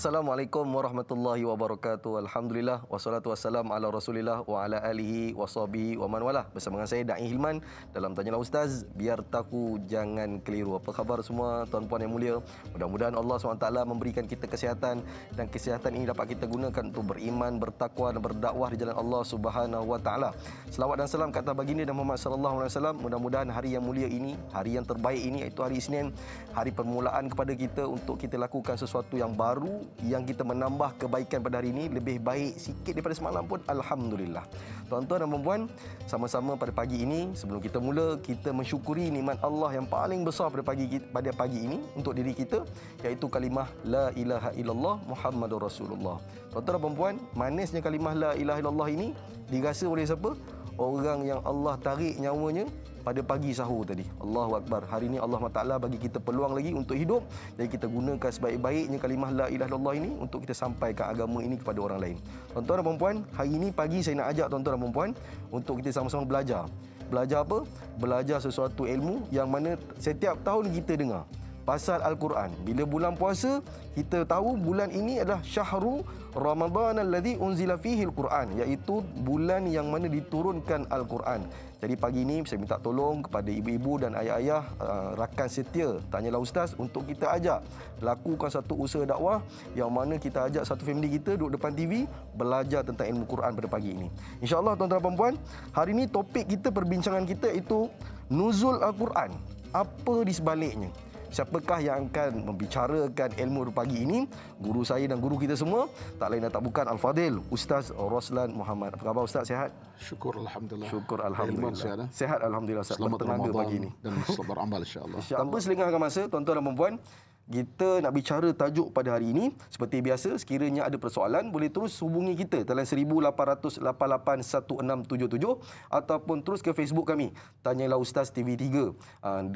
Assalamualaikum warahmatullahi wabarakatuh. Alhamdulillah wassalatu wassalam ala Rasulillah wa ala alihi washabihi wa man walah. Bersama dengan saya Da'i Hilman dalam Tanyalah Ustaz, biar taku jangan keliru. Apa khabar semua tuan-puan yang mulia? Mudah-mudahan Allah SWT memberikan kita kesihatan, dan kesihatan ini dapat kita gunakan untuk beriman, bertakwa dan berdakwah di jalan Allah Subhanahu wa taala. Selawat dan salam ke atas baginda dan Muhammad sallallahu alaihi wasallam. Mudah-mudahan hari yang mulia ini, hari yang terbaik ini, iaitu hari Isnin, hari permulaan kepada kita untuk kita lakukan sesuatu yang baru, yang kita menambah kebaikan pada hari ini lebih baik sikit daripada semalam pun alhamdulillah. Tuan-tuan dan puan-puan, sama-sama pada pagi ini, sebelum kita mula, kita mensyukuri nikmat Allah yang paling besar pada pagi ini untuk diri kita, iaitu kalimah la ilaha illallah Muhammadur Rasulullah. Tuan-tuan dan puan-puan, manisnya kalimah la ilaha illallah ini dirasa oleh siapa? Orang yang Allah tarik nyawanya pada pagi sahur tadi. Allahu Akbar. Hari ini Allah Ta'ala bagi kita peluang lagi untuk hidup. Jadi kita gunakan sebaik-baiknya kalimah la ilaha illallah ini untuk kita sampaikan agama ini kepada orang lain. Tuan-tuan dan puan-puan, hari ini pagi saya nak ajak tuan-tuan dan puan-puan untuk kita sama-sama belajar. Belajar apa? Belajar sesuatu ilmu yang mana setiap tahun kita dengar pasal Al-Quran. Bila bulan puasa, kita tahu bulan ini adalah Syahrul Ramadan alladhi unzila fihi Al-Quran, iaitu bulan yang mana diturunkan Al-Quran. Jadi pagi ini saya minta tolong kepada ibu-ibu dan ayah-ayah, rakan setia Tanyalah Ustaz, untuk kita ajak lakukan satu usaha dakwah yang mana kita ajak satu family kita duduk depan TV belajar tentang ilmu Quran pada pagi ini. InsyaAllah tuan-tuan dan puan-puan, hari ini topik kita, perbincangan kita itu nuzul Al-Quran. Apa di sebaliknya? Siapakah yang akan membicarakan ilmu pagi ini? Guru saya dan guru kita semua, tak lain dan tak bukan Al-Fadil Ustaz Roslan Muhammad. Apa khabar Ustaz? Sihat? Syukur Alhamdulillah. Syukur Alhamdulillah. Sehat Alhamdulillah Ustaz. Selamat Bertenaga Ramadan pagi ini. Dan selamat beramal insya-Allah. Tanpa selengahkan masa, tuan-tuan dan puan-puan, kita nak bicara tajuk pada hari ini. Seperti biasa, sekiranya ada persoalan, boleh terus hubungi kita dalam 18881677 ataupun terus ke Facebook kami, Tanyalah Ustaz TV3.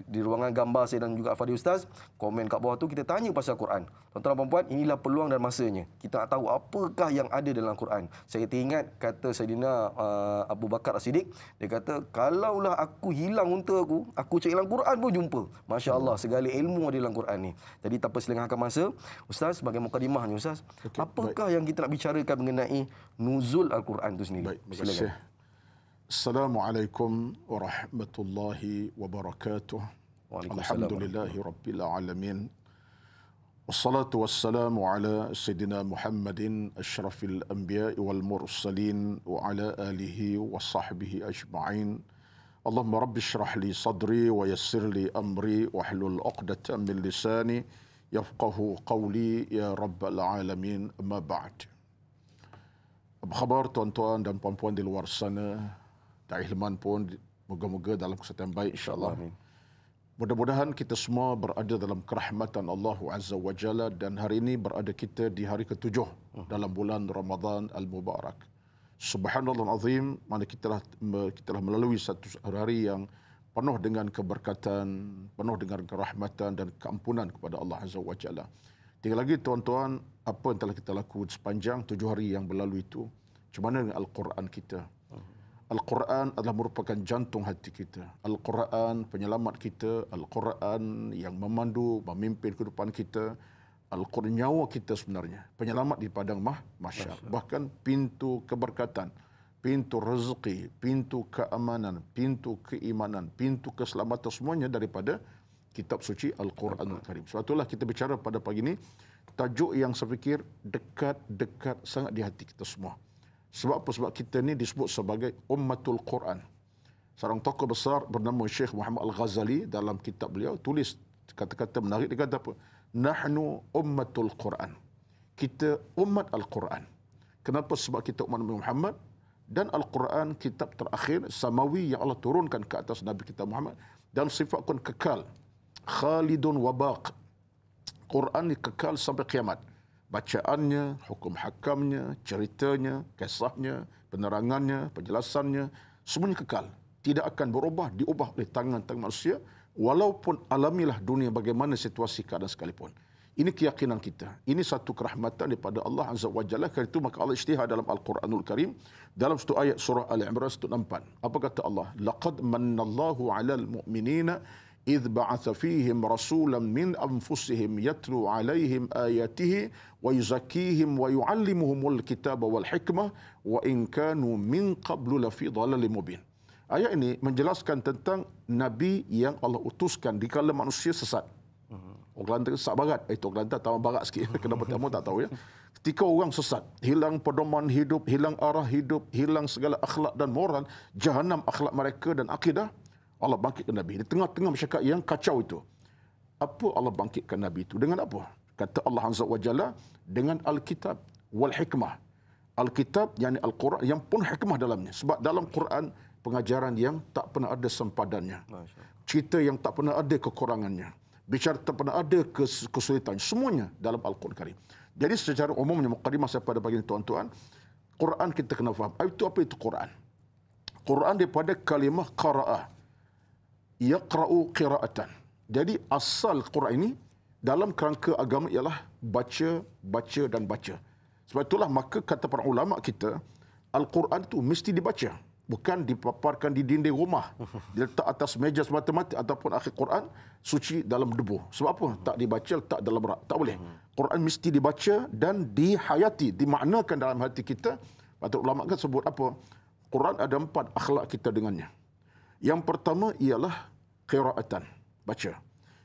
Di ruangan gambar saya dan juga Al-Fadil Ustaz, komen kat bawah tu kita tanya pasal Quran. Tuan-tuan dan puan-puan, inilah peluang dan masanya. Kita nak tahu apakah yang ada dalam Quran. Saya teringat kata Saidina Abu Bakar As-Siddiq, dia kata, kalaulah aku hilang unta aku cari dalam Quran pun jumpa. Masya Allah, segala ilmu ada dalam Quran ni. Jadi tanpa selengahkan masa, Ustaz, sebagai mukadimahnya Ustaz, apakah yang kita nak bicarakan mengenai nuzul Al-Quran itu sendiri? Baik, terima kasih. Assalamualaikum warahmatullahi wabarakatuh. Alhamdulillahi rabbil alamin. Wassalatu wassalamu ala Sayyidina Muhammadin asyrafil anbiya'i wal mursalin wa ala alihi wa sahbihi ajma'in. Allahumma rabbi syrah li sadri wa yassir li amri wa hlul uqdatan min lisani yafqahu qawli ya rabbal alamin, amma ba'd. Apa khabar tuan-tuan dan puan-puan di luar sana? Da'i Hilman pun moga-moga dalam kesihatan baik insya-Allah. Mudah-mudahan kita semua berada dalam kerahmatan Allah Azza wa Jalla, dan hari ini berada kita di hari ke-7 dalam bulan Ramadan Al-Mubarak. Subhanallah azim, mana kita telah melalui satu hari yang penuh dengan keberkatan, penuh dengan kerahmatan dan keampunan kepada Allah Azza wa Jalla. Tinggal lagi tuan-tuan, apa yang telah kita lakukan sepanjang 7 hari yang berlalu itu. Macam mana dengan Al-Quran kita? Al-Quran adalah merupakan jantung hati kita. Al-Quran penyelamat kita. Al-Quran yang memandu, memimpin kehidupan kita. Al-Quran nyawa kita sebenarnya. Penyelamat di padang mahsyar. Bahkan pintu keberkatan, pintu rezeki, pintu keamanan, pintu keimanan, pintu keselamatan, semuanya daripada kitab suci Al-Quranul Karim. Sebab itulah kita bicara pada pagi ini tajuk yang saya fikir dekat sangat di hati kita semua. Sebab apa? Sebab kita ni disebut sebagai Ummatul Quran. Seorang tokoh besar bernama Syekh Muhammad Al-Ghazali dalam kitab beliau tulis kata-kata menarik. Dia kata apa? Nahnu ummatul Quran. Kita umat Al-Quran. Kenapa? Sebab kita umat Nabi Muhammad, dan Al-Quran kitab terakhir samawi yang Allah turunkan ke atas Nabi kita Muhammad, dan sifatkan kekal. Khalidun wabaq. Quran ni kekal sampai kiamat. Bacaannya, hukum hakamnya, ceritanya, kisahnya, penerangannya, penjelasannya, semuanya kekal. Tidak akan berubah, diubah oleh tangan-tangan manusia, walaupun alamilah dunia bagaimana situasi keadaan sekalipun. Ini keyakinan kita. Ini satu kerahmatan daripada Allah Azza wa Jalla. Kerana itu maka Allah isytihar dalam Al-Quranul Karim dalam satu ayat surah Al-Imran 164. Apa kata Allah? Laqad mannallahu 'alal mu'minina idh ba'atha fihim rasulan min anfusihim yatlu 'alaihim ayatihi wa yuzakkihim wa yu'allimuhumul kitaba wal hikmah wa in kanu min qablu lafi dhalalin mubin. Ayat ini menjelaskan tentang nabi yang Allah utuskan di kala manusia sesat. Orang Kelantan sesat barat, itu orang Kelantan tambah barat sikit. Kenapa kamu tak tahu ya? Ketika orang sesat, hilang pedoman hidup, hilang arah hidup, hilang segala akhlak dan moral, jahanam akhlak mereka dan akidah, Allah bangkitkan Nabi. Di tengah-tengah masyarakat yang kacau itu. Apa Allah bangkitkan Nabi itu? Dengan apa? Kata Allah Azza wa Jalla, dengan Alkitab wal hikmah. Alkitab, yakni Al-Quran, yang pun hikmah dalamnya. Sebab dalam Quran, pengajaran yang tak pernah ada sempadannya. Cerita yang tak pernah ada kekurangannya. Bicara tak pernah ada kesulitan. Semuanya dalam Al-Quran Karim. Jadi secara umumnya, mukadimah saya pada pagi ini tuan-tuan, Quran kita kena faham. Itu apa itu Quran? Quran daripada kalimah qara'ah. Yaqra'u qira'atan. Jadi asal Quran ini dalam kerangka agama ialah baca, baca dan baca. Sebab itulah maka kata para ulama kita, Al-Quran itu mesti dibaca. Bukan dipaparkan di dinding rumah, diletak atas meja semata-mata ataupun akhir Quran suci dalam debu. Sebab apa? Tak dibaca, tak dalam rak. Tak boleh. Quran mesti dibaca dan dihayati, dimaknakan dalam hati kita. Patut ulama kan sebut apa? Quran ada 4 akhlak kita dengannya. Yang pertama ialah qiraatan, baca.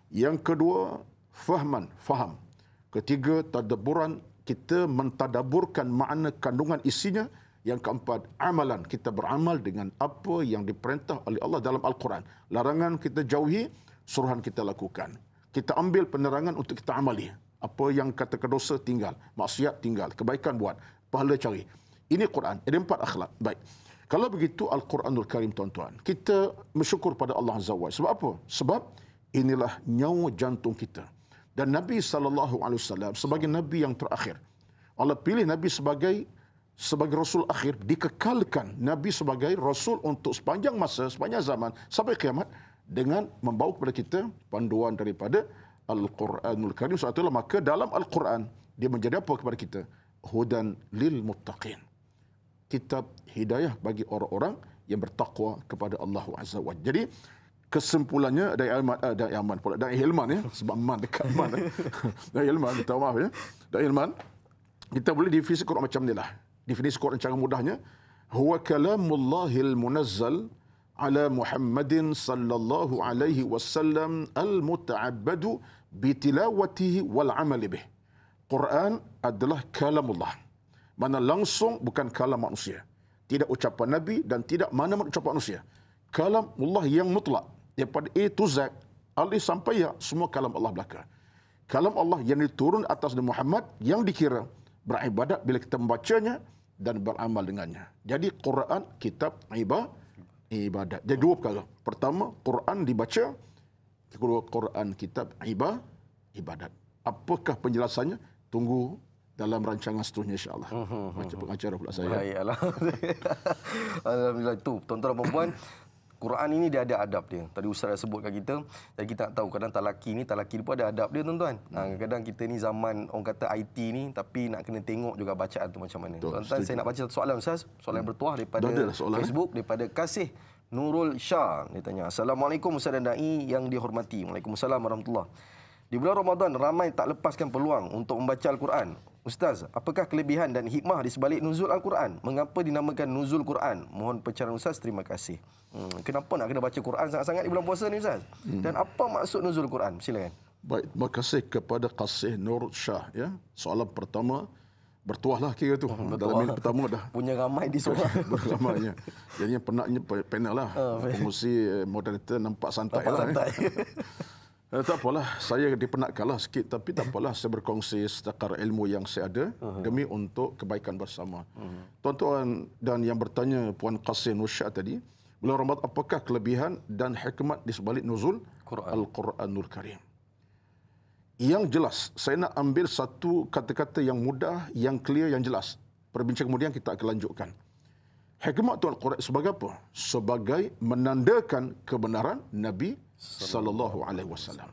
Yang kedua, fahman, faham. Ketiga, tadabburan, kita mentadaburkan makna kandungan isinya. Yang keempat, amalan, kita beramal dengan apa yang diperintah oleh Allah dalam Al-Quran. Larangan kita jauhi, suruhan kita lakukan. Kita ambil penerangan untuk kita amali. Apa yang kata dosa tinggal, maksiat tinggal, kebaikan buat, pahala cari. Ini Quran, ada 4 akhlak. Baik. Kalau begitu Al-Quranul Karim tuan-tuan, kita bersyukur pada Allah Azza wa Jalla. Sebab apa? Sebab inilah nyawa jantung kita. Dan Nabi SAW sebagai Nabi yang terakhir. Allah pilih Nabi sebagai Rasul akhir, dikekalkan Nabi sebagai Rasul untuk sepanjang masa, sepanjang zaman, sampai kiamat, dengan membawa kepada kita panduan daripada Al-Quranul Karim. Sebab itulah maka dalam Al-Quran, dia menjadi apa kepada kita? Hudan lil muttaqin. Kitab hidayah bagi orang-orang yang bertakwa kepada Allah Azza wa Jalla. Jadi, kesimpulannya dari Hilman ya, sebab man dekat man. Dari Hilman, minta maaf ya. Dari Hilman, kita boleh definisi Quran macam ni lah. Definisi Quran cara mudahnya, huwa kalamullahil munazzal ala Muhammadin sallallahu alaihi wasallam al-muta'abbadu bitilawatihi wal amali bih. Quran adalah kalamullah. Mana langsung, bukan kalam manusia. Tidak ucapan Nabi dan tidak mana-mana ucapan manusia. Kalamullah yang mutlak. Daripada A to Z, alif sampai ya, semua kalam Allah belaka. Kalam Allah yang diturun atas Nabi Muhammad, yang dikira beribadat bila kita membacanya dan beramal dengannya. Jadi Quran, kitab, ibadat. Jadi 2 perkara. Pertama, Quran dibaca. Kedua, Quran, kitab, ibadat. Apakah penjelasannya? Tunggu dalam rancangan seterusnya insya-Allah. Macam pengacara pula saya. Baik, alhamdulillah. Itu tuan-tuan dan puan-puan, Quran ini dia ada adab dia. Tadi Ustaz dah sebutkan kita. Dan kita tak tahu kadang talaki ni pun ada adab dia tuan-tuan. Kadang kita ni zaman orang kata IT ni, tapi nak kena tengok juga bacaan tu macam mana. Tuan-tuan, saya nak baca satu soalan Ustaz. Soalan bertuah daripada Facebook, daripada Kasih Nurul Shah. Dia tanya, Assalamualaikum Ustaz dan Da'i yang dihormati. Waalaikumsalam warahmatullahi. Di bulan Ramadan, ramai tak lepaskan peluang untuk membaca Al-Quran. Ustaz, apakah kelebihan dan hikmah di sebalik nuzul Al-Quran? Mengapa dinamakan nuzul Quran? Mohon pencerahan Ustaz, terima kasih. Kenapa nak kena baca Quran sangat-sangat di bulan puasa ni Ustaz? Dan apa maksud nuzul Quran? Silakan. Baik, terima kasih kepada Kasih Nur Shah. Ya. Soalan pertama, bertuahlah kira tu. Dalam minit pertama dah. Punya ramai di soalan. Ramainya. Jadinya penatnya panel lah. Pengurusi moderator nampak santai lah. Tak apalah, saya dipenatkanlah sikit, tapi tak apalah, saya berkongsi setakar ilmu yang saya ada demi untuk kebaikan bersama. Tuan-tuan dan yang bertanya Puan Qasim Nusyad tadi, bulan Ramadan apakah kelebihan dan hikmat di sebalik nuzul Al-Quranul Karim? Yang jelas, saya nak ambil satu kata-kata yang mudah, yang clear, yang jelas. Perbincangan kemudian kita akan lanjutkan. Hikmat Al-Quran sebagai apa? Sebagai menandakan kebenaran Nabi sallallahu alaihi wasallam.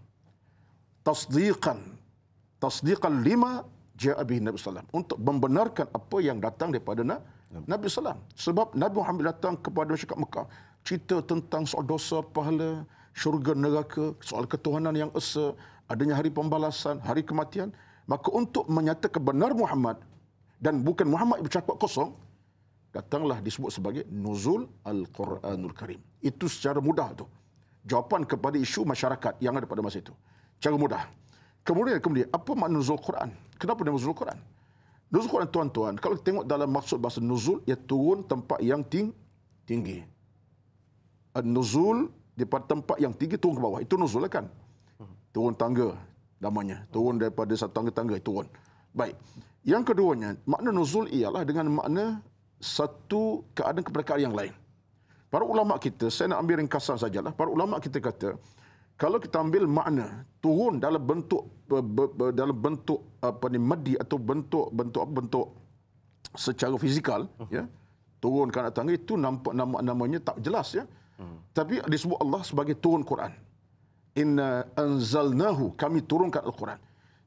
Tasdiqan lima ja'a bihi Nabi sallam, untuk membenarkan apa yang datang daripada Nabi sallam. Sebab Nabi Muhammad datang kepada masyarakat Mekah, cerita tentang soal dosa, pahala, syurga neraka, soal ketuhanan yang esa, adanya hari pembalasan, hari kematian, maka untuk menyatakan benar Muhammad dan bukan Muhammad bercakap kosong, datanglah disebut sebagai nuzul Al-Quranul Karim. Itu secara mudah tu jawapan kepada isu masyarakat yang ada pada masa itu. Cara mudah. Kemudian apa makna nuzul Quran? Kenapa dia nuzul Quran? Nuzul Quran, tuan-tuan, kalau tengok dalam maksud bahasa nuzul, ia turun tempat yang tinggi. Nuzul daripada tempat yang tinggi turun ke bawah. Itu nuzul kan? Turun tangga namanya. Turun daripada satu tangga-tangga, turun. Baik. Yang keduanya, makna nuzul ialah dengan makna satu keadaan kepada keadaan yang lain. Para ulama kita, saya nak ambil ringkasan sajalah. Para ulama kita kata, kalau kita ambil makna turun dalam bentuk maddi atau bentuk secara fizikal, ya, turun ke anak tangga, itu nampak namanya tak jelas, ya. Tapi disebut Allah sebagai turun Quran. Inna anzalnahu, kami turunkan Al-Quran.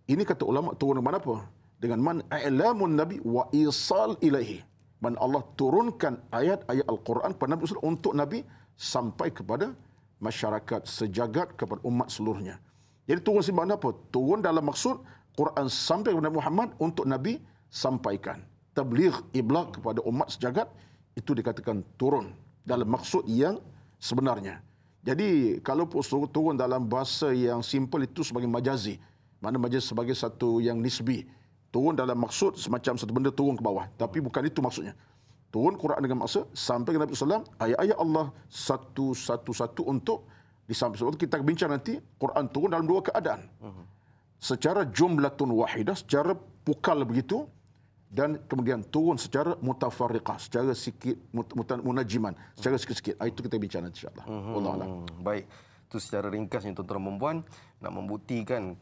Ini kata ulama turun dengan mana apa? Dengan man i'lamun nabi wa isal ilaihi. Man Allah turunkan ayat-ayat Al-Quran kepada Nabi untuk Nabi sampai kepada masyarakat sejagat, kepada umat seluruhnya. Jadi turun sebab apa? Turun dalam maksud Quran sampai kepada Nabi Muhammad untuk Nabi sampaikan. Tabligh, iblagh kepada umat sejagat, itu dikatakan turun dalam maksud yang sebenarnya. Jadi kalau turun dalam bahasa yang simple itu sebagai majazi. Mana majazi sebagai satu yang nisbi. Turun dalam maksud semacam satu benda turun ke bawah. Tapi bukan itu maksudnya. Turun Quran dengan maksud sampai ke Nabi SAW, ayat-ayat Allah satu-satu untuk disampaikan. Kita bincang nanti, Quran turun dalam dua keadaan. Secara jumlatun wahidah, secara pukal begitu, dan kemudian turun secara mutafarriqah, secara sikit munajiman, secara sikit-sikit. Itu kita bincang nanti insya-Allah. Wallahu a'lam. Baik. Itu secara ringkasnya tuan-tuan dan puan, nak membuktikan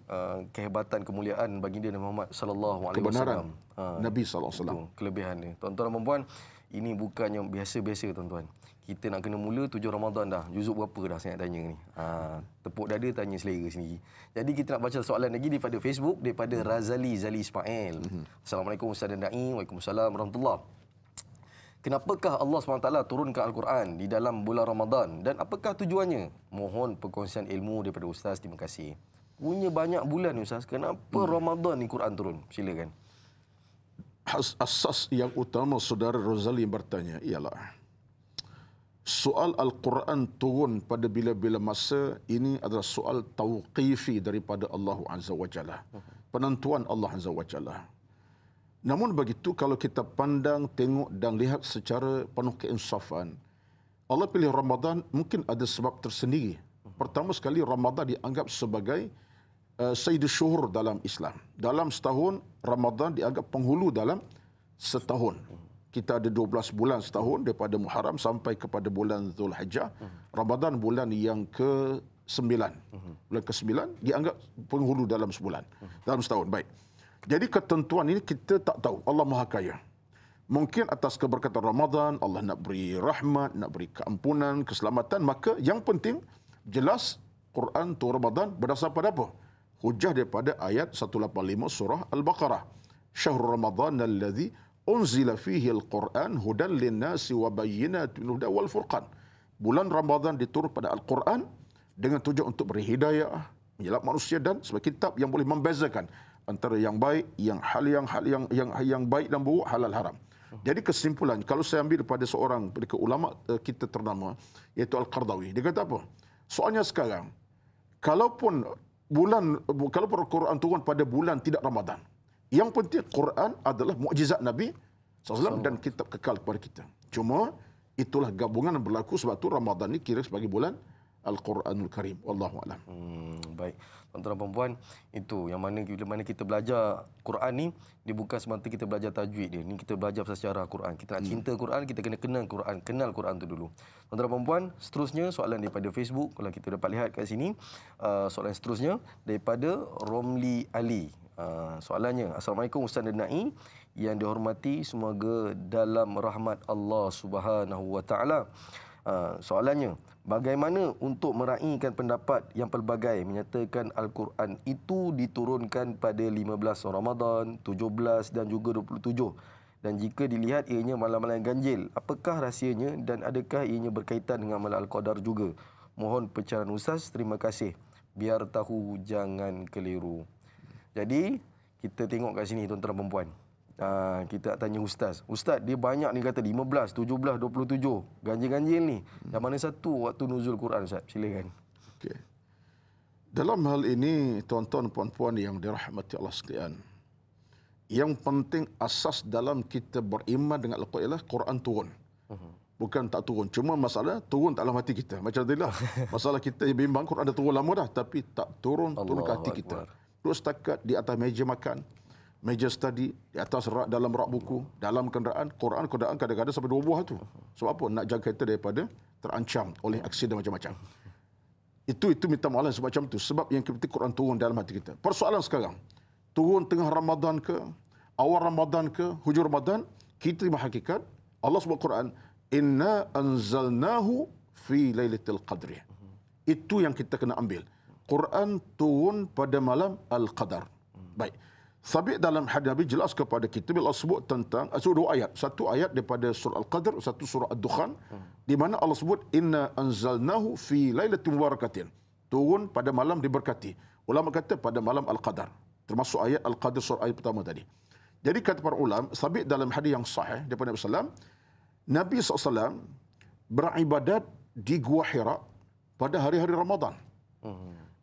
kehebatan kemuliaan baginda Nabi Muhammad sallallahu alaihi wasallam. Nabi sallallahu alaihi wasallam. Kelebihan dia. Tuan-tuan dan puan, ini bukannya biasa-biasa tuan-tuan. Kita nak kena mula 7 Ramadan dah. Juzuk berapa dah saya nak tanya ni? Tepuk dada tanya selera sendiri. Jadi kita nak baca soalan lagi daripada Facebook, daripada Razali Zali Ismail. Assalamualaikum Ustaz dan Da'i. Waalaikumsalam warahmatullahi. Kenapakah Allah SWT turunkan Al-Quran di dalam bulan Ramadan dan apakah tujuannya? Mohon perkongsian ilmu daripada Ustaz. Terima kasih. Punya banyak bulan ni Ustaz. Kenapa Ramadan ni Quran turun? Silakan. Asas yang utama saudara Rozali bertanya ialah soal Al-Quran turun pada bila-bila masa ini adalah soal tauqifi daripada Allah Azza wa Jalla. Penentuan Allah Azza wa Jalla. Namun begitu, kalau kita pandang, tengok dan lihat secara penuh keinsafan, Allah pilih Ramadan mungkin ada sebab tersendiri. Pertama sekali, Ramadan dianggap sebagai Sayyidul Syuhur dalam Islam. Dalam setahun, Ramadan dianggap penghulu dalam setahun. Kita ada 12 bulan setahun daripada Muharram sampai kepada bulan Zulhijjah. Ramadan bulan yang ke-9. Bulan ke-9 dianggap penghulu dalam sebulan. Dalam setahun. Baik. Jadi ketentuan ini kita tak tahu. Allah Maha Kaya. Mungkin atas keberkatan Ramadan, Allah nak beri rahmat, nak beri keampunan, keselamatan. Maka yang penting, jelas Quran turun Ramadan berdasar pada apa? Hujah daripada ayat 185 surah Al-Baqarah. Syahrul Ramadan alladhi unzila fihi al-Quran hudan linnasi wa bayyinatin huda wal furqan. Bulan Ramadan diturun pada Al-Quran dengan tujuan untuk beri hidayah, menyelamat manusia dan sebagai kitab yang boleh membezakan antara yang baik, yang baik dan buruk, halal haram. Jadi kesimpulan, kalau saya ambil daripada seorang ulama kita ternama, iaitu Al-Qardawi, dia kata apa? Soalnya sekarang, kalaupun Al-Quran turun pada bulan tidak Ramadan, yang penting Quran adalah mukjizat Nabi SAW dan kitab kekal kepada kita. Cuma itulah gabungan yang berlaku sebab tu Ramadan ni kira sebagai bulan Al-Quranul Karim. Wallahu a'lam. Baik. Tuan-tuan dan puan, itu yang mana bila mana kita belajar Quran ni, dia bukan semata kita belajar tajwid dia. Ni kita belajar sejarah Quran. Kita nak cinta Quran, kita kena kenal Quran tu dulu. Tuan-tuan dan puan, seterusnya soalan daripada Facebook, kalau kita dapat lihat kat sini, soalan seterusnya daripada Romli Ali. Soalannya, Assalamualaikum Ustaz dan Na'i yang dihormati, semoga dalam rahmat Allah Subhanahu wa taala. Soalannya, bagaimana untuk meraihkan pendapat yang pelbagai menyatakan Al-Quran itu diturunkan pada 15 Ramadan, 17 dan juga 27. Dan jika dilihat ianya malam-malam ganjil, apakah rahsianya dan adakah ianya berkaitan dengan malam Al-Qadar juga? Mohon pencerahan Ustaz. Terima kasih. Biar tahu jangan keliru. Jadi, kita tengok kat sini tuan-tuan dan puan-puan. Kita tanya Ustaz. Ustaz, dia banyak ni kata 15, 17, 27. Ganjil-ganjil ni. Yang mana satu waktu nuzul Quran, Ustaz? Silakan. Okey. Dalam hal ini, tuan-tuan dan puan-puan yang dirahmati Allah sekalian, yang penting asas dalam kita beriman dengan Al-Quran ialah Quran turun. Bukan tak turun. Cuma masalah turun tak dalam hati kita. Macam tadi lah. Masalah kita bimbang, Quran dah turun lama dah. Tapi tak turun ke hati kita. Terus setakat di atas meja makan, meja study, di atas rak, dalam rak buku, dalam kenderaan, Quran kadang-kadang sampai 2 buah tu. Sebab apa? Nak jaga kita daripada terancam oleh aksiden macam-macam. Itu minta maaf sebab macam tu. Sebab yang penting Quran turun dalam hati kita. Persoalan sekarang, turun tengah Ramadan ke, awal Ramadan ke, hujung Ramadan, kita terima hakikat. Allah sebut Quran, Inna anzalnahu fi lailatul qadri. Itu yang kita kena ambil. Quran turun pada malam Al-Qadar. Baik. Sabit dalam hadis Nabi jelas kepada kita bila Allah sebut tentang 2 ayat. Satu ayat daripada surah Al-Qadar, satu surah Ad-Dukhan, di mana Allah sebut Inna anzalnahu fi lailatin mubarakatin. Turun pada malam diberkati. Ulama kata pada malam Al-Qadar. Termasuk ayat Al-Qadar surah ayat pertama tadi. Jadi kata para ulama, sabit dalam hadis yang sahih daripada Nabi sallallahu Nabi SAW beribadat di Gua Hira pada hari-hari Ramadan.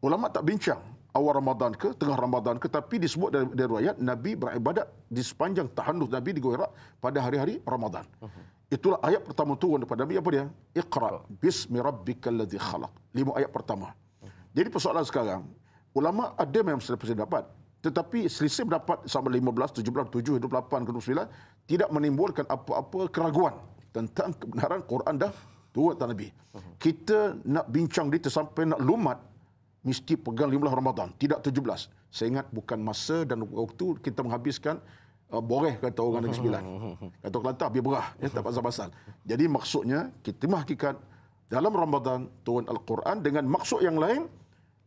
Ulama tak bincang awal Ramadan ke, tengah Ramadan ke, tapi disebut dari riwayat Nabi beribadat di sepanjang tahannus Nabi di Gua Hira pada hari-hari Ramadan. Itulah ayat pertama turun daripada Nabi. Apa dia? Iqra bismi rabbikal ladzi khalaq. 5 ayat pertama. Jadi persoalan sekarang, ulama ada memang selisih dapat. Tetapi selisih pendapat sama 15, 17, 7, 28, 29 tidak menimbulkan apa-apa keraguan tentang kebenaran Quran dah turun atas Nabi. Kita nak bincang dia sampai nak lumat, mesti pegang 15 Ramadan, tidak 17. Saya ingat bukan masa dan waktu kita menghabiskan boreh, kata orang Negeri Sembilan. Kata Kelantan, biar berah, tak pasal-pasal. Jadi maksudnya, kita hakikat dalam Ramadan turun Al-Quran dengan maksud yang lain,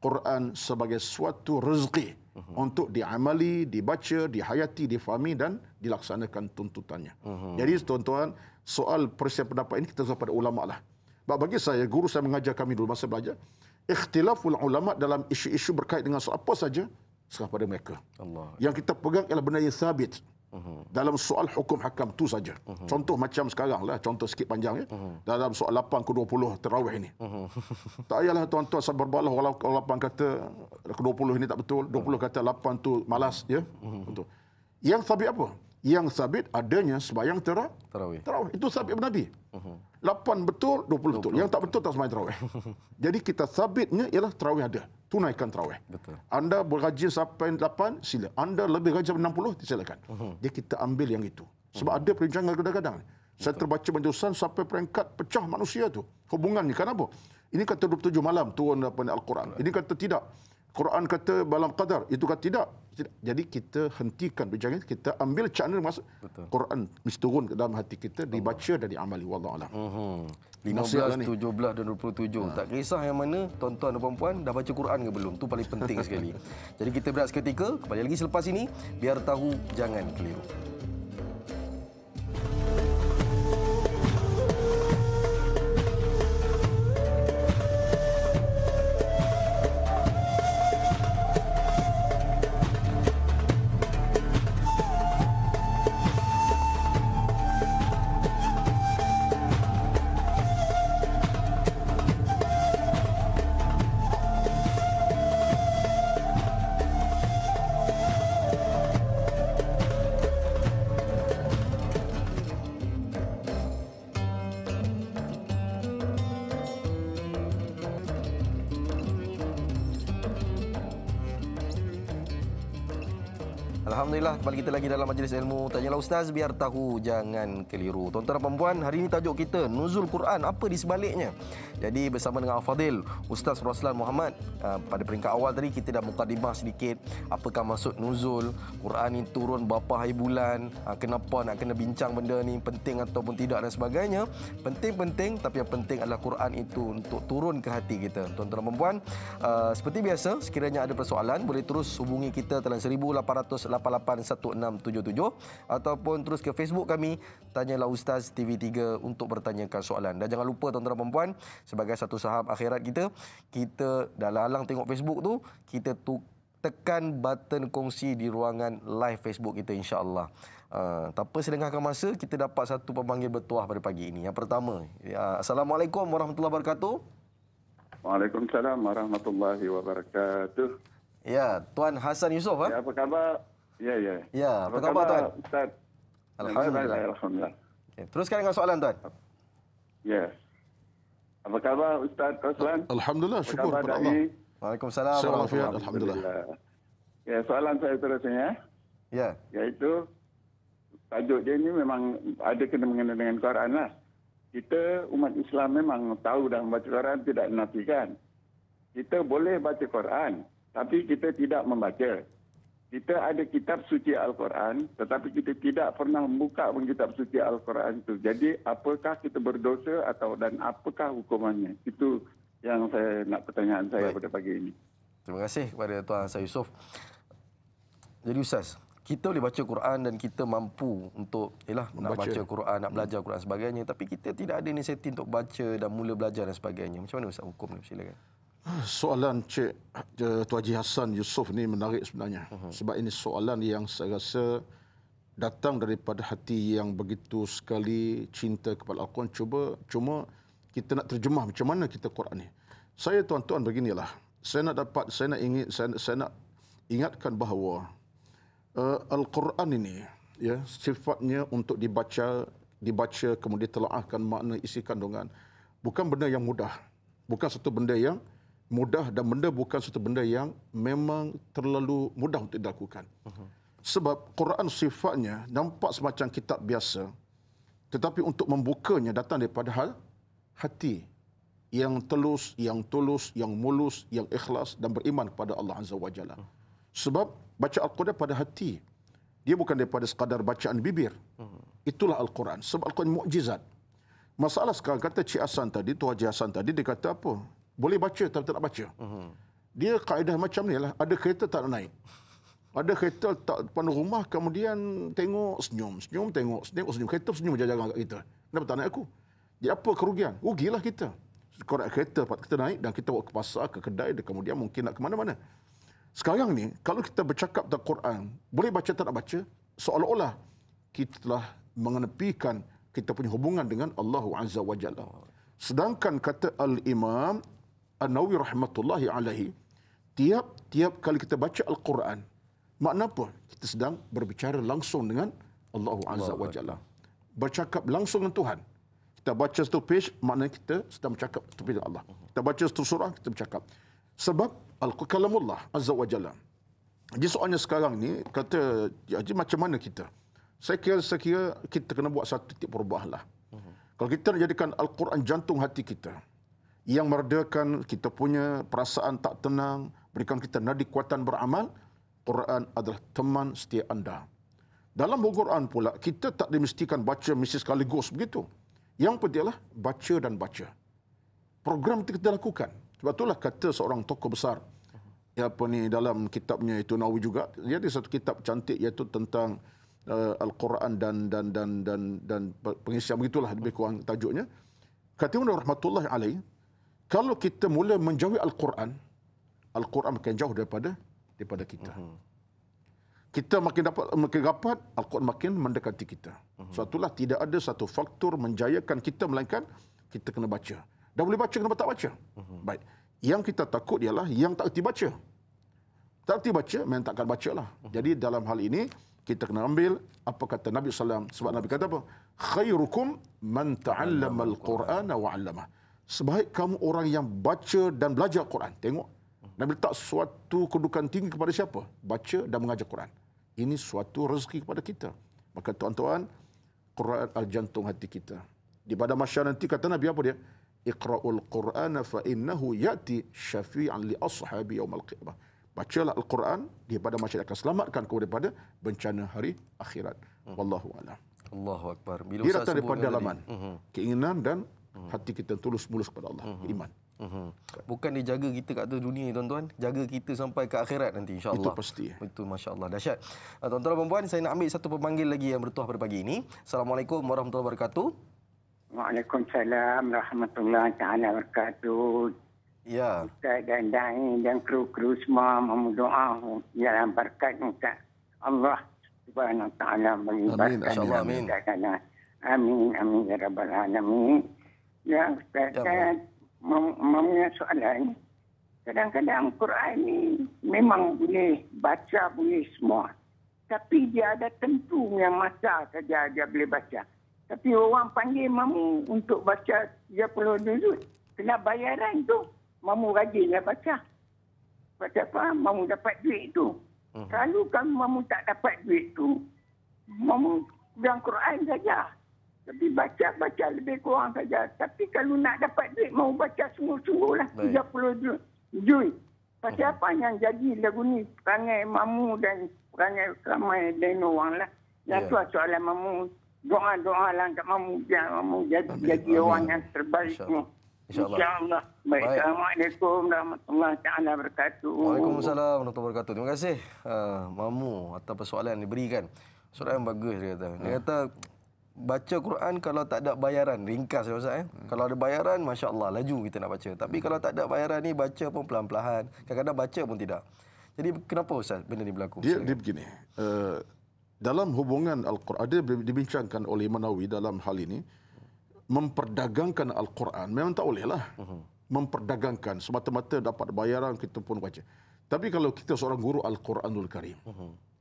Quran sebagai suatu rezeki untuk diamali, dibaca, dihayati, difahami dan dilaksanakan tuntutannya. Jadi tuan-tuan, soal perisian pendapat ini kita serah pada ulama lah. Bagi saya, guru saya mengajar kami dulu masa belajar, ikhtilaful ulama dalam isu-isu berkait dengan soal apa saja, serah pada mereka. Yang kita pegang ialah benda yang sabit. Dalam soal hukum hakam tu saja. Contoh macam sekarang lah, contoh sikit panjang ya. Dalam soal 8 ke 20 tarawih ini. Tak payahlah tuan-tuan sabar balah orang 8 kata ke 20 ini tak betul, 20 kata 8 tu malas ya. Betul. Yang sabit apa? Yang sabit adanya sembahyang tarawih. Itu sabit Nabi. 8 betul, 20 betul. Yang tak betul tak sembahyang tarawih. Jadi kita sabitnya ialah tarawih ada. Tunaikan tarawih. Betul. Anda berrajin sampai 8, sila. Anda lebih rajin sampai 60, silakan. Jadi kita ambil yang itu. Sebab ada perbincangan kadang-kadang. Saya terbaca penjurusan sampai peringkat pecah manusia tu. Hubungannya. Kenapa? Ini kata 27 malam turun Al-Quran. Ini kata tidak. Quran kata malam qadar. Itu kata tidak. Jadi kita hentikan perbincangan. Kita ambil channel masuk. Quran mesti turun ke dalam hati kita. Dibaca dan diamali. Wallahualam. 15, 17 dan 27. Tak kisah yang mana, tuan-tuan dan puan-puan dah baca Quran ke belum. Itu paling penting sekali. Jadi kita berehat seketika. Kembali lagi selepas ini. Biar tahu, jangan keliru. Alhamdulillah, kembali kita lagi dalam majlis ilmu Tanyalah Ustaz, biar tahu jangan keliru. Tuan-tuan dan puan-puan, hari ini tajuk kita Nuzul Quran, apa di sebaliknya? Jadi bersama dengan Al-Fadil Ustaz Roslan Muhammad, pada peringkat awal tadi kita dah mukadimah sedikit apakah maksud nuzul, Quran ini turun berapa hari bulan, kenapa nak kena bincang benda ni, penting ataupun tidak dan sebagainya. Penting-penting, tapi yang penting adalah Quran itu untuk turun ke hati kita. Tuan-tuan dan puan-puan, seperti biasa, sekiranya ada persoalan boleh terus hubungi kita dalam 1888 0377881677 ataupun terus ke Facebook kami Tanyalah Ustaz TV3 untuk bertanyakan soalan. Dan jangan lupa tuan-tuan dan puan, sebagai satu saham akhirat kita dah lalang tengok Facebook tu, kita tekan button kongsi di ruangan live Facebook kita, insya-Allah. Tanpa selengahkan masa, kita dapat satu pemanggil bertuah pada pagi ini. Yang pertama, Assalamualaikum warahmatullahi wabarakatuh. Waalaikumsalam warahmatullahi wabarakatuh. Ya, Tuan Hasan Yusof. Ya, apa khabar? Ya, apa khabar Tuan? Ustaz? Alhamdulillah. Alhamdulillah. Okay, teruskan dengan soalan Tuan. Ya. Apa khabar Ustaz Roslan? Alhamdulillah, syukur kepada Allah. Waalaikumsalam warahmatullahi wabarakatuh. Alhamdulillah. Ya, soalan saya terusnya, ya, iaitu tajuk dia ini memang ada kena mengena dengan Quran lah. Kita umat Islam memang tahu dah membaca Quran, tidak menafikan. Kita boleh baca Quran, tapi kita tidak membaca. Kita ada kitab suci Al-Quran, tetapi kita tidak pernah membuka pun kitab suci Al-Quran itu. Jadi apakah kita berdosa dan apakah hukumannya? Itu yang saya nak pertanyaan saya pada pagi ini. Terima kasih kepada Tuan Hasan Yusof. Jadi Ustaz, kita boleh baca Quran dan kita mampu untuk nak baca Quran, nak belajar Quran sebagainya, tapi kita tidak ada inisiatif untuk baca dan mula belajar dan sebagainya. Macam mana Ustaz hukum ni? Silakan. Soalan Tuan Haji Hasan Yusof ni menarik sebenarnya. Sebab ini soalan yang saya rasa datang daripada hati yang begitu sekali cinta kepada Al-Quran. Cuma kita nak terjemah macam mana kita Quran ni. Saya tuan-tuan beginilah. Saya nak ingatkan bahawa Al-Quran ini ya sifatnya untuk dibaca kemudian telaahkan makna isi kandungan. Bukan benda yang mudah. Bukan satu benda yang mudah dan bukan satu benda yang memang terlalu mudah untuk dilakukan. Sebab Quran sifatnya nampak semacam kitab biasa, tetapi untuk membukanya datang daripada hati yang tulus, yang mulus, yang ikhlas dan beriman kepada Allah Azza wa Jalla. Sebab baca Al-Quran pada hati. Dia bukan daripada sekadar bacaan bibir. Itulah Al-Quran. Sebab Al-Quran mukjizat. Masalah sekarang kata Cik Hasan tadi, Tuan Haji Hasan tadi, dia kata apa? Boleh baca tapi tak nak baca. Dia kaedah macam ni lah. Ada kereta tak nak naik. Ada kereta tak depan rumah, kemudian tengok senyum, tengok senyum. Kereta senyum jaga-jaga kat kita. Kenapa tak naik aku? Jadi apa kerugian? Rugilah kita. Kereta kita naik dan kita bawa ke pasar, ke kedai, dan kemudian mungkin nak ke mana-mana. Sekarang ni, kalau kita bercakap tentang Quran, boleh baca tak nak baca, seolah-olah kita telah mengenepikan kita punya hubungan dengan Allah Azza wa Jalla. Sedangkan kata Al-Imam An-Nawawi rahmatullahi alaihi, tiap kali kita baca Al-Quran, makna apa? Kita sedang berbicara langsung dengan Allah Azza wa Jalla. Bercakap langsung dengan Tuhan. Kita baca satu page, maknanya kita sedang bercakap dengan Allah. Kita baca satu surah, kita bercakap. Sebab Al-Kalamullah Azza wa Jalla. Jadi soalnya sekarang ni, kata, jadi macam mana kita? Saya kira kita kena buat satu titik perubahan lah. Kalau kita nak jadikan Al-Quran jantung hati kita, yang meredakan kita punya perasaan tak tenang, berikan kita nadi kuatan beramal, Quran adalah teman setia anda. Dalam Al-Quran pula, kita tak dimestikan baca mesti sekaligus begitu. Yang penting adalah baca dan baca. Program itu kita lakukan. Sebab itulah kata seorang tokoh besar, dalam kitabnya itu Nawawi juga, dia ada satu kitab cantik iaitu tentang Al-Quran dan pengisian begitulah lebih kurang tajuknya. Kata Ibnu rahmatullahi alaih, kalau kita mula menjauhi Al-Quran makin jauh daripada kita. Kita makin rapat, Al-Quran makin mendekati kita. Sebab itulah tidak ada satu faktor menjayakan kita melainkan kita kena baca. Dah boleh baca, kenapa tak baca? Baik. Yang kita takut ialah yang tak erti baca. Tak erti baca, memang takkan baca lah. Jadi dalam hal ini, kita kena ambil apa kata Nabi SAW. Sebab Nabi kata apa? Khairukum man ta'allama al-Qur'ana wa'allamah. Sebaik kamu orang yang baca dan belajar Quran. Tengok. Nabi letak suatu kedudukan tinggi kepada siapa? Baca dan mengajar Quran. Ini suatu rezeki kepada kita. Maka tuan-tuan, Quran al-jantung hati kita. Di pada masyarakat nanti kata Nabi apa dia? Iqra'ul Qur'ana fa innahu ya'ti syafi'an li ashabi yaumal qiyamah. Bacalah Al-Quran, dia pada masyarakat akan selamatkan kau daripada bencana hari akhirat. Wallahu a'lam. Allahu akbar. Dia datang daripada dalaman. Keinginan dan hati kita tulus mulus kepada Allah. Iman. Bukan dia jaga kita kat atas dunia, tuan-tuan. Jaga kita sampai ke akhirat nanti, insya-Allah. Itu pasti. Itu masya-Allah dahsyat. Tuan-tuan dan puan, saya nak ambil satu pemanggil lagi yang bertuah pada pagi ini. Assalamualaikum warahmatullahi wabarakatuh. Waalaikumsalam warahmatullahi taala wabarakatuh. Ya. Ustaz dan dai dan kru-kru semua memohon doa dalam berkat minta Allah Subhanahu wa taala bagi Amin, berkat. insya-Allah, amin. Amin amin ya rabbal alamin. Ya Ustaz, saya mempunyai soalan. Kadang-kadang Quran ni memang boleh baca, boleh semua. Tapi dia ada tentu yang masa saja dia boleh baca. Tapi orang panggil mamu untuk baca 30 juzuk. Kena bayaran tu. Mamu rajinlah baca. Baca apa? Mamu dapat duit tu. Kalau kamu mamu tak dapat duit tu, mamu pegang Quran saja. Tapi baca lebih kurang saja. Tapi kalau nak dapat duit, mau baca sungguh-sungguh lah. 30 juz. Pasal apa yang jadi lagu ni? Perangai mamu dan perangai ramai dan orang lah. Yang tu soalan mamu. Doa-doa lah kat mamu. Biar mamu jadi orang yang terbaik. InsyaAllah. Baik. Assalamualaikum warahmatullahi taala wabarakatuh. Waalaikumsalam warahmatullahi wabarakatuh. Terima kasih Mamu atas persoalan yang diberikan. Soalan yang bagus dia kata. Dia kata baca Quran kalau tak ada bayaran. Ringkas ya Ustaz. Kalau ada bayaran, masya-Allah laju kita nak baca. Tapi kalau tak ada bayaran ni baca pun pelan-pelan. Kadang-kadang baca pun tidak. Jadi kenapa Ustaz benda ni berlaku? Dia begini. Dalam hubungan Al-Quran, dia dibincangkan oleh Manawi dalam hal ini, memperdagangkan Al-Quran memang tak boleh lah. Memperdagangkan semata-mata dapat bayaran kita pun baca. Tapi kalau kita seorang guru Al-Quranul Karim,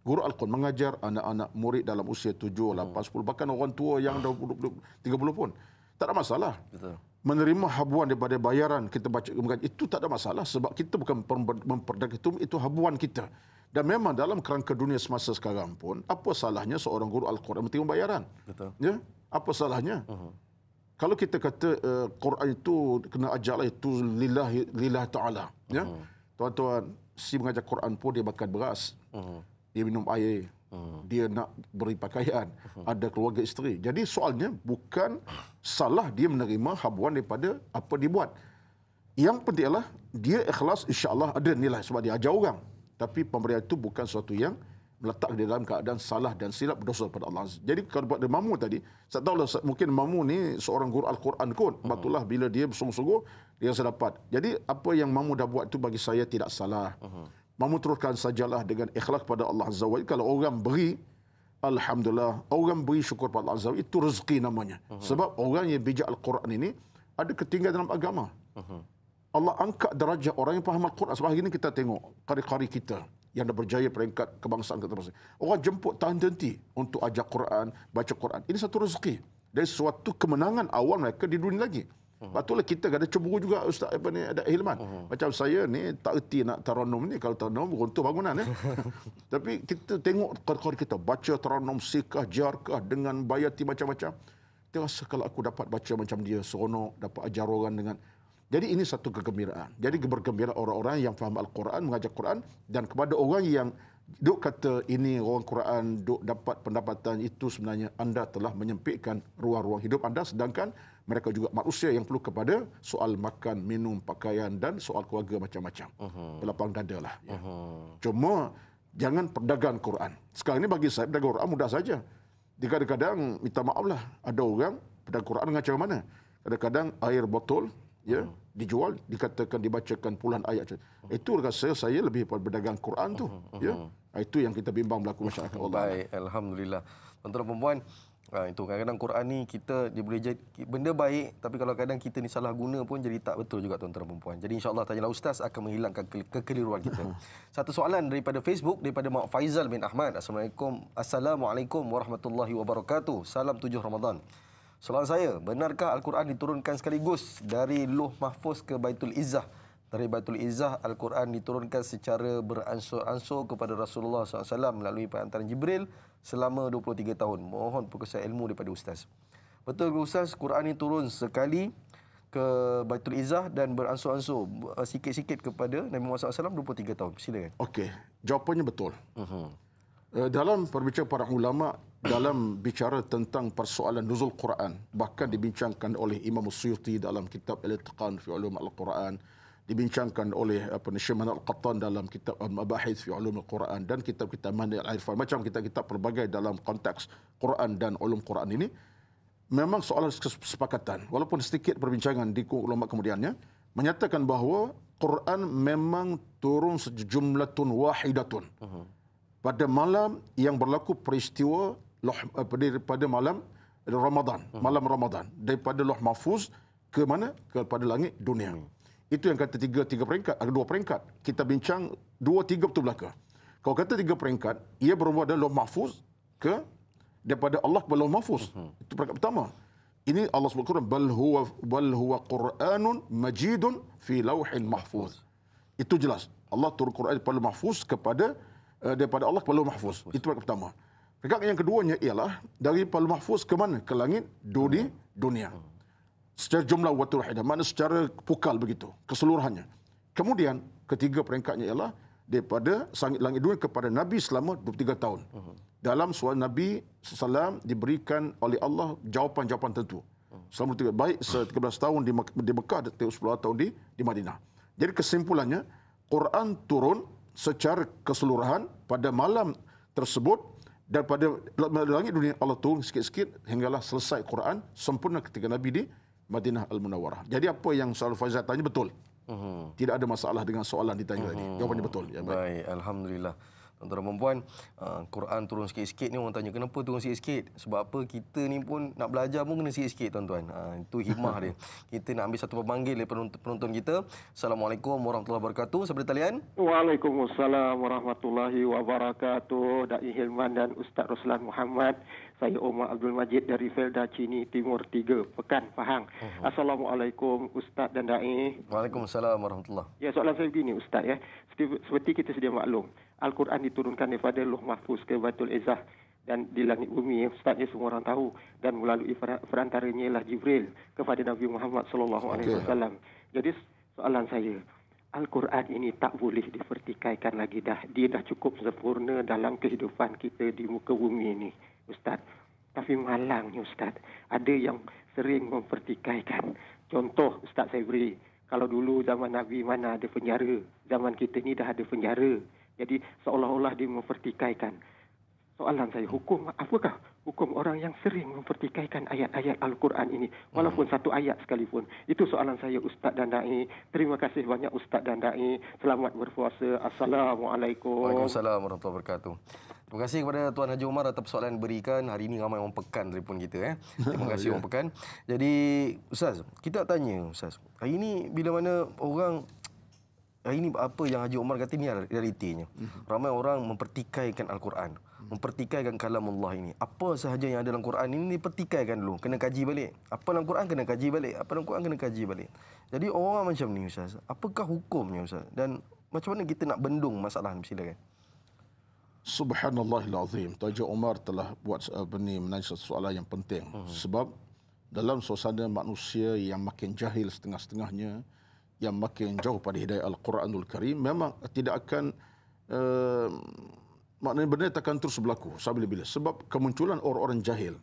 guru Al-Quran mengajar anak-anak murid dalam usia 7, 8, 10, bahkan orang tua yang dah 30 pun, tak ada masalah. Betul. Menerima habuan daripada bayaran kita baca itu tak ada masalah, sebab kita bukan memperdagangkan, itu habuan kita. Dan memang dalam kerangka dunia semasa sekarang pun, apa salahnya seorang guru Al-Quran menerima bayaran? Betul. Ya? Apa salahnya? Kalau kita kata Quran itu kena ajarlah itu lillah ta'ala. Ya? Tuan-tuan, si mengajar Quran pun dia makan beras. Dia minum air. Dia nak beri pakaian. Ada keluarga isteri. Jadi soalnya bukan salah dia menerima habuan daripada apa dia buat. Yang penting adalah dia ikhlas, insya-Allah ada nilai sebab dia ajar orang. Tapi pemberian itu bukan sesuatu yang meletak di dalam keadaan salah dan silap berdosa pada Allah. Jadi kalau buat Mamu tadi, saya tahu lah mungkin Mamu ni seorang guru Al-Quran kot. Betullah bila dia bersungguh-sungguh, dia rasa dapat. Jadi apa yang Mamu dah buat itu bagi saya tidak salah. Mamu teruskan sajalah dengan ikhlas pada Allah Azza wa Jalla. Kalau orang beri, alhamdulillah, orang beri syukur pada Allah Azza wa Jalla, itu rezeki namanya. Sebab orang yang bijak Al-Quran ini ada ketinggalan dalam agama. Allah angkat darjah orang yang faham Al-Quran. Sebab hari ini kita tengok qari-qari kita yang dah berjaya peringkat kebangsaan kita. Orang jemput tak henti untuk ajar Quran, baca Quran. Ini satu rezeki. Dan suatu kemenangan awal mereka di dunia lagi. Patutlah kita ada cemburu juga Ustaz ada Hilman. Macam saya ni tak erti nak taranum ni. Kalau taranum runtuh bangunan ya. Tapi kita tengok qari-qari kita baca taranum sikah, jarkah dengan bayati macam-macam. Dia rasa kalau aku dapat baca macam dia, seronok, dapat ajar orang dengan. Jadi ini satu kegembiraan. Jadi bergembira orang-orang yang faham Al-Quran, mengajar Quran, dan kepada orang yang duk kata ini orang Quran duk dapat pendapatan, itu sebenarnya anda telah menyempitkan ruang-ruang hidup anda, sedangkan mereka juga manusia yang perlu kepada soal makan, minum, pakaian dan soal keluarga macam-macam. Pelapang dada lah. Ya. Cuma jangan perdagang Quran. Sekarang ini bagi saya perdagang Quran mudah saja. Kadang-kadang minta maaf lah, ada orang perdagang Quran dengan cara mana? Kadang-kadang air botol ya dijual, dikatakan dibacakan puluhan ayat. Itu rasa saya lebih berdagang Quran tu. Ya. Itu yang kita bimbang berlaku masyarakat Allah. Baik, alhamdulillah. Tuan-tuan dan puan, itu kadang-kadang Quran ni kita dia boleh jadi benda baik, tapi kalau kadang kita ni salah guna pun jadi tak betul juga tuan-tuan dan puan. Jadi insya-Allah Tanyalah Ustaz akan menghilangkan kekeliruan kita. Satu soalan daripada Facebook daripada Mak Faizal bin Ahmad. Assalamualaikum warahmatullahi wabarakatuh. Salam 7 Ramadan. Soalan saya, benarkah Al-Quran diturunkan sekaligus dari Lauh Mahfuz ke Baitul Izzah? Dari Baitul Izzah, Al-Quran diturunkan secara beransur-ansur kepada Rasulullah SAW melalui perantaran Jibril selama 23 tahun. Mohon perkongsian ilmu daripada Ustaz. Betul ke Ustaz, Quran ini turun sekali ke Baitul Izzah dan beransur-ansur sikit-sikit kepada Nabi Muhammad SAW 23 tahun? Silakan. Okey, jawapannya betul. Dalam perbincangan para ulama dalam bicara tentang persoalan nuzul Quran, bahkan dibincangkan oleh Imam Suyuti dalam kitab Al-Itqan fi Ulum Al-Quran, dibincangkan oleh Syekh Manal Al-Qattan dalam kitab Al-Mabahith fi Ulum Al-Quran dan kitab-kitab Mani Al-Irfan, macam kitab-kitab pelbagai dalam konteks Quran dan ulum Quran ini. Memang soalan kesepakatan, walaupun sedikit perbincangan di ulama kemudiannya, menyatakan bahawa Quran memang turun sejumlatun wahidatun. Pada malam yang berlaku peristiwa pada malam Ramadan, malam Ramadan, daripada Lauh Mahfuz ke mana? Kepada langit dunia. Itu yang kata tiga peringkat, ada 2 peringkat. Kita bincang 2, 3 betul belaka. Kalau kata 3 peringkat, ia bermula dari Lauh Mahfuz ke daripada Allah kepada Lauh Mahfuz. Itu peringkat pertama. Ini Allah sebut Quran, bal huwa Qur'anun majidun fi lauhin mahfuz. Itu jelas. Allah turun Quran daripada Mahfuz kepada daripada Allah kepada Lauh Mahfuz. Itu peringkat pertama. Peringkat yang keduanya ialah dari Lauh Mahfuz ke mana? Ke langit dunia. Secara jumlah waktu wahidah, mana secara pukal begitu, keseluruhannya. Kemudian ketiga peringkatnya ialah daripada langit dunia kepada Nabi selama 23 tahun. Dalam soal Nabi SAW diberikan oleh Allah jawapan-jawapan tentu. Selama 13, baik 13 tahun di Mekah dan 10 tahun di Madinah. Jadi kesimpulannya, Quran turun secara keseluruhan pada malam tersebut, daripada langit dunia Allah turun sikit-sikit hinggalah selesai Quran sempurna ketika Nabi di Madinah Al-Munawwarah. Jadi apa yang Saudara Faizal tanya betul. Tidak ada masalah dengan soalan ditanya tadi. Jawapannya betul. Ya, baik, alhamdulillah. Tuan-tuan dan puan, Quran turun sikit-sikit ni orang tanya kenapa turun sikit-sikit? Sebab apa kita ni pun nak belajar pun kena sikit-sikit tuan-tuan. Itu hikmah dia. Kita nak ambil satu pemanggil dari penonton kita. Assalamualaikum warahmatullahi wabarakatuh. Siapa di talian? Waalaikumsalam warahmatullahi wabarakatuh. Dai Hilman dan Ustaz Roslan Muhammad. Saya Omar Abdul Majid dari Felda Cini Timur 3, Pekan, Pahang. Assalamualaikum Ustaz dan Dai. Waalaikumsalam warahmatullahi. Ya, soalan saya begini Ustaz ya. Seperti kita sedia maklum, Al-Quran diturunkan daripada Lauh Mahfuz ke Baitul Izzah dan di langit bumi, Ustaz, semua orang tahu, dan melalui perantaranya ialah Jibril kepada Nabi Muhammad SAW. Jadi soalan saya, Al-Quran ini tak boleh dipertikaikan lagi dah. Dia dah cukup sempurna dalam kehidupan kita di muka bumi ini, Ustaz. Tapi malangnya Ustaz, ada yang sering mempertikaikan. Contoh Ustaz saya beri, kalau dulu zaman Nabi mana ada penjara, zaman kita ni dah ada penjara. Jadi seolah-olah dia mempertikaikan. Soalan saya, apakah hukum orang yang sering mempertikaikan ayat-ayat Al-Quran ini, walaupun satu ayat sekalipun? Itu soalan saya Ustaz dan Dai. Terima kasih banyak Ustaz dan Dai. Selamat berpuasa. Assalamualaikum. Waalaikumsalam warahmatullahi wabarakatuh. Terima kasih kepada Tuan Haji Omar atas persoalan yang berikan. Hari ini ramai orang pekan telefon kita. Terima kasih orang pekan. Jadi Ustaz, kita tanya Ustaz, hari ini bila mana orang, hari ini apa yang Haji Omar kata ni realitinya. Ramai orang mempertikaikan Al-Quran, mempertikaikan kalam Allah ini. Apa sahaja yang ada dalam Quran ini dipertikaikan dulu, kena kaji balik. Apa dalam Quran kena kaji balik, apa dalam Quran kena kaji balik. Jadi orang macam ni Ustaz, apakah hukumnya Ustaz? Dan macam mana kita nak bendung masalah ni? Silakan. Subhanallahil azim. Haji Omar telah buat menanya soalan yang penting. Sebab dalam suasana manusia yang makin jahil setengah-setengahnya, yang makin jauh pada hidayah Al-Quranul Karim, memang tidak akan maknanya benda takkan terus berlaku sampai bila. Sebab kemunculan orang-orang jahil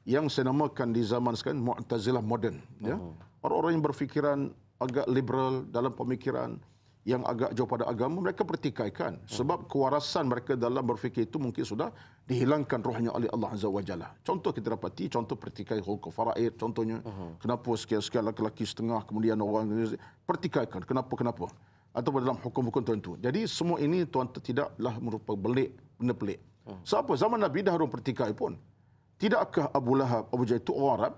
yang saya namakan di zaman sekarang Mu'tazilah moden, ya. Orang-orang yang berfikiran agak liberal dalam pemikiran, yang agak jauh pada agama, mereka pertikaikan. Sebab kewarasan mereka dalam berfikir itu mungkin sudah dihilangkan rohnya oleh Allah Azza wa Jalla. Contoh kita dapati, contoh pertikaian hukum faraid, contohnya. Kenapa sekian-sekian lelaki setengah, kemudian orang pertikaikan. Kenapa? Atau dalam hukum-hukum tertentu. Jadi semua ini tuan-tuan tidaklah merupakan benda pelik. Siapa? Zaman Nabi dah ada pertikai pun. Tidakkah Abu Lahab, Abu Jahal itu orang Arab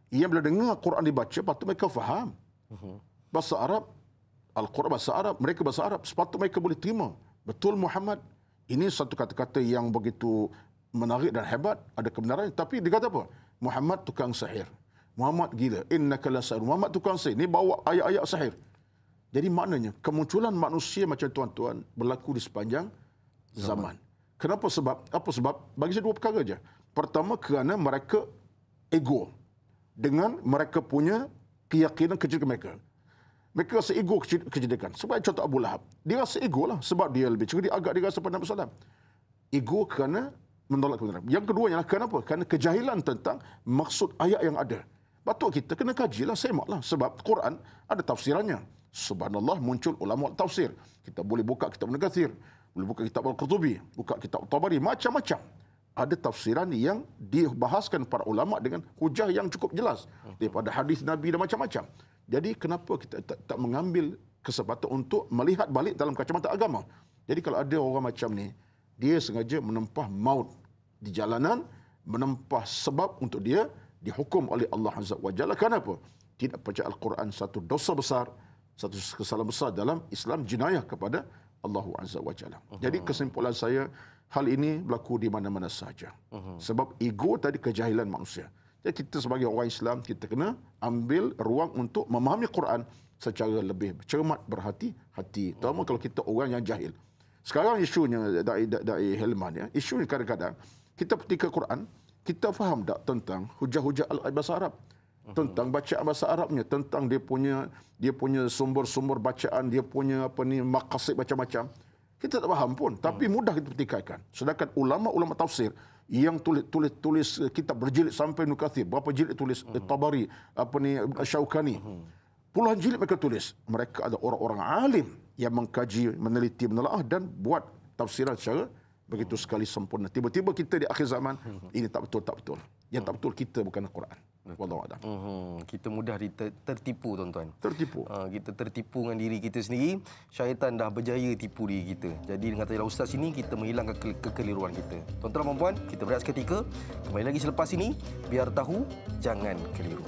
yang bila dengar Quran dibaca, patut mereka faham. Bahasa Arab, Al-Quran bahasa Arab, mereka bahasa Arab, sepatutnya mereka boleh terima. Betul Muhammad, ini satu kata-kata yang begitu menarik dan hebat, ada kebenaran. Tapi dia kata apa? Muhammad tukang sihir. Muhammad gila. Innaka lasahir. Muhammad tukang sihir. Ini bawa ayat-ayat sihir. Jadi maknanya, kemunculan manusia macam tuan-tuan berlaku di sepanjang zaman. Kenapa sebab? Apa sebab? Bagi saya dua perkara saja. Pertama, kerana mereka ego. Dengan mereka punya keyakinan kecerdasan mereka. Mereka rasa ego kecerdasan. Sebagai contoh Abu Lahab. Dia rasa ego lah. Sebab dia lebih cerdik, agak dia rasa pada Nabi SAW. ego kerana menolak kebenaran. Yang keduanya kenapa? Kerana kejahilan tentang maksud ayat yang ada. Patut kita kena kajilah, semaklah. Sebab Quran ada tafsirannya. Subhanallah, muncul ulama tafsir. Kita boleh buka kitab Ibn Kathir, boleh buka kitab Al-Qurtubi, buka kitab Tabari, macam-macam. Ada tafsiran yang dibahaskan para ulama dengan hujah yang cukup jelas daripada hadis Nabi dan macam-macam. Jadi kenapa kita tak mengambil kesempatan untuk melihat balik dalam kacamata agama? Jadi kalau ada orang macam ni, dia sengaja menempah maut di jalanan, menempah sebab untuk dia dihukum oleh Allah Azza wa Jalla. Kenapa? Tidak percaya Al-Quran satu dosa besar, satu kesalahan besar dalam Islam, jinayah kepada Allah Azza wa Jalla. Jadi kesimpulan saya, hal ini berlaku di mana-mana sahaja. Sebab ego tadi kejahilan manusia. Jadi kita sebagai orang Islam, kita kena ambil ruang untuk memahami Quran secara lebih cermat, berhati-hati. Terutama kalau kita orang yang jahil. Sekarang isunya Da'i Hilman, ya, isunya kadang-kadang kita ketika Quran, kita faham tak tentang hujah-hujah bahasa Arab, tentang bacaan bahasa Arabnya, tentang dia punya sumber-sumber bacaan, dia punya maqasid macam-macam. Kita tak faham pun, tapi mudah kita petikaikan. Sedangkan ulama-ulama tafsir yang tulis kitab berjilid sampai Ibn Kathir, berapa jilid tulis Tabari, Syaukani. Puluhan jilid mereka tulis. Mereka ada orang-orang alim yang mengkaji, meneliti, menelaah dan buat tafsiran secara begitu sekali sempurna. Tiba-tiba kita di akhir zaman, ini tak betul, tak betul. Yang tak betul kita bukan Al-Quran. Wallahu a'lam. Kita mudah tertipu, tuan-tuan. Tertipu. Kita tertipu dengan diri kita sendiri. Syaitan dah berjaya tipu diri kita. Jadi dengan tajuk Ustaz ini, kita menghilangkan kekeliruan kita. Tuan-tuan dan puan, kita berehat seketika. Kembali lagi selepas ini. Biar tahu, jangan keliru.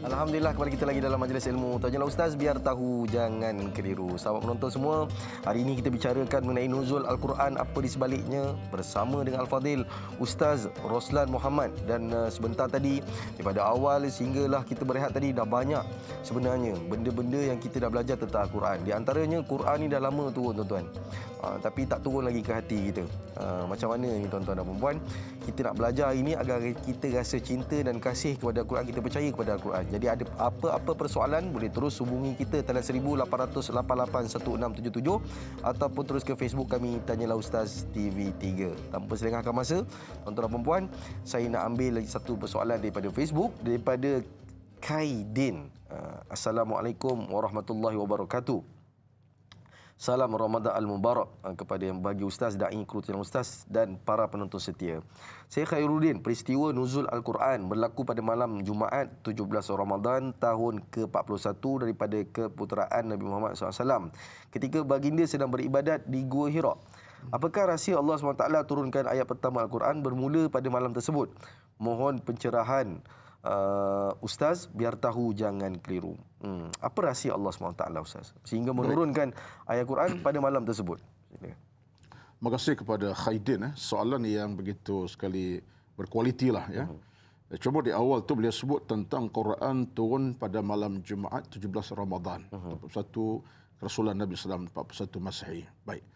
Alhamdulillah, kembali kita lagi dalam majlis ilmu Tajulah Ustaz, biar tahu jangan keliru. Sahabat penonton semua, hari ini kita bicarakan mengenai nuzul Al-Quran, apa di sebaliknya, bersama dengan Al-Fadil Ustaz Roslan Muhammad. Dan sebentar tadi, daripada awal sehinggalah kita berehat tadi, dah banyak sebenarnya benda-benda yang kita dah belajar tentang Al-Quran. Di antaranya, Quran ni dah lama turun, tuan-tuan. Tapi tak turun lagi ke hati kita. Macam mana ni, tuan-tuan dan puan-puan? Kita nak belajar hari ini agar kita rasa cinta dan kasih kepada Al-Quran, kita percaya kepada Al-Quran. Jadi ada apa-apa persoalan, boleh terus hubungi kita talian 18881677 ataupun terus ke Facebook kami, Tanyalah Ustaz TV3. Tanpa selengahkan masa, tuan-tuan dan puan-puan, saya nak ambil lagi satu persoalan daripada Facebook, daripada Kaidin. Assalamualaikum warahmatullahi wabarakatuh. Salam Ramadan Al-Mubarak kepada yang bagi Ustaz, da'i Kerutuan Ustaz dan para penonton setia. Saya Khairuddin. Peristiwa nuzul Al-Quran berlaku pada malam Jumaat 17 Ramadan tahun ke-41 daripada keputeraan Nabi Muhammad SAW. Ketika baginda sedang beribadat di Gua Hira. Apakah rahsia Allah SWT turunkan ayat pertama Al-Quran bermula pada malam tersebut? Mohon pencerahan Ustaz, biar tahu jangan keliru. Apa rahsia Allah SWT, Ustaz, sehingga menurunkan ayat Quran pada malam tersebut? Terima kasih kepada Khaidin. Soalan yang begitu sekali berkualiti lah, ya. Cuma di awal tu beliau sebut tentang Quran turun pada malam Jumaat 17 Ramadan 41 Rasulullah Nabi SAW, 41 Masehi. Baik.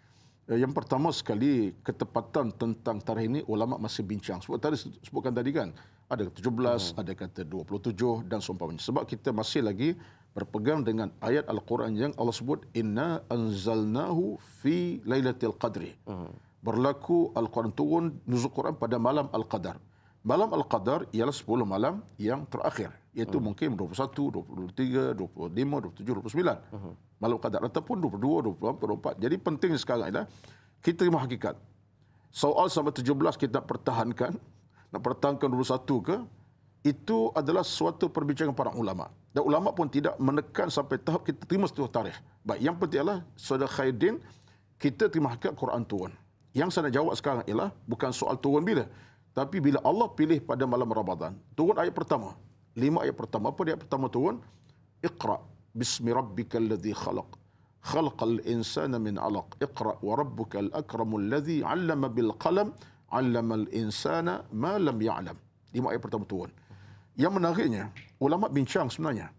Yang pertama sekali, ketepatan tentang tarikh ini ulama masih bincang. Sebutkan tadi kan, ada 17, ada kata 27 dan seumpamanya. Sebab kita masih lagi berpegang dengan ayat Al-Quran yang Allah sebut, Inna anzalnahu fi lailatul qadri. Berlaku Al-Quran turun, nuzul Quran pada malam Al-Qadar. Malam Al-Qadar ialah 10 malam yang terakhir. Iaitu mungkin 21, 23, 25, 27, 29. Malam Qadar. Ataupun 22, 24. Jadi penting sekarang ialah kita terima hakikat. Soal sampai 17 kita nak pertahankan 21 ke, itu adalah suatu perbincangan para ulama. Dan ulama pun tidak menekan sampai tahap kita terima seluruh tarikh. Baik, yang penting adalah Saudara Khairuddin, kita terima hakikat Quran turun. Yang saya nak jawab sekarang ialah bukan soal turun bila, tapi bila Allah pilih pada malam Ramadan, turun ayat pertama. 5 ayat pertama. Apa ayat pertama turun? Iqra bismi rabbikal ladzi khalaq. Khalaqal insana min 'alaq. Iqra wa rabbukal akramul ladzi 'allama bil qalam 'allamal insana ma lam ya'lam. 5 ayat pertama turun. Yang menariknya, ulama bincang sebenarnya,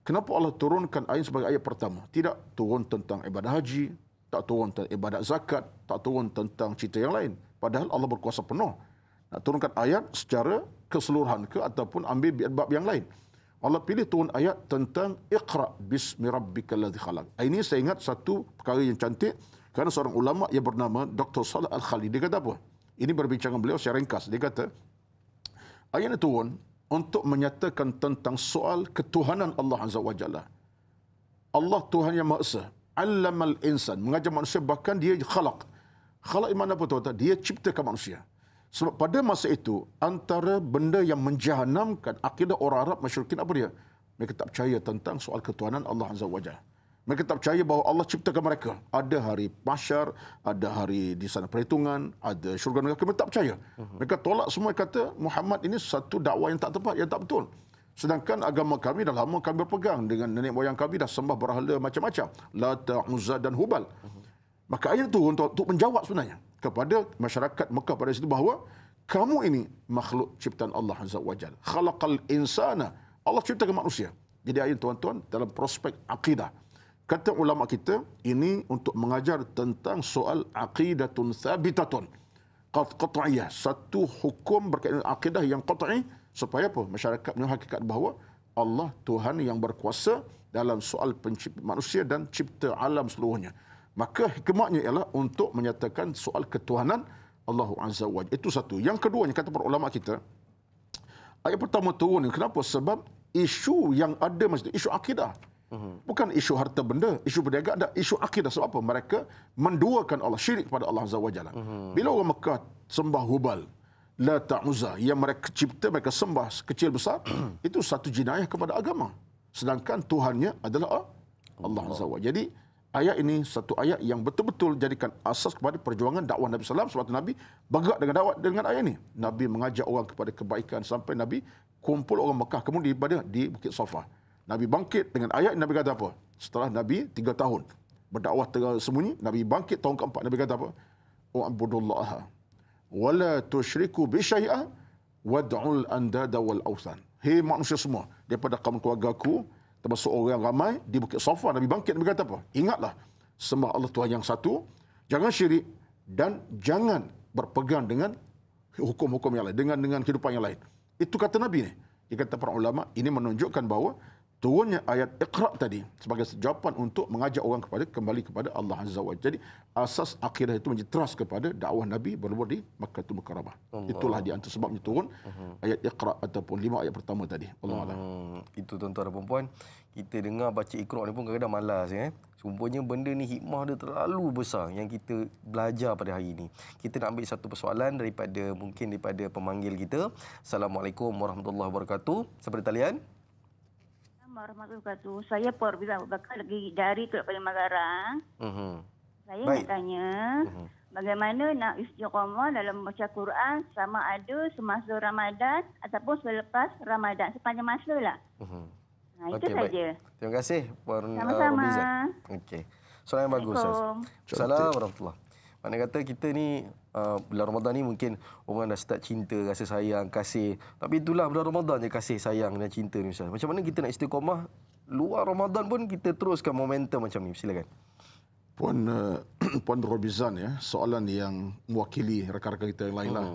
kenapa Allah turunkan ayat sebagai ayat pertama? Tidak turun tentang ibadah haji, tak turun tentang ibadat zakat, tak turun tentang cerita yang lain. Padahal Allah berkuasa penuh nak turunkan ayat secara keseluruhan ke ataupun ambil bab yang lain. Allah pilih turun ayat tentang Iqra bismi rabbikal ladzi khalaq. Ini saya ingat satu perkara yang cantik kerana seorang ulama yang bernama Dr. Saleh Al-Khalid, dia kata apa? Ini berbincangan beliau secara ringkas. Dia kata ayat ini turun untuk menyatakan tentang soal ketuhanan Allah Azza wa Jalla. Allah Tuhan yang Maha Esa. Allamal insan, mengajar manusia, bahkan dia khalaq. Khalaq mana apa tuan-tuan? Dia ciptakan manusia. Sebab pada masa itu, antara benda yang menjahanamkan akidah orang Arab musyrikin apa dia? Mereka tak percaya tentang soal ketuhanan Allah Azza wa Jalla. Mereka tak percaya bahawa Allah ciptakan mereka. Ada hari mahsyar, ada hari di sana perhitungan, ada syurga neraka. Mereka tak percaya. Mereka tolak semua, kata Muhammad ini satu dakwah yang tak tepat, yang tak betul. Sedangkan agama kami dah lama kami berpegang dengan nenek moyang kami dah sembah berhala macam-macam. Lata, Uzza dan Hubal. Maka ayat itu untuk menjawab sebenarnya kepada masyarakat Mekah pada situ bahawa kamu ini makhluk ciptaan Allah Azza wa Jalla. Khalaqal insana. Allah ciptakan manusia. Jadi ayat tuan-tuan dalam prospek akidah. Kata ulama kita, ini untuk mengajar tentang soal aqidatun thabitatun. Qat'iyah. Satu hukum berkaitan akidah yang qat'i. Supaya apa? Masyarakat punya hakikat bahawa Allah Tuhan yang berkuasa dalam soal pencipta manusia dan cipta alam seluruhnya. Maka hikmahnya ialah untuk menyatakan soal ketuhanan Allah Azza wa Jalla. Itu satu. Yang keduanya, kata para ulama kita, ayat pertama turun. Kenapa? Sebab isu yang ada maksudnya isu akidah. Bukan isu harta benda, isu perniagaan, ada isu akidah. Sebab apa? Mereka menduakan Allah, syirik kepada Allah Azza wa Jalla. Bila orang Mekah sembah Hubal, Lata, Uzza, yang mereka cipta, mereka sembah kecil besar, itu satu jenayah kepada agama. Sedangkan Tuhannya adalah Allah Azza wa Jalla. Jadi ayat ini satu ayat yang betul-betul jadikan asas kepada perjuangan dakwah Nabi SAW. Sebab Nabi bergerak dengan dakwah dengan ayat ini. Nabi mengajak orang kepada kebaikan sampai Nabi kumpul orang Mekah kemudian ibadah di Bukit Safa. Nabi bangkit dengan ayat, Nabi kata apa? Setelah Nabi 3 tahun berdakwah tersembunyi, Nabi bangkit tahun keempat. Nabi kata apa? Wa'budullaha wala tusyriku bi syai'a wad'ul andada wal awthan. Hei manusia semua, daripada kaum keluarga aku, termasuk orang ramai di Bukit Safa, Nabi bangkit, Nabi kata apa? Ingatlah, sembah Allah Tuhan yang satu, jangan syirik dan jangan berpegang dengan hukum-hukum yang lain, dengan kehidupan yang lain. Itu kata Nabi ni. Dia kata para ulama, ini menunjukkan bahawa turunnya ayat Iqra tadi sebagai jawapan untuk mengajak orang kembali kepada Allah Azza wa Jalla. Jadi asas akidah itu menjadi teras kepada dakwah Nabi berlabuh di Makkahul Mukarramah. Itulah di antara sebabnya turun ayat Iqra ataupun 5 ayat pertama tadi. Wallahu a'lam. Itu tuan-tuan dan puan-puan, kita dengar baca Iqra ni pun kadang-kadang malas ya. Sumpahnya benda ni hikmah dia terlalu besar yang kita belajar pada hari ini. Kita nak ambil satu persoalan daripada pemanggil kita. Assalamualaikum warahmatullahi wabarakatuh. Seperti talian. Warahmatullahi wabarakatuh. Saya Porbiza Bakar lagi dari Teluk Paling Magarang. Saya nak tanya, bagaimana nak istiqamah dalam membaca Quran sama ada semasa Ramadan ataupun selepas Ramadan, sepanjang masa lah. Itu saja. Terima kasih Puan Sama-sama. Okey. Soalan yang bagus, Ustaz. Assalamualaikum warahmatullahi. Mana kata kita ni bulan Ramadan ni mungkin orang dah start cinta, rasa sayang, kasih. Tapi itulah bulan Ramadan je kasih sayang dan cinta ni, Ustaz. Macam mana kita nak istiqamah luar Ramadan pun kita teruskan momentum macam ni? Silakan. Puan Robizan ya, soalan yang mewakili rakan-rakan kita yang lain lah.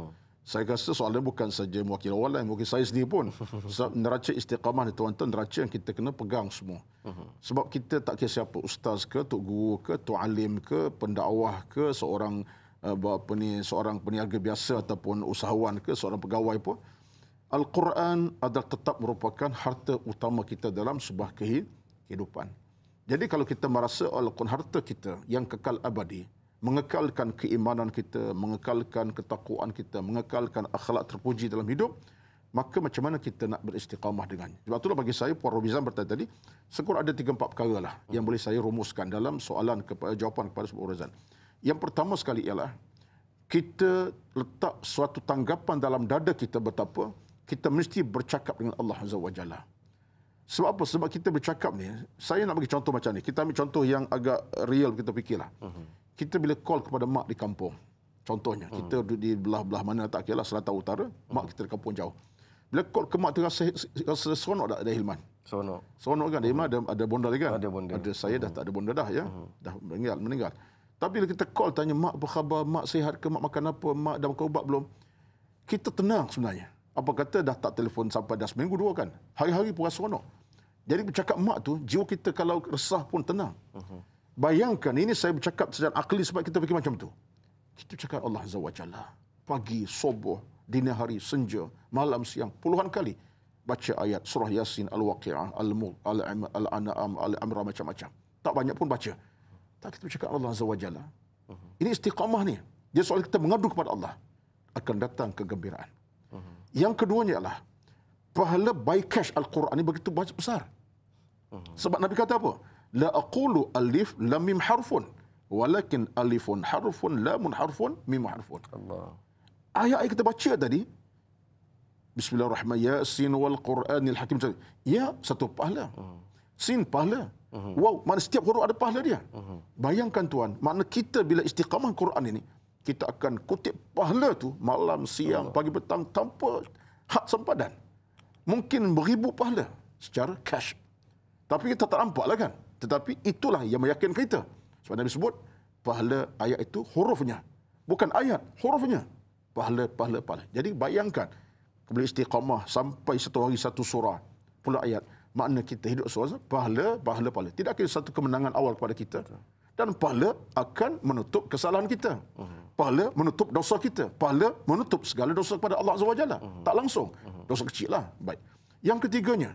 Saya rasa soalan bukan saja mewakili orang lain, mewakili saya sendiri pun. Sebab neraca istiqamah ni tuan-tuan, neraca yang kita kena pegang semua. Sebab kita tak kira siapa, ustaz ke, tok guru ke, tok alim ke, pendakwah ke, seorang seorang peniaga biasa ataupun usahawan ke, seorang pegawai pun. Al-Quran adalah tetap merupakan harta utama kita dalam sebuah kehidupan. Jadi kalau kita merasa Al-Quran harta kita yang kekal abadi, mengekalkan keimanan kita, mengekalkan ketakwaan kita, mengekalkan akhlak terpuji dalam hidup, maka macam mana kita nak beristiqamah dengannya? Sebab itulah bagi saya, Puan Robizan bertanya tadi, sekurang ada 3-4 perkara lah yang boleh saya rumuskan dalam jawapan kepada sebuah urusan. Yang pertama sekali ialah, kita letak suatu tanggapan dalam dada kita betapa kita mesti bercakap dengan Allah Azza wa Jalla. Sebab apa? Sebab kita bercakap ni, saya nak bagi contoh macam ni. Kita ambil contoh yang agak real kita fikirlah. Kita bila call kepada mak di kampung, contohnya, kita duduk di belah-belah mana tak kira lah, selatan utara, mak kita di kampung jauh. Bila call ke mak tu rasa seronok tak ada Hilman? Seronok kan? Di Hilman ada bonda lagi kan? Ada saya dah tak ada bonda dah ya. Dah meninggal. Tapi bila kita call tanya mak apa khabar, mak sihat ke, mak makan apa, mak dah makan ubat belum? Kita tenang sebenarnya. Apa kata dah tak telefon sampai dah seminggu dua kan? Hari-hari pun rasa seronok. Jadi bercakap mak tu, jiwa kita kalau resah pun tenang. Bayangkan, ini saya bercakap secara akli sebab kita fikir macam tu. Kita cakap Allah Azza wa Jalla. Pagi, subuh, dini hari, senja, malam, siang, puluhan kali. Baca ayat surah Yasin, Al-Waqi'ah, Al-Mulk, Al-An'am, Al-Amra, macam-macam. Tak banyak pun baca. Tak, kita bercakap Allah Azza wa Jalla. Ini istiqamah ni. Dia soal kita mengadu kepada Allah. Akan datang kegembiraan. Yang keduanya adalah pahala by cash Al-Quran ini begitu besar. Sebab Nabi kata apa? La aqulu alif lam mim harfun walakin alifun harfun lamun harfun mim harfun. Allah. Ayat yang kita baca tadi, Bismillahirrahmanirrahim, Yasin wal Quranil Hakim. Ya, satu pahala. Sin pahala. Wow, mana setiap huruf ada pahala dia. Bayangkan tuan, makna kita bila istiqamah Quran ini, kita akan kutip pahala tu malam, siang, pagi, petang tanpa hak sempadan. Mungkin beribu pahala secara cash. Tapi kita tak nampaklah kan. Tetapi itulah yang meyakinkan kita. Sebab Nabi sebut, pahala ayat itu hurufnya. Bukan ayat, hurufnya. Pahala. Jadi bayangkan, bila istiqamah sampai satu hari satu surah, pula ayat. Makna kita hidup surah, pahala. Tidak kira satu kemenangan awal kepada kita. Dan pahala akan menutup kesalahan kita. Pahala menutup dosa kita. Pahala menutup segala dosa kepada Allah Azza wa Jalla. Tak langsung. Dosa kecil lah. Baik. Yang ketiganya,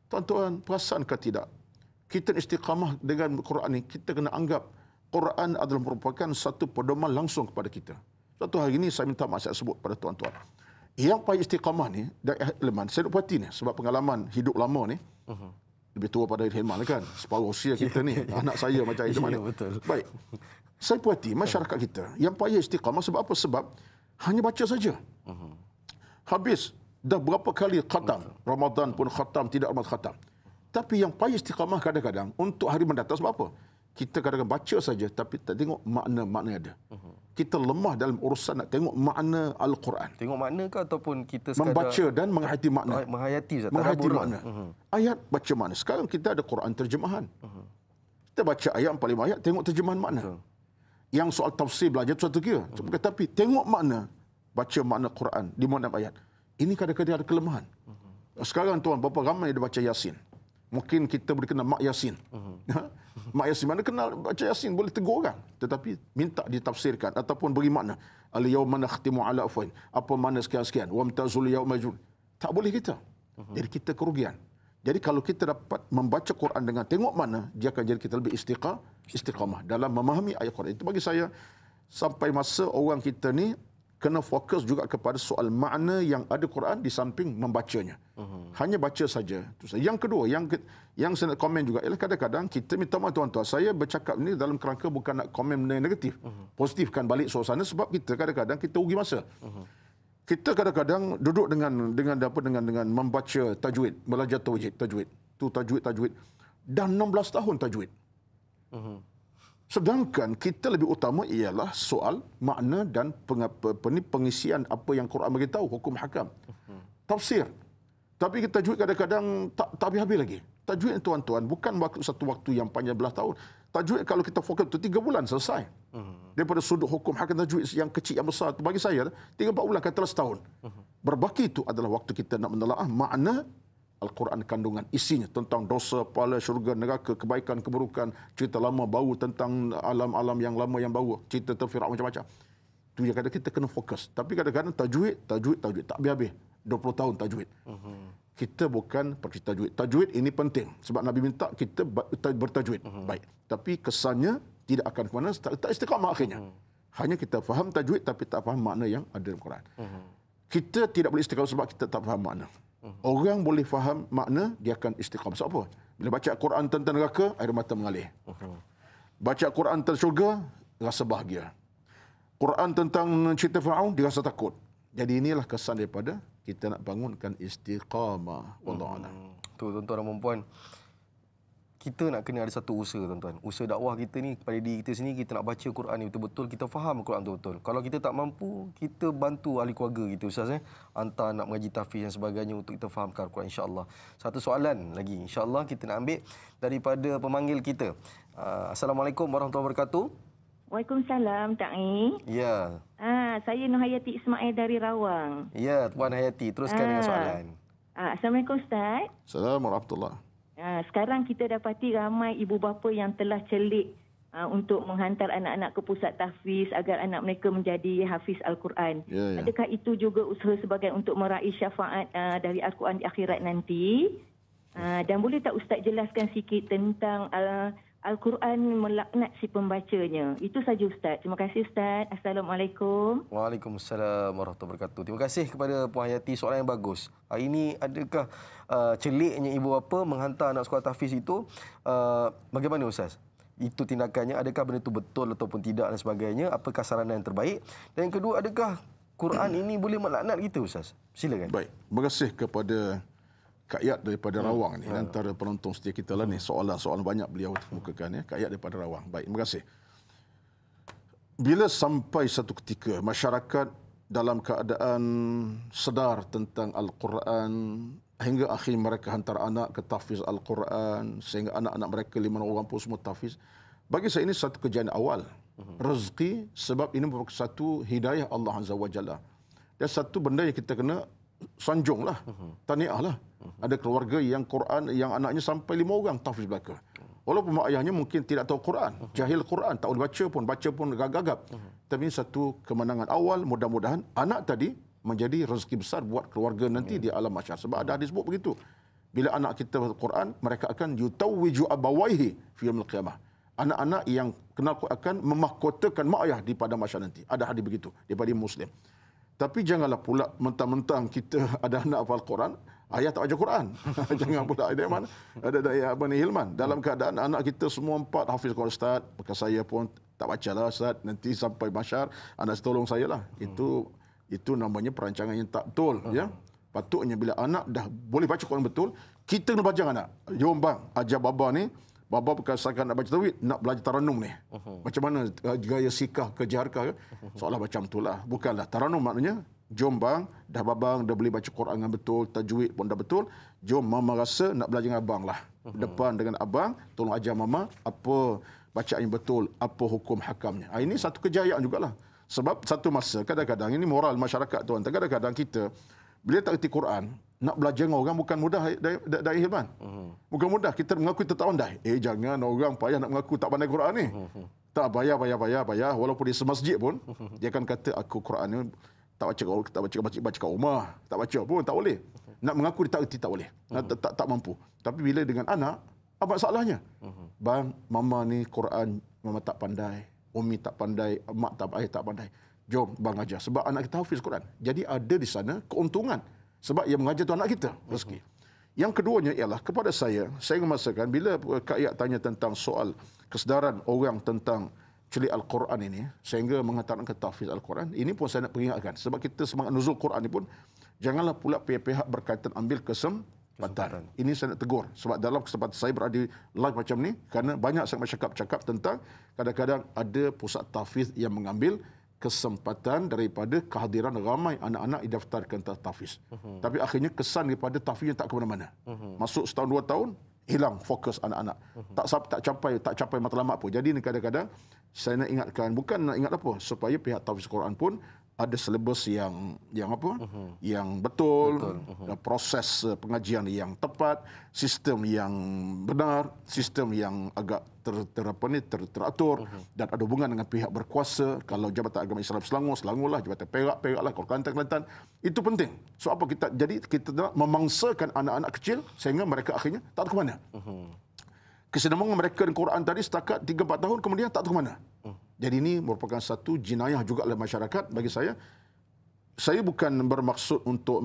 tuan-tuan, perasankah tidak? Kita istiqamah dengan Quran ini, kita kena anggap Quran adalah merupakan satu pedoman langsung kepada kita. Suatu hari ini saya minta maaf saya sebut pada tuan-tuan. Yang payah istiqamah ni, dari Hilman, saya duk perhati ni, sebab pengalaman hidup lama ni, lebih tua pada Hilman kan, separuh usia kita ni, anak saya macam Hilman ni. Betul. Baik, saya perhati masyarakat kita, yang payah istiqamah sebab apa? Sebab hanya baca saja. Habis, dah berapa kali khatam, Ramadan pun khatam, tidak Ramadan khatam. Tapi yang payah istiqamah kadang-kadang untuk hari mendatang sebab apa? Kita kadang-kadang baca saja tapi tak tengok makna-makna ada. Kita lemah dalam urusan nak tengok makna Al-Quran. Tengok makna ke ataupun kita sekadar membaca dan menghayati makna. Menghayati Ustaz. Menghayati makna. Ayat baca makna. Sekarang kita ada Quran terjemahan. Kita baca ayat 45 ayat tengok terjemahan makna. Yang soal tafsir belajar tu satu kira. Tapi tengok makna, baca makna Quran di mana ayat. Ini kadang-kadang ada kelemahan. Sekarang tuan, berapa ramai dia baca Yasin? Mungkin kita boleh kenal Mak Yasin. Mak Yasin, mana kenal baca Yasin, boleh tegur orang. Tetapi minta ditafsirkan ataupun beri makna. Al-yawma nakhtimu ala afwahin. Apa makna sekian-sekian. Wa mtazul yawma majul. Tak boleh kita. Jadi kita kerugian. Jadi kalau kita dapat membaca Quran dengan tengok makna, dia akan jadi kita lebih istiqamah dalam memahami ayat Quran. Itu bagi saya, sampai masa orang kita ni kena fokus juga kepada soal makna yang ada Quran di samping membacanya. Hanya baca saja. Yang kedua, yang saya nak komen juga ialah kadang-kadang kita minta maaf tuan-tuan, saya bercakap ini dalam kerangka bukan nak komen benda yang negatif. Positifkan balik suasana sebab kita kadang-kadang kita rugi masa. Kita kadang-kadang duduk dengan membaca tajwid, belajar tajwid. Tu tajwid. Dah 16 tahun tajwid. Sedangkan kita lebih utama ialah soal makna dan pengisian apa yang Quran beritahu, hukum hakam. Tafsir. Tapi kita tajwid kadang-kadang tak habis-habis lagi. Tajwid tuan-tuan bukan satu waktu yang panjang belas tahun. Tajwid kalau kita fokus tu 3 bulan selesai. Daripada sudut hukum hakam tajwid yang kecil yang besar tu bagi saya 3-4 bulan katalah setahun. Berbaki itu adalah waktu kita nak menelaah makna Al-Quran kandungan isinya tentang dosa, pahala, syurga, neraka, kebaikan, keburukan, cerita lama baru tentang alam-alam yang lama yang baru, cerita tentang Firaun macam-macam. Itu yang kadang kita kena fokus. Tapi kadang-kadang tajwid tak habis-habis. 20 tahun tajwid. Kita bukan pergi tajwid. Tajwid ini penting sebab Nabi minta kita bertajwid. Baik. Tapi kesannya tidak akan ke mana, tak istiqamah akhirnya. Hanya kita faham tajwid tapi tak faham makna yang ada dalam Quran. Kita tidak boleh istiqamah sebab kita tak faham makna. Orang boleh faham makna, dia akan istiqamah. Sebab apa? Bila baca Quran tentang neraka, air mata mengalir. Baca Quran tentang syurga, rasa bahagia. Quran tentang cerita Firaun, dia rasa takut. Jadi inilah kesan daripada kita nak bangunkan istiqamah. Wallahu a'lam. Betul, tuan-tuan dan puan. Kita nak kena ada satu usaha, tuan-tuan. Usaha dakwah kita ni kepada diri kita sendiri, kita nak baca Quran ni betul-betul, kita faham Quran betul-betul. Kalau kita tak mampu, kita bantu ahli keluarga kita, Ustaz. Hantar nak mengaji tahfiz dan sebagainya untuk kita fahamkan Quran, insya-Allah. Satu soalan lagi, insya-Allah kita nak ambil daripada pemanggil kita. Assalamualaikum warahmatullahi wabarakatuh. Waalaikumsalam, Tak I. Ya. Saya Nur Hayati Ismail dari Rawang. Ya, Puan Hayati, teruskan dengan soalan. Assalamualaikum, Ustaz. Assalamualaikum warahmatullahi. Sekarang kita dapati ramai ibu bapa yang telah celik untuk menghantar anak-anak ke pusat tahfiz agar anak mereka menjadi hafiz Al-Quran. Ya. Adakah itu juga usaha sebagai untuk meraih syafaat dari Al-Quran di akhirat nanti? Dan boleh tak Ustaz jelaskan sikit tentang Al-Quran melaknat si pembacanya? Itu saja, Ustaz. Terima kasih, Ustaz. Assalamualaikum. Waalaikumsalam warahmatullahi wabarakatuh. Terima kasih kepada Puan Hayati, soalan yang bagus. Hari ini adakah celiknya ibu bapa menghantar anak sekolah tahfiz itu, bagaimana Ustaz? Itu tindakannya, adakah benda itu betul ataupun tidak dan sebagainya? Apakah saranan yang terbaik? Dan yang kedua, adakah Quran ini boleh melaknat kita, Ustaz? Silakan. Baik. Terima kasih kepada Kak Yat daripada Rawang ni, antara penonton setia kita lah ni. Soalan banyak beliau kemukakan ya. Kak Yat daripada Rawang. Baik, terima kasih. Bila sampai satu ketika masyarakat dalam keadaan sedar tentang Al-Quran, hingga akhir mereka hantar anak ke tahfiz Al-Quran, sehingga anak-anak mereka 5 orang pun semua tahfiz. Bagi saya ini satu kejayaan awal. Rezeki, sebab ini merupakan satu hidayah Allah Azza wa Jalla. Dan satu benda yang kita kena sanjunglah, tahniah lah. Ada keluarga yang Quran, yang anaknya sampai 5 orang tahfiz belaka. Walaupun mak ayahnya mungkin tidak tahu Quran, jahil Quran, tak boleh baca pun gagap. Tapi ini satu kemenangan awal. Mudah-mudahan anak tadi menjadi rezeki besar buat keluarga nanti di alam mahsyar. Sebab ada hadis begitu. Bila anak kita Quran, mereka akan yutawwiju abawaihi fi yaumil qiyamah. Anak-anak yang kenal akan memahkotakan mak ayah di pada mahsyar nanti. Ada hadis begitu daripada Muslim. Tapi janganlah pula mentang-mentang kita ada anak hafal Quran, ayah tak baca Quran. Jangan pula ada mana. Ada Abang Hilman. Dalam keadaan anak kita semua 4 hafiz Quran, Ustaz. Maka saya pun tak bacalah, Ustaz. Nanti sampai mahsyar, anak tolong saya lah. Itu namanya perancangan yang tak betul. Ya. Patutnya bila anak dah boleh baca Quran betul, kita kena baca anak. Jom bang, ajar baba ni. Baba berkasahkan nak baca tajwid, nak belajar taranum ni. Macam mana gaya sikah ke jaharkah? Seolah macam itulah. Bukanlah taranum maknanya, jom bang, dah babang dah boleh baca Quran dengan betul, tajwid pun dah betul. Jom mama rasa nak belajar dengan abang lah. Depan dengan abang, tolong ajar mama apa bacaan yang betul, apa hukum hakamnya. Ini satu kejayaan jugalah. Sebab satu masa, kadang-kadang ini moral masyarakat tuan. Kadang-kadang kita, bila tak erti Quran, nak belajar dengan orang bukan mudah, dari Hilman. Bukan mudah. Kita mengaku kita tak pandai. Jangan orang payah nak mengaku tak pandai Quran ni. Tak payah. Walaupun dia semasjid pun, dia akan kata, aku Quran ni tak baca kat rumah. Tak baca pun, tak boleh. Nak mengaku dia tak erti, tak boleh. Tak mampu. Tapi bila dengan anak, apa masalahnya? Bang, mama ni Quran, mama tak pandai. Umi tak pandai, mak tak, ayah tak pandai. Jom bang ajar. Sebab anak kita hafiz Quran. Jadi ada di sana keuntungan. Sebab ia mengajar tu anak kita. Rezeki. Yang keduanya ialah kepada saya merasakan bila Kak Yak tanya tentang soal kesedaran orang tentang celik Al-Quran ini, sehingga menghantarkan ke tahfiz Al-Quran, ini pun saya nak peringatkan. Sebab kita semangat nuzul Quran ini pun, janganlah pula pihak-pihak berkaitan ambil kesempatan. Ini saya nak tegur. Sebab dalam kesempatan saya berada live macam ni, kerana banyak saya bercakap tentang kadang-kadang ada pusat tahfiz yang mengambil kesempatan daripada kehadiran ramai anak-anak didaftarkan tahfiz. Tapi akhirnya kesan daripada tahfiznya tak ke mana-mana. Masuk setahun 2 tahun, hilang fokus anak-anak. Tak capai matlamat pun. Jadi ni kadang-kadang saya nak ingatkan, bukan nak ingat apa, supaya pihak tahfiz Quran pun ada silibus yang betul. Proses pengajian yang tepat, sistem yang benar, sistem yang agak teratur, dan ada hubungan dengan pihak berkuasa. Kalau Jabatan Agama Islam Selangor lah, Jabatan Perak lah, kalau Kelantan. Itu penting. So apa kita nak memangsakan anak-anak kecil sehingga mereka akhirnya tak tahu ke mana. Kesinambungan mereka dengan Quran tadi setakat 3-4 tahun kemudian tak tahu ke mana. Jadi ini merupakan satu jenayah juga oleh masyarakat bagi saya. Saya bukan bermaksud untuk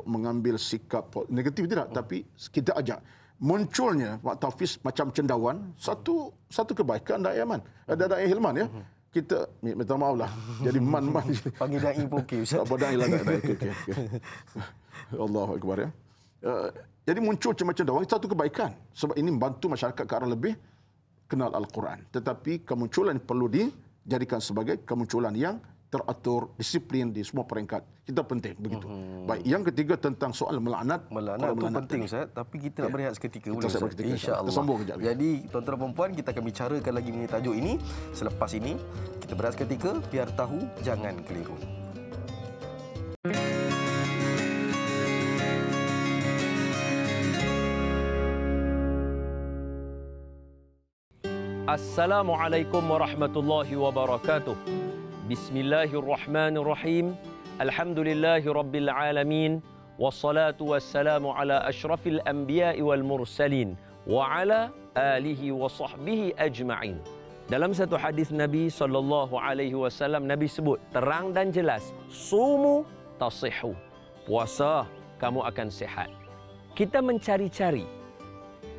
mengambil sikap negatif, tidak. Tapi kita ajak. Munculnya tahfiz macam cendawan, satu kebaikan Da'i Aman. Ada Da'i Hilman ya. Kita minta maaf lah. Jadi man. Panggil Da'i pun okey Ustaz. Apa Da'i lah. Okey. Allahu Akbar ya. Jadi muncul macam-macam dakwah, satu kebaikan. Sebab ini membantu masyarakat ke arah lebih kenal Al-Quran. Tetapi kemunculan perlu dijadikan sebagai kemunculan yang teratur, disiplin di semua peringkat. Kita penting begitu. Baik, yang ketiga tentang soal melaknat. Melaknat itu penting Ustaz, tapi kita nak berehat seketika boleh Ustaz? InsyaAllah. Kita sambung kejap. Jadi tuan-tuan dan puan, kita akan bicarakan lagi mengenai tajuk ini. Selepas ini, kita berehat seketika, biar tahu jangan keliru. Assalamualaikum warahmatullahi wabarakatuh. Bismillahirrahmanirrahim. Alhamdulillahi rabbil alamin. Wassalatu wassalamu ala ashrafil anbiya'i wal mursalin wa ala alihi wa sahbihi ajma'in. Dalam satu hadis Nabi SAW, Nabi sebut terang dan jelas, sumu tasihhu. Puasa, kamu akan sihat. Kita mencari-cari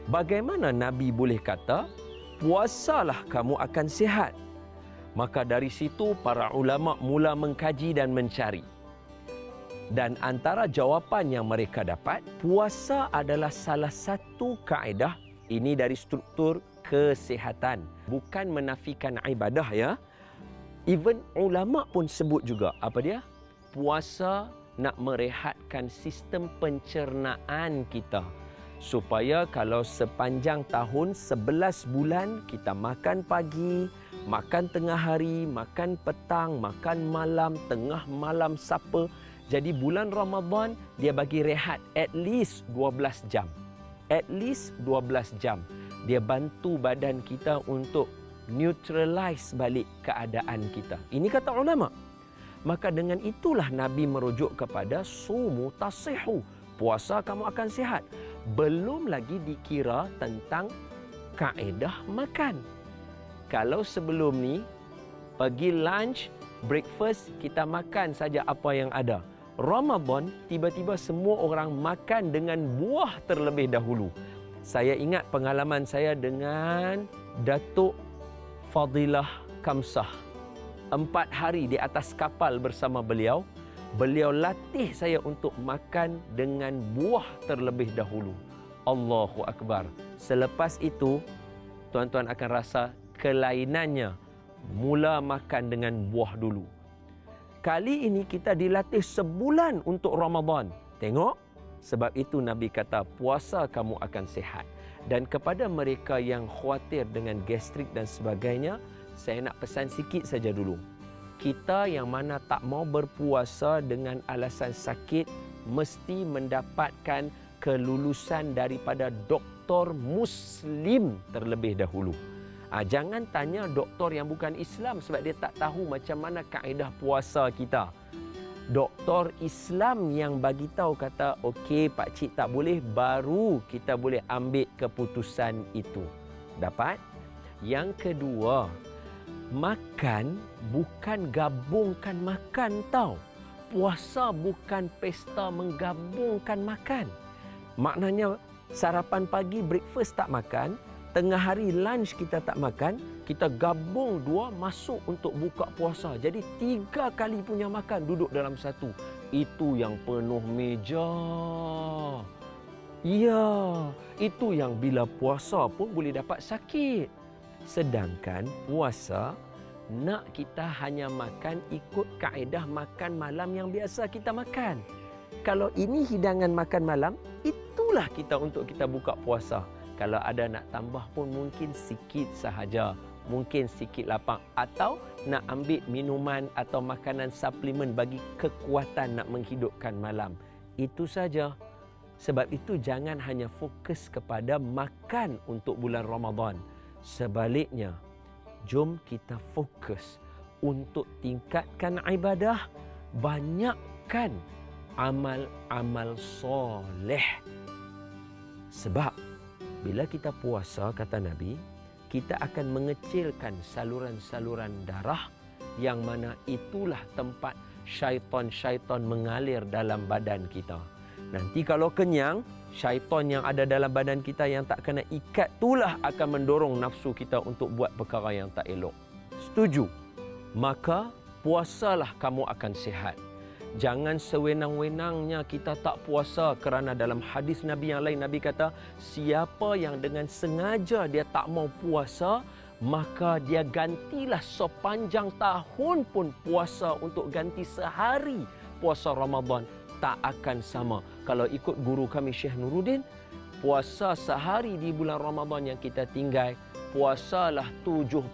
bagaimana Nabi boleh kata puasalah kamu akan sihat. Maka dari situ para ulama mula mengkaji dan mencari. Dan antara jawapan yang mereka dapat, puasa adalah salah satu kaedah, ini dari struktur kesihatan. Bukan menafikan ibadah ya. Even ulama pun sebut juga, apa dia? Puasa nak merehatkan sistem pencernaan kita. Supaya kalau sepanjang tahun 11 bulan kita makan pagi, makan tengah hari, makan petang, makan malam, tengah malam sapa. Jadi bulan Ramadan dia bagi rehat at least 12 jam. At least 12 jam. Dia bantu badan kita untuk neutralize balik keadaan kita. Ini kata ulama. Maka dengan itulah Nabi merujuk kepada sumu tasihhu. Puasa kamu akan sihat. Belum lagi dikira tentang kaedah makan. Kalau sebelum ni, pagi lunch, breakfast, kita makan saja apa yang ada. Ramadan, tiba-tiba semua orang makan dengan buah terlebih dahulu. Saya ingat pengalaman saya dengan Datuk Fadilah Kamsah. 4 hari di atas kapal bersama beliau. Beliau latih saya untuk makan dengan buah terlebih dahulu. Allahu Akbar. Selepas itu, tuan-tuan akan rasa kelainannya. Mula makan dengan buah dulu. Kali ini kita dilatih sebulan untuk Ramadan. Tengok. Sebab itu Nabi kata, puasa kamu akan sihat. Dan kepada mereka yang khawatir dengan gastrik dan sebagainya, saya nak pesan sikit saja dulu. Kita yang mana tak mau berpuasa dengan alasan sakit mesti mendapatkan kelulusan daripada doktor Muslim terlebih dahulu. Jangan tanya doktor yang bukan Islam sebab dia tak tahu macam mana kaedah puasa kita. Doktor Islam yang bagi tahu kata, okey pak cik tak boleh, baru kita boleh ambil keputusan itu. Dapat? Yang kedua, makan bukan gabungkan makan tau. Puasa bukan pesta menggabungkan makan. Maknanya sarapan pagi, breakfast tak makan, tengah hari lunch kita tak makan, kita gabung dua masuk untuk buka puasa. Jadi 3 kali punya makan duduk dalam satu. Itu yang penuh meja. Ya, itu yang bila puasa pun boleh dapat sakit. Sedangkan puasa nak kita hanya makan ikut kaedah makan malam yang biasa kita makan. Kalau ini hidangan makan malam, itulah kita untuk kita buka puasa. Kalau ada nak tambah pun mungkin sikit sahaja. Mungkin sikit lapang. Atau nak ambil minuman atau makanan suplemen bagi kekuatan nak menghidupkan malam. Itu saja. Sebab itu jangan hanya fokus kepada makan untuk bulan Ramadan. Sebaliknya, jom kita fokus untuk tingkatkan ibadah, banyakkan amal-amal soleh. Sebab bila kita puasa, kata Nabi, kita akan mengecilkan saluran-saluran darah yang mana itulah tempat syaitan-syaitan mengalir dalam badan kita. Nanti kalau kenyang, syaitan yang ada dalam badan kita yang tak kena ikat itulah akan mendorong nafsu kita untuk buat perkara yang tak elok. Setuju? Maka puasalah kamu akan sihat. Jangan sewenang-wenangnya kita tak puasa, kerana dalam hadis Nabi yang lain, Nabi kata, siapa yang dengan sengaja dia tak mau puasa, maka dia gantilah sepanjang tahun pun puasa untuk ganti sehari puasa Ramadan. Tak akan sama. Kalau ikut guru kami Syekh Nuruddin, puasa sehari di bulan Ramadan yang kita tinggal, puasalah 70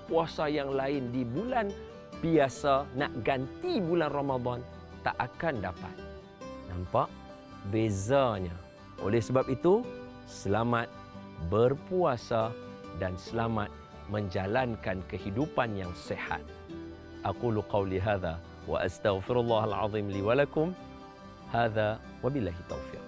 puasa yang lain di bulan biasa. Nak ganti bulan Ramadan, tak akan dapat. Nampak bezanya? Oleh sebab itu, selamat berpuasa dan selamat menjalankan kehidupan yang sehat. Aqulu qawli hadha wa astaghfirullahal azim li wa lakum. Hadha wa billahi taufiq.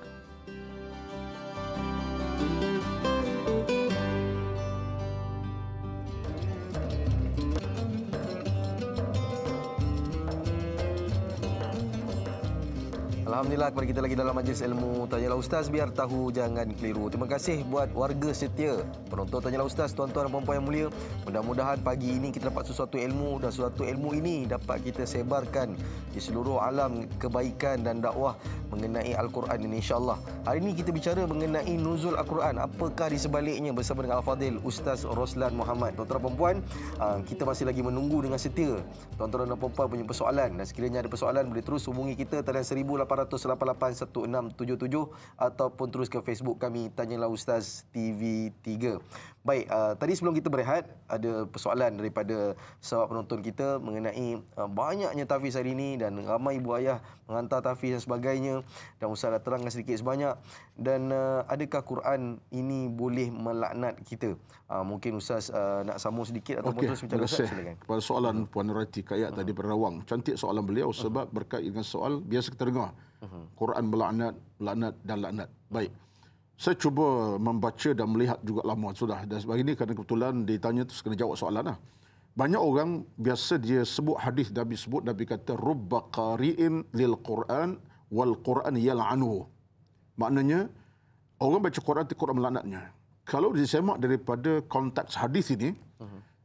Alhamdulillah, kepada kita lagi dalam majlis ilmu Tanyalah Ustaz, biar tahu jangan keliru. Terima kasih buat warga setia penonton Tanyalah Ustaz, tuan-tuan dan puan-puan yang mulia. Mudah-mudahan pagi ini kita dapat sesuatu ilmu, dan sesuatu ilmu ini dapat kita sebarkan di seluruh alam kebaikan dan dakwah mengenai Al-Quran ini, insya-Allah. Hari ini kita bicara mengenai nuzul Al-Quran. Apakah di sebaliknya, bersama dengan Al-Fadil Ustaz Roslan Muhammad. Tuan-tuan dan puan-puan, kita masih lagi menunggu dengan setia tuan-tuan dan puan-puan punya persoalan, dan sekiranya ada persoalan boleh terus hubungi kita talian 18881677 ataupun terus ke Facebook kami Tanyalah Ustaz TV3. Baik, tadi sebelum kita berehat ada persoalan daripada sahabat penonton kita mengenai banyaknya tahfiz hari ini dan ramai ibu ayah menghantar tahfiz dan sebagainya, dan Ustaz dah terangkan sedikit sebanyak. Dan adakah Quran ini boleh melaknat kita? Mungkin Ustaz nak sambung sedikit ataupun terus bincang Ustaz, silakan. Pada soalan Puan Rati Kayat tadi berawang, cantik soalan beliau sebab berkait dengan soal biasa kita dengar. Quran melaknat, laknat dan laknat. Baik. Saya cuba membaca dan melihat juga lama sudah. Dan sebab ini kerana kebetulan ditanya terus kena jawab soalan lah. Banyak orang biasa dia sebut hadis Nabi sebut, Nabi kata rubba qari'in lil Quran wal Quran yal'anuhu. Maknanya orang baca Quran, Quran melaknatnya. Kalau disemak daripada konteks hadis ini,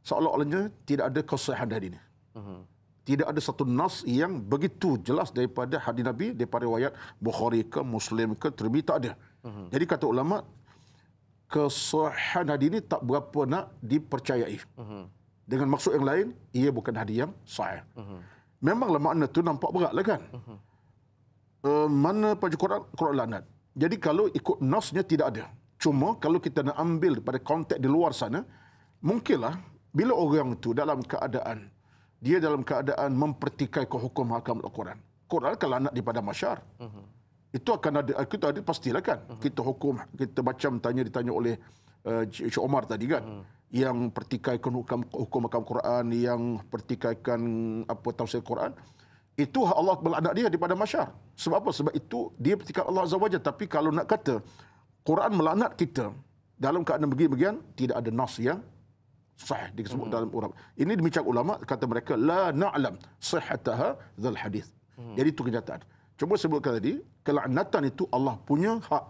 seolah-olahnya tidak ada kesahihan hadis ini. Tidak ada satu nas yang begitu jelas daripada hadis Nabi, daripada riwayat Bukhari ke Muslim ke Tirmidzi, tak ada. Jadi kata ulama, kesahihan hadis ini tak berapa nak dipercayai. Dengan maksud yang lain, ia bukan hadis yang sahih. Memanglah makna tu nampak beratlah kan. Mana baca Quran, Quran laknat. Jadi kalau ikut nasnya tidak ada. Cuma kalau kita nak ambil pada konteks di luar sana, mungkinlah bila orang itu dalam keadaan mempertikai hukum hakam Al-Quran. Quran kalau anak daripada masyar. Itu akan ada, kita ada pastilah kan. Kita hukum, kita macam ditanya oleh Syekh Omar tadi kan. Yang pertikaikan hukum hakam Quran, yang pertikaikan apa tafsir Quran. Itu Allah melaknat dia daripada masyar. Sebab apa? Sebab itu dia pertikaikan Allah Azza wa Jalla. Tapi kalau nak kata Quran melaknat kita dalam keadaan begini-begian, tidak ada nas yang sahih disebut dalam ulama. Ini demikian ulama kata mereka la na'lam sihhataha dzal hadis. Jadi itu kenyataan. Cuma sebutkan tadi, kelaknatan itu Allah punya hak.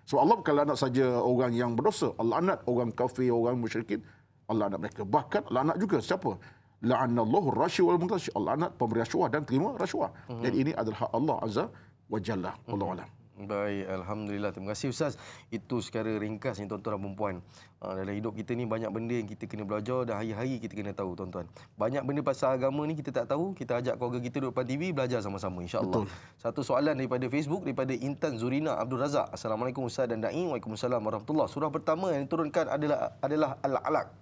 Sebab Allah bukan laknat saja orang yang berdosa, Allah laknat orang kafir, orang musyrikin, Allah laknat mereka. Bahkan laknat juga siapa? La'anallahu rashi wal mutashi. Allah laknat pemberi rasuah dan terima rasuah. Jadi ini adalah hak Allah Azza wa Jalla. Wallahu a'lam. Baik, Alhamdulillah. Terima kasih Ustaz. Itu secara ringkas ni tuan-tuan dan puan-puan. Dalam hidup kita ni banyak benda yang kita kena belajar dan hari-hari kita kena tahu tuan-tuan. Banyak benda pasal agama ni kita tak tahu, kita ajak keluarga kita duduk depan TV belajar sama-sama insya-Allah. Satu soalan daripada Facebook daripada Intan Zurina Abdul Razak. Assalamualaikum Ustaz dan Da'i. Waalaikumsalam warahmatullahi. Surah pertama yang diturunkan adalah Al-Alaq.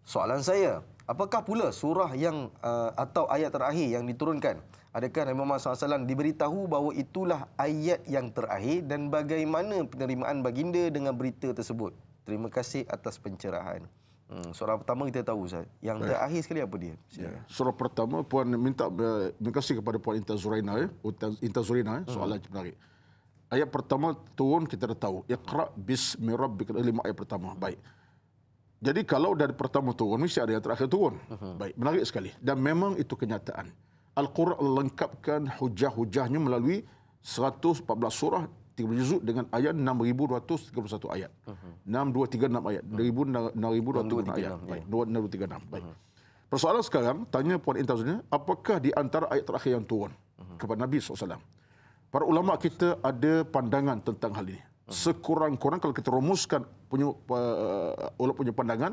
Soalan saya, apakah pula surah yang atau ayat terakhir yang diturunkan? Adakah Nabi Muhammad SAW diberitahu bahawa itulah ayat yang terakhir, dan bagaimana penerimaan baginda dengan berita tersebut? Terima kasih atas pencerahan. Surah pertama kita tahu Ustaz. Yang terakhir sekali apa dia? Surah pertama, Puan minta terima kasih kepada Puan Intan Zurina. Intan Zurina, soalan menarik. Ayat pertama turun kita dah tahu. Iqra bismi rabbikal 5 ayat pertama. Baik. Jadi kalau dari pertama turun, mesti ada yang terakhir turun. Baik, menarik sekali. Dan memang itu kenyataan. Al-Quran lengkapkan hujah-hujahnya melalui 114 surah 30 juzuk dengan ayat 6,231 ayat. 6,236 ayat. 6,236 ayat. Baik, 6,236. Baik. Persoalan sekarang, tanya Puan Intan, apakah di antara ayat terakhir yang turun? kepada Nabi SAW. Para ulama kita ada pandangan tentang hal ini. Sekurang-kurang kalau kita rumuskan punya pandangan,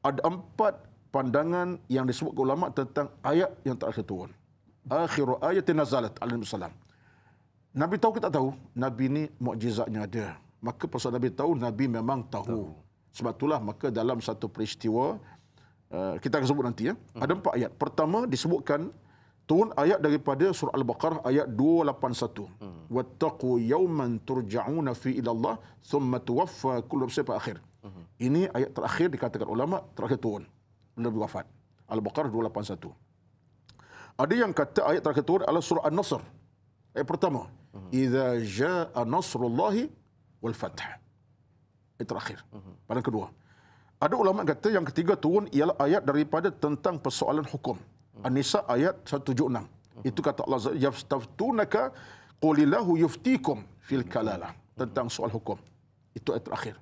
ada 4 pandangan yang disebut ulama tentang ayat yang terakhir turun. Akhiru ayatin nazalat alaihi wasallam. Nabi tahu kita tahu, Nabi ni mukjizatnya ada. Maka pasal Nabi tahu, Nabi memang tahu. Sebab itulah maka dalam satu peristiwa, kita akan sebut nanti ya, ada 4 ayat. Pertama disebutkan turun ayat daripada surah Al-Baqarah ayat 281. Wattaqu yawman turja'una fi ila Allah thumma tuwaffa kullu nafsin akhir. Ini ayat terakhir dikatakan ulama terakhir turun. Nabi wafat. Al-Baqarah 281. Ada yang kata ayat terakhir turun adalah surah An-Nasr. Ayat pertama, idza jaa nasrullahi wal fath. Ayat terakhir. Pada kedua. Ada ulama kata yang ketiga turun ialah ayat daripada tentang persoalan hukum. An-Nisa ayat 176. Itu kata Allah, yastaftunaka qulillahu yuftikum fil kalalah, tentang soal hukum. Itu ayat terakhir.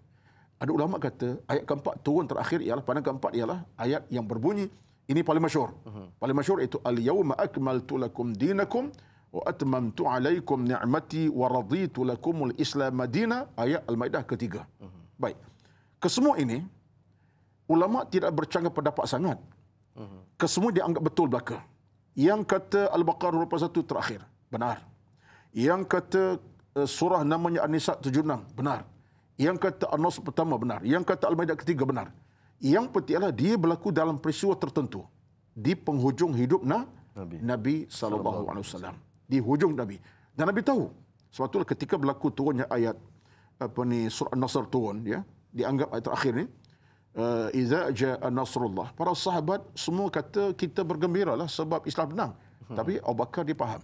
Ada ulama kata ayat keempat turun terakhir ialah, pandangan keempat ialah ayat yang berbunyi, ini paling masyhur. Paling masyhur itu al-yauma akmaltu lakum dinakum wa atmamtu alaikum ni'mati wa raditu lakumul Islam madina, ayat Al-Maidah ketiga. Baik. Kesemua ini ulama tidak bercanggah pendapat sangat. Kesemua dianggap betul belaka. Yang kata Al-Baqarah 21 terakhir, benar. Yang kata surah namanya An-Nisa 76, benar. Yang kata An-Nasr pertama, benar. Yang kata Al-Maidah ketiga, benar. Yang penting adalah dia berlaku dalam peristiwa tertentu. Di penghujung hidup Nabi SAW. Di hujung Nabi. Dan Nabi tahu. Sebab itulah ketika berlaku turunnya ayat surah An-Nasr turun, ya, dianggap ayat terakhir ni, iza jaa nasrullah. Para sahabat semua kata kita bergembiralah sebab Islam menang. Tapi Abu Bakar dia faham.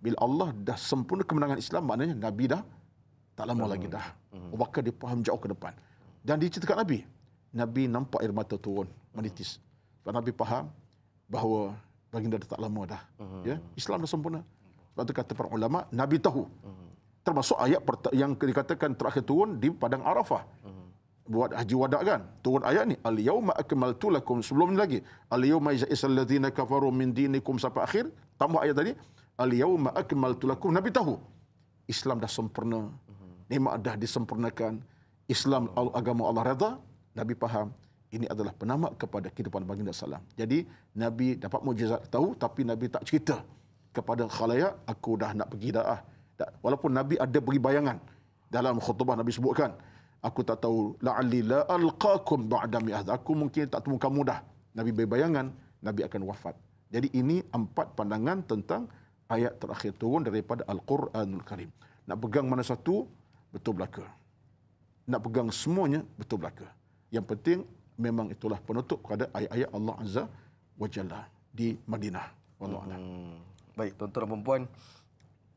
Bila Allah dah sempurna kemenangan Islam, maknanya Nabi dah tak lama lagi dah. Abu Bakar dia faham jauh ke depan. Dan diceritakan Nabi nampak air mata turun menitis. Sebab Nabi faham bahawa baginda dah tak lama dah. Ya, Islam dah sempurna. Sebab itu kata para ulama, Nabi tahu. Termasuk ayat yang dikatakan terakhir turun di padang Arafah. Buat haji wada kan, turun ayat ni, al-yauma akmaltu lakum, sebelum ni lagi, al-yauma ya'isal ladzina kafaru min dinikum sampai akhir, tambah ayat tadi, al-yauma akmaltu lakum. Nabi tahu Islam dah sempurna, nikmat dah disempurnakan, Islam agama Allah redha. Nabi faham ini adalah penamat kepada kehidupan baginda sallam. Jadi Nabi dapat mukjizat tahu, tapi Nabi tak cerita kepada khalayak, aku dah nak pergi dah. Walaupun Nabi ada beri bayangan dalam khutbah, Nabi sebutkan, aku tak tahu, la'alli la alqakum ba'da mi'ah, aku mungkin tak temu kamu dah. Nabi berbayangan Nabi akan wafat. Jadi ini 4 pandangan tentang ayat terakhir turun daripada Al-Quranul Karim. Nak pegang mana satu, betul belaka. Nak pegang semuanya, betul belaka. Yang penting memang itulah penutup kepada ayat-ayat Allah Azza wa Jalla di Madinah. Wallahu a'lam. Baik, tuan-tuan dan puan-puan,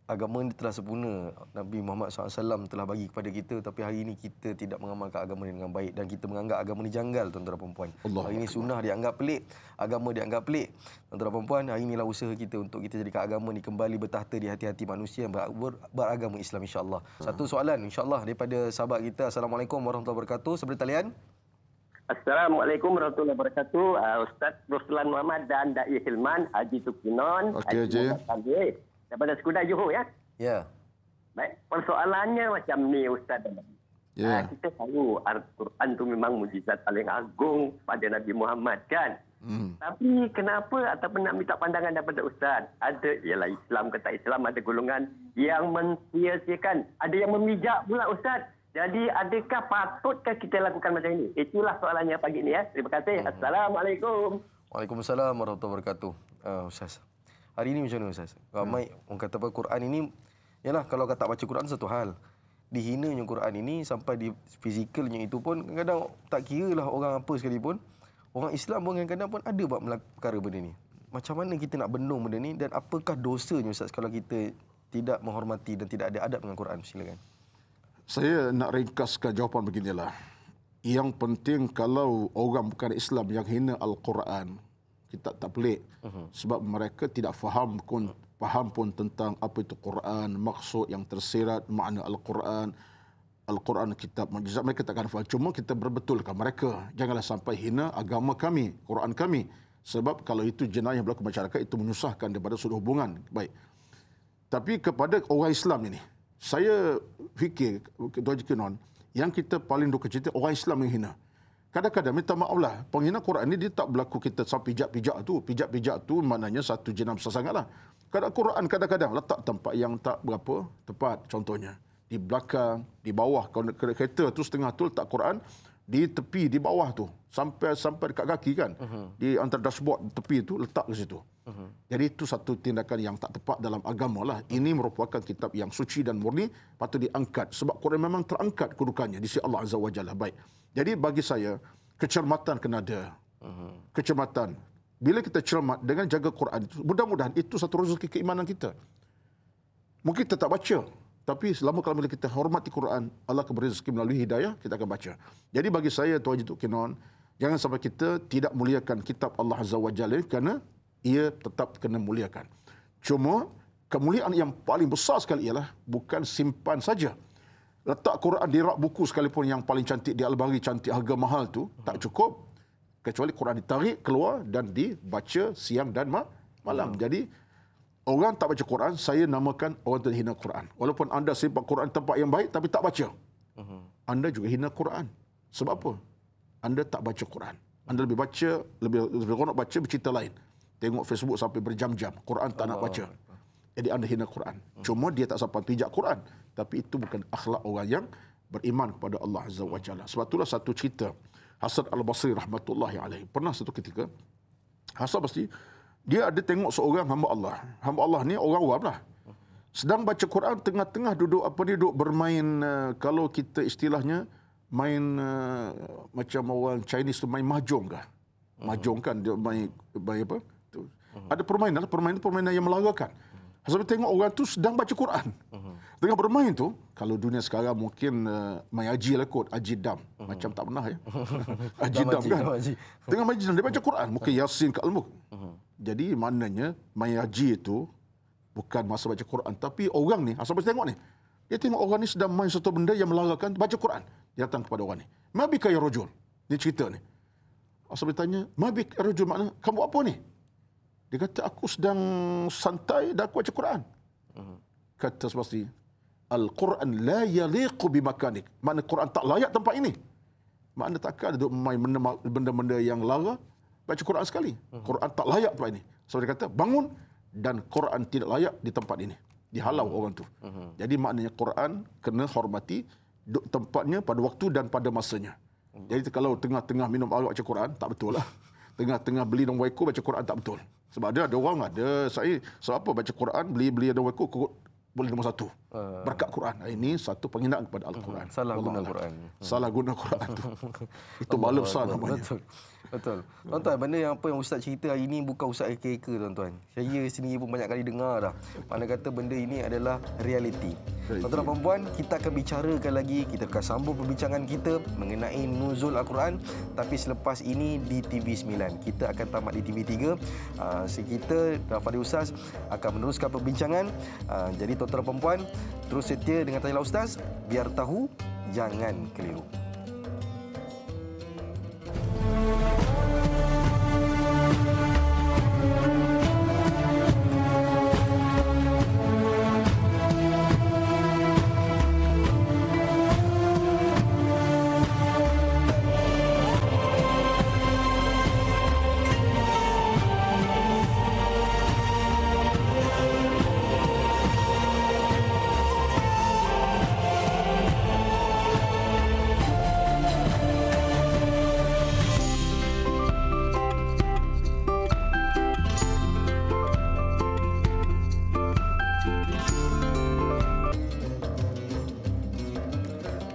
agama ini telah sempurna. Nabi Muhammad SAW telah bagi kepada kita, tapi hari ini kita tidak mengamalkan agama ini dengan baik dan kita menganggap agama ini janggal, tuan-tuan dan puan-puan. Hari ini sunnah dianggap pelik, agama dianggap pelik. Tuan-tuan dan puan-puan, hari inilah usaha kita untuk kita jadikan agama ini kembali bertahta di hati-hati manusia yang beragama Islam, insya-Allah. Satu soalan insya-Allah daripada sahabat kita. Assalamualaikum warahmatullahi wabarakatuh. Seperti talian. Assalamualaikum warahmatullahi wabarakatuh. Ustaz Ruslan Muhammad dan Dai Hilman Haji Tukinon. Okey, Haji. Daripada Skudai Johor, ya? Ya. Baik, persoalannya macam ni, Ustaz. Ya. Kita tahu Al-Quran itu memang mujizat paling agung pada Nabi Muhammad, kan? Tapi kenapa ataupun nak minta pandangan daripada Ustaz? Ada, ialah Islam, kata Islam ada golongan yang mensia-siakan. Ada yang memijak pula, Ustaz. Jadi adakah patutkah kita lakukan macam ini? Itulah soalannya pagi ini, ya. Terima kasih. Assalamualaikum. Waalaikumsalam warahmatullahi wabarakatuh. Ustaz, hari ini macam mana, Ustaz? Ramai orang kata apa, Quran ini, yalah, kalau kata baca Quran satu hal. Dihinanya Quran ini sampai di fizikalnya itu pun kadang-kadang tak kira lah orang apa sekalipun. Orang Islam pun kadang-kadang pun ada buat perkara benda ni. Macam mana kita nak bendung benda ni dan apakah dosanya, Ustaz, kalau kita tidak menghormati dan tidak ada adab dengan Quran? Silakan. Saya nak ringkaskan jawapan beginilah. Yang penting kalau orang bukan Islam yang hina Al-Quran, kita tak pelik. Sebab mereka tidak faham pun tentang apa itu Quran, maksud yang tersirat, makna Al-Quran. Al-Quran kitab mukjizat, mereka takkan faham. Cuma kita berbetulkan mereka, janganlah sampai hina agama kami, Quran kami. Sebab kalau itu jenayah yang berlaku masyarakat, itu menyusahkan daripada sudut hubungan. Baik. Tapi kepada orang Islam ini, saya fikir, Tuan Haji Kinon, yang kita paling duka cita, orang Islam yang hina. Kadang-kadang, minta maaf lah, penghina Quran ni dia tak berlaku kita sampai pijak-pijak tu. Pijak-pijak tu maknanya satu jenam sangatlah. Quran kadang-kadang letak tempat yang tak berapa tepat. Contohnya, di belakang, di bawah. Kalau kereta tu setengah tu letak Quran, di tepi, di bawah tu. Sampai dekat kaki kan. Di antara dashboard tepi tu letak ke situ. Jadi itu satu tindakan yang tak tepat dalam agama lah. Ini merupakan kitab yang suci dan murni, patut diangkat. Sebab Quran memang terangkat kedudukannya di sisi Allah Azza wa Jalla. Baik. Jadi bagi saya, kecermatan kena ada. Kecermatan. Bila kita cermat dengan jaga Quran, mudah-mudahan itu satu rezeki keimanan kita. Mungkin kita tak baca, tapi selama-lamanya kita hormati Quran, Allah akan beri rezeki melalui hidayah, kita akan baca. Jadi bagi saya, Tuan Haji Tok Kinon, jangan sampai kita tidak muliakan kitab Allah Azza wa Jalla kerana ia tetap kena muliakan. Cuma, kemuliaan yang paling besar sekali ialah bukan simpan saja. Letak Quran di rak buku sekalipun yang paling cantik di almari, cantik harga mahal tu, tak cukup. Kecuali Quran ditarik keluar dan dibaca siang dan malam. Jadi, orang tak baca Quran, saya namakan orang tu hina Quran. Walaupun anda simpan Quran tempat yang baik, tapi tak baca. Anda juga hina Quran. Sebab apa? Anda tak baca Quran. Anda lebih baca, lebih nak baca bercerita lain. Tengok Facebook sampai berjam-jam. Quran tak nak baca. Jadi anda hina Quran. Cuma dia tak sampai pijak Quran. Tapi itu bukan akhlak orang yang beriman kepada Allah Azza wa Jalla. Sebab itulah satu cerita. Hasan Al-Basri rahmatullahi alaihi. Pernah satu ketika, Hasan Al-Basri, dia ada tengok seorang hamba Allah. Hamba Allah ni orang awam lah. Sedang baca Quran, tengah-tengah duduk bermain, kalau kita istilahnya, main macam orang Chinese tu main mahjong kah? Mahjong kan, dia main apa? Tu. Ada permainan yang melagakan. Hasan tengok orang tu sedang baca Quran. Tengah bermain tu, kalau dunia sekarang mungkin main haji lah kot, haji dam. Macam tak pernah ya. Haji dam kan. Tengah main haji dam, dia baca Quran. Mungkin Yasin ke Al-Mulk. Jadi maknanya main haji itu bukan masa baca Quran. Tapi orang ni, asal tengok ni, dia tengok orang ni sedang main satu benda yang melagakan, baca Quran. Dia datang kepada orang ni. Mabika ya rajul. Ni cerita ni. Asal bertanya, Mabika ya rajul makna, kamu apa ni? Dia kata, aku sedang santai dan aku baca Quran. Kata Al-Basri, Al-Quran la yaliqu bimakanik. Makna Quran tak layak tempat ini. Makna takkan duduk main benda-benda yang lara, baca Quran sekali. Quran tak layak tempat ini. So dia kata, bangun dan Quran tidak layak di tempat ini. Dihalau orang tu. Jadi maknanya Quran kena hormati tempatnya pada waktu dan pada masanya. Jadi kalau tengah-tengah minum arak baca Quran, tak betul lah. Tengah-tengah beli dan waiko baca Quran, tak betul. Sebab ada orang, saya, sebab apa baca Quran, beli dan waiko, boleh nombor satu. Berkat Quran. Ini satu penghinaan kepada Al-Quran. Salah guna Quran. Salah guna Quran tu. Itu bala besar namanya. Betul. Tuan-tuan, benda yang apa yang Ustaz cerita hari ini bukan Ustaz reka-reka, tuan-tuan. Saya sendiri pun banyak kali dengar dah. Mana kata benda ini adalah realiti. Tuan-tuan dan puan-puan, kita akan bicarakan lagi, kita akan sambung perbincangan kita mengenai nuzul Al-Quran. Tapi selepas ini di TV9. Kita akan tamat di TV3. Kita dan Fadil Ustaz akan meneruskan perbincangan. Jadi tuan-tuan dan puan-puan, terus setia dengan Tanyalah Ustaz, biar tahu, jangan keliru.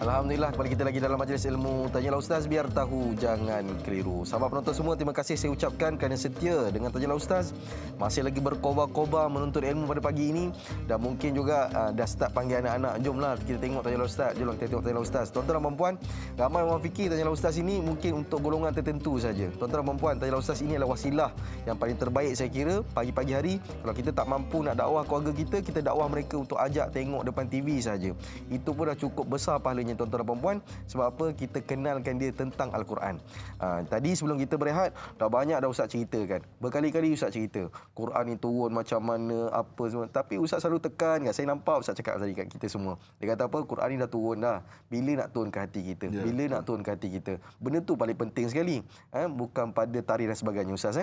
Alhamdulillah, kembali kita lagi dalam majlis ilmu Tanyalah Ustaz, biar tahu, jangan keliru. Sahabat penonton semua, terima kasih saya ucapkan kerana setia dengan Tanyalah Ustaz. Masih lagi berkobar-kobar menuntut ilmu pada pagi ini. Dan mungkin juga dah start panggil anak-anak. Jomlah kita tengok Tanyalah Ustaz. Jomlah kita tengok Tanyalah Ustaz. Tuan-tuan dan puan-puan, ramai orang fikir Tanyalah Ustaz ini mungkin untuk golongan tertentu saja. Tuan-tuan dan puan-puan, Tanyalah Ustaz ini adalah wasilah yang paling terbaik saya kira. Pagi-pagi hari, kalau kita tak mampu nak dakwah keluarga kita dakwah mereka untuk ajak tengok depan TV saja. Itu pun dah cukup besar pahalanya, tuan-tuan tuan-tuan dan puan-puan. Sebab apa? Kita kenalkan dia tentang Al-Quran. Tadi sebelum kita berehat, dah banyak dah Ustaz ceritakan. Berkali-kali Ustaz cerita. Quran ni turun macam mana, apa semua. Tapi Ustaz selalu tekan kan. Saya nampak Ustaz cakap tadi kat kita semua. Dia kata apa? Quran ni dah turun dah. Bila nak turun ke hati kita? Bila nak turun ke hati kita? Benda tu paling penting sekali. Bukan pada tarikh dan sebagainya Ustaz.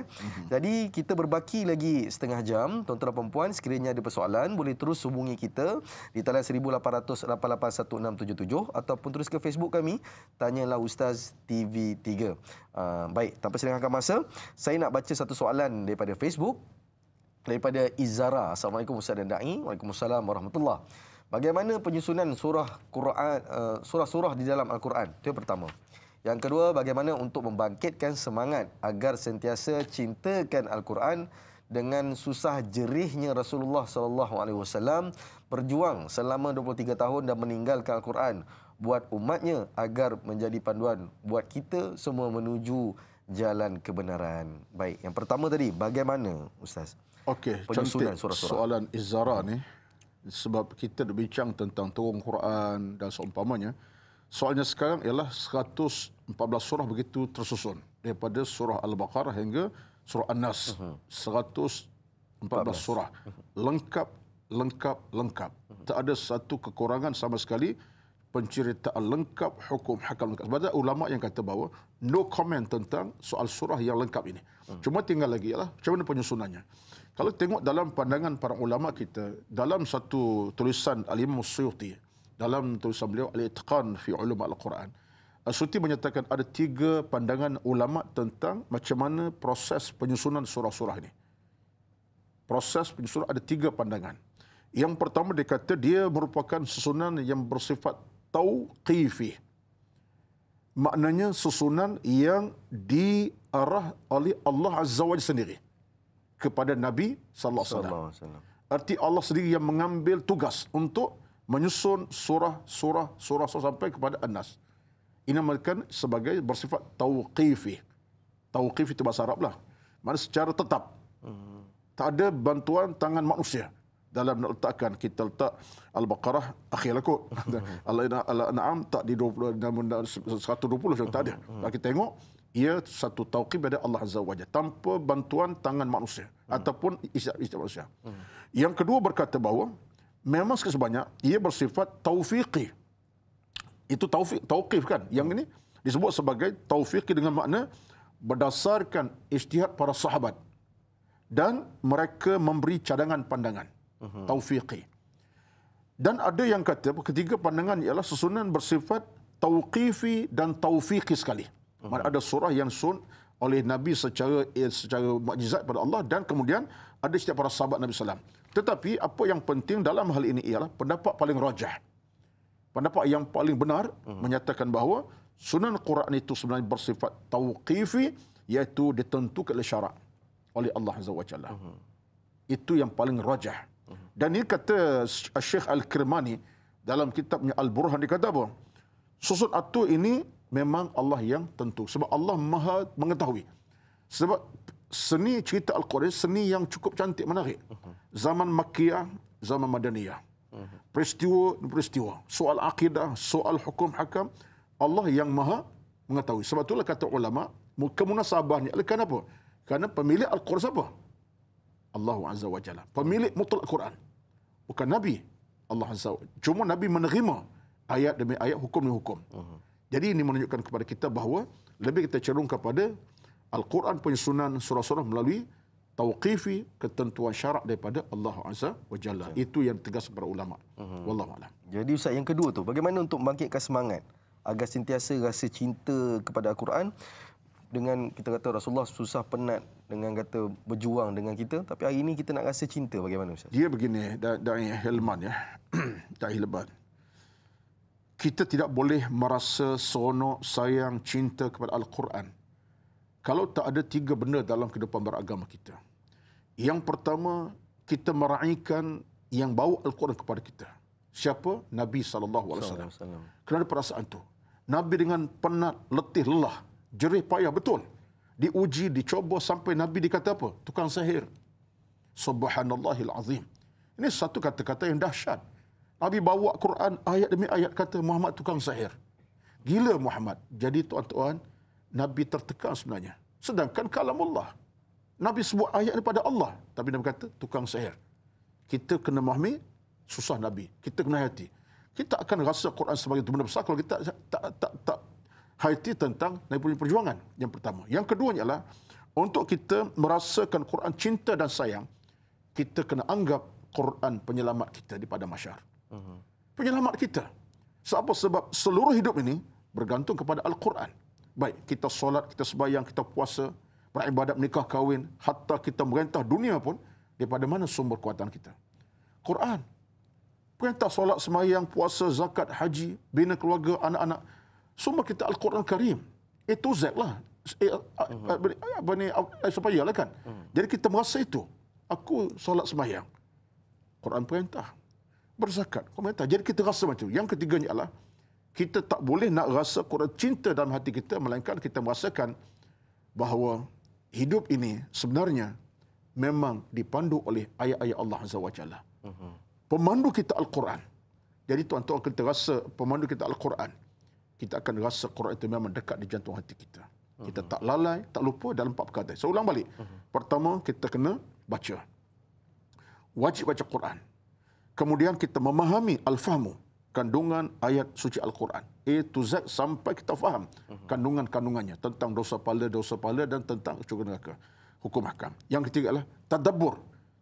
Jadi kita berbaki lagi setengah jam. Tuan-tuan dan puan-puan, sekiranya ada persoalan, boleh terus hubungi kita di talian 1800881677 ataupun terus ke Facebook kami, Tanyalah Ustaz TV3. Baik, tanpa selengahkan masa, saya nak baca satu soalan daripada Facebook, daripada Izara. Assalamualaikum Ustaz dan Da'i. Waalaikumsalam warahmatullahi. Bagaimana penyusunan surah Quran, surah-surah di dalam Al-Quran? Itu yang pertama. Yang kedua, bagaimana untuk membangkitkan semangat agar sentiasa cintakan Al-Quran dengan susah jerihnya Rasulullah SAW berjuang selama 23 tahun dan meninggalkan Al-Quran buat umatnya agar menjadi panduan buat kita semua menuju jalan kebenaran. Baik, yang pertama tadi, bagaimana Ustaz? Okey, penyusunan cantik surah-surah. Soalan Izara ni, sebab kita berbincang tentang turun Quran dan seumpamanya. Soalnya sekarang ialah 114 surah begitu tersusun, daripada surah Al-Baqarah hingga surah An-Nas. 114 surah. Lengkap. Tak ada satu kekurangan sama sekali. Penceritaan lengkap, hukum hakam lengkap. Sebab ada ulama yang kata bahawa no comment tentang soal surah yang lengkap ini. Cuma tinggal lagi ialah macam mana penyusunannya. Kalau tengok dalam pandangan para ulama kita, dalam satu tulisan Al-Imam Suyuti, dalam tulisan beliau Al-Itqan fi Ulum Al-Quran, Suyuti menyatakan ada 3 pandangan ulama tentang macam mana proses penyusunan surah-surah ini. Proses penyusunan ada 3 pandangan. Yang pertama, dia kata dia merupakan susunan yang bersifat tauqifi. Maknanya susunan yang diarah oleh Allah Azza wa Jalla sendiri kepada Nabi sallallahu alaihi wasallam. Arti Allah sendiri yang mengambil tugas untuk menyusun surah sampai kepada An-Nas. Ini dinamakan sebagai bersifat tauqifi. Tauqif itu bahasa Arab lah. Maksudnya secara tetap. Tak ada bantuan tangan manusia dalam nak letakkan. Kita letak Al-Baqarah akhir lah kot. Al-An'am tak di 120 macam tak ada. Kita tengok, ia satu tauqif dari Allah Azza wa Jalla tanpa bantuan tangan manusia ataupun istiadat manusia. Yang kedua berkata bahawa memang sebanyak ia bersifat taufiqi. Itu tauqif kan. Yang ini disebut sebagai taufiqi dengan makna berdasarkan ijtihad para sahabat dan mereka memberi cadangan pandangan. Taufiqi. Dan ada yang kata ketiga pandangan ialah susunan bersifat tauqifi dan taufiqi sekali. Ada surah yang sun oleh Nabi secara mukjizat pada Allah dan kemudian ada setiap para sahabat Nabi SAW. Tetapi apa yang penting dalam hal ini ialah pendapat paling rajah. Pendapat yang paling benar menyatakan bahawa sunan Quran itu sebenarnya bersifat tauqifi, iaitu ditentukan oleh syarak oleh Allah Azza wa Jalla. Itu yang paling rajah. Dan ini kata Syekh Al-Kirmani dalam kitabnya Al-Burhan, dia kata apa? Susun atur ini memang Allah yang tentu. Sebab Allah Maha mengetahui. Sebab seni cerita Al-Quran, seni yang cukup cantik, menarik. Zaman Makkiyah, zaman Madaniyah. Peristiwa, soal akidah, soal hukum hakam, Allah yang Maha mengetahui. Sebab itulah kata ulama, kemunasabahnya. Kenapa? Kerana pemilik Al-Quran siapa? Allah Azza wa Jalla. Pemilik mutlak Quran. Bukan Nabi. Allah Azza wa Jalla. Cuma Nabi menerima ayat demi ayat, hukum demi hukum. Jadi ini menunjukkan kepada kita bahawa lebih kita cenderung kepada Al-Quran penyusunan surah-surah melalui tauqifi, ketentuan syarak daripada Allah Azza wa Jalla. Itu yang tegas para ulama. Wallahu a'lam. Jadi Ustaz, yang kedua tu, bagaimana untuk membangkitkan semangat agar sentiasa rasa cinta kepada Al-Quran? Dengan kita kata Rasulullah susah penat dengan kata berjuang dengan kita, tapi hari ini kita nak rasa cinta, bagaimana Ustaz? Dia begini, Da'i Hilman ya. Da'i Hilman. Kita tidak boleh merasa seronok, sayang, cinta kepada Al-Quran kalau tak ada 3 benda dalam kehidupan beragama kita. Yang pertama, kita meraihkan yang bawa Al-Quran kepada kita. Siapa? Nabi SAW. Kerana perasaan itu. Nabi dengan penat, letih, lelah, jerih payah betul. Diuji, dicoba sampai Nabi dikata apa? Tukang sihir. Subhanallahil azim. Ini satu kata-kata yang dahsyat. Nabi bawa Quran ayat demi ayat kata Muhammad tukang sihir. gila Muhammad. Jadi tuan-tuan, Nabi tertekan sebenarnya. Sedangkan kalamullah. Nabi sebut ayat daripada Allah. Tapi Nabi kata, tukang sihir. Kita kena memahami susah Nabi. Kita kena hati. Kita akan rasa Quran sebagai benda besar kalau kita tak hati tentang Nabi punya perjuangan. Yang pertama. Yang keduanya adalah, untuk kita merasakan Quran cinta dan sayang, kita kena anggap Quran penyelamat kita di padang mahsyar. Penyelamat kita. Sebab seluruh hidup ini bergantung kepada Al-Quran. Baik, kita solat, kita sembahyang, kita puasa, beribadat, menikah, kahwin, hatta kita merentah dunia pun, daripada mana sumber kekuatan kita? Quran. Perintah solat, sembahyang, puasa, zakat, haji, bina keluarga, anak-anak, sumber kita Al-Quran Karim. Itu Z lah. Supaya lah kan. Jadi kita merasa itu. Aku solat sembahyang. Quran perintah. Berzakat. Perintah. Jadi kita rasa macam itu. Yang ketiganya adalah, kita tak boleh nak rasa Quran cinta dalam hati kita, melainkan kita merasakan bahawa hidup ini sebenarnya memang dipandu oleh ayat-ayat Allah Azza wa Jalla. Pemandu kita Al-Quran. Jadi tuan-tuan, kita rasa pemandu kita Al-Quran, kita akan rasa Quran itu memang dekat di jantung hati kita. Kita tak lalai, tak lupa dalam 4 perkara. Saya ulang balik. Pertama, kita kena baca. Wajib baca Quran. Kemudian kita memahami al-fahmu, kandungan ayat suci Al-Quran. A to Z sampai kita faham kandungan-kandungannya tentang dosa pahala dan tentang syurga neraka. Hukum hakam. Yang ketiga adalah tadabbur.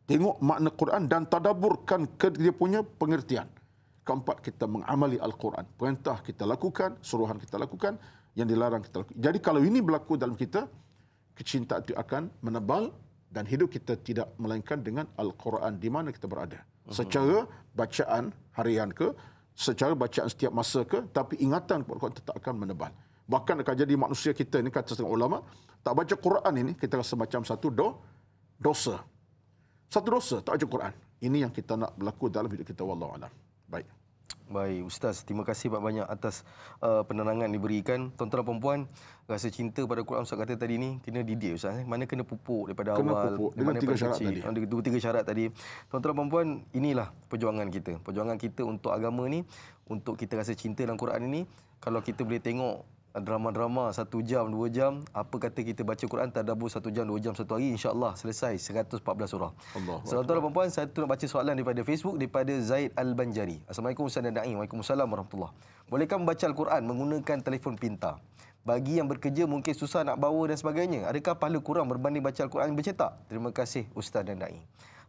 Tengok makna Quran dan tadabburkan ke dia punya pengertian. Keempat, kita mengamali Al-Quran. Perintah kita lakukan, suruhan kita lakukan, yang dilarang kita lakukan. Jadi kalau ini berlaku dalam kita, kecintaan itu akan menebal dan hidup kita tidak melainkan dengan Al-Quran di mana kita berada. Secara bacaan harian ke, secara bacaan setiap masa ke, tapi ingatan kepada Quran tetap akan menebal. Bahkan akan jadi manusia kita ini, kata setengah ulama, tak baca Quran ini, kita rasa macam satu dosa. Satu dosa, tak baca Quran. Ini yang kita nak berlaku dalam hidup kita. Wallahu a'lam. Baik. Baik, Ustaz. Terima kasih banyak atas penerangan diberikan. Tuan-tuan dan puan, rasa cinta pada Quran Ustaz kata tadi ni kena didik Ustaz. Mana kena pupuk daripada awal. Dengan 3 syarat tadi. 3 syarat tadi. Tuan-tuan dan puan, inilah perjuangan kita. Perjuangan kita untuk agama ni, untuk kita rasa cinta dalam Quran ini. Kalau kita boleh tengok drama-drama 1 jam, 2 jam, apa kata kita baca Quran tadabbur 1 jam, 2 jam satu hari, insya-Allah selesai 114 surah. Tuan-tuan dan puan, saya nak baca soalan daripada Facebook daripada Zaid Al-Banjari. Assalamualaikum Ustaz dan Da'i. Waalaikumsalam warahmatullahi. Bolehkah membaca Al-Quran menggunakan telefon pintar? Bagi yang bekerja mungkin susah nak bawa dan sebagainya. Adakah pahala kurang berbanding baca Al-Quran bercetak? Terima kasih Ustaz dan Da'i.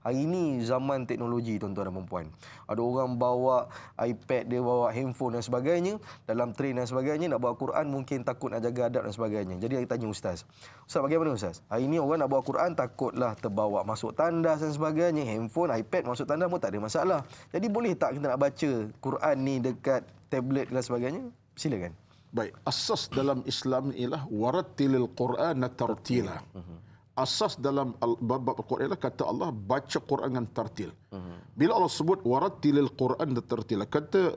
Hari ini zaman teknologi tuan-tuan dan puan. Ada orang bawa iPad, dia bawa handphone dan sebagainya. Dalam train dan sebagainya, nak bawa Quran mungkin takut nak jaga adab dan sebagainya. Jadi saya tanya Ustaz. Ustaz, bagaimana Ustaz? Hari ini orang nak bawa Quran takutlah terbawa masuk tandas dan sebagainya. Handphone, iPad masuk tandas pun tak ada masalah. Jadi boleh tak kita nak baca Quran ni dekat tablet dan sebagainya? Silakan. Baik, asas dalam Islam ialah warattilil Qur'ana tartila. Asas dalam bab Al-Quran ialah kata Allah, baca Quran dengan tartil. Bila Allah sebut warattilil Quran tartila, kata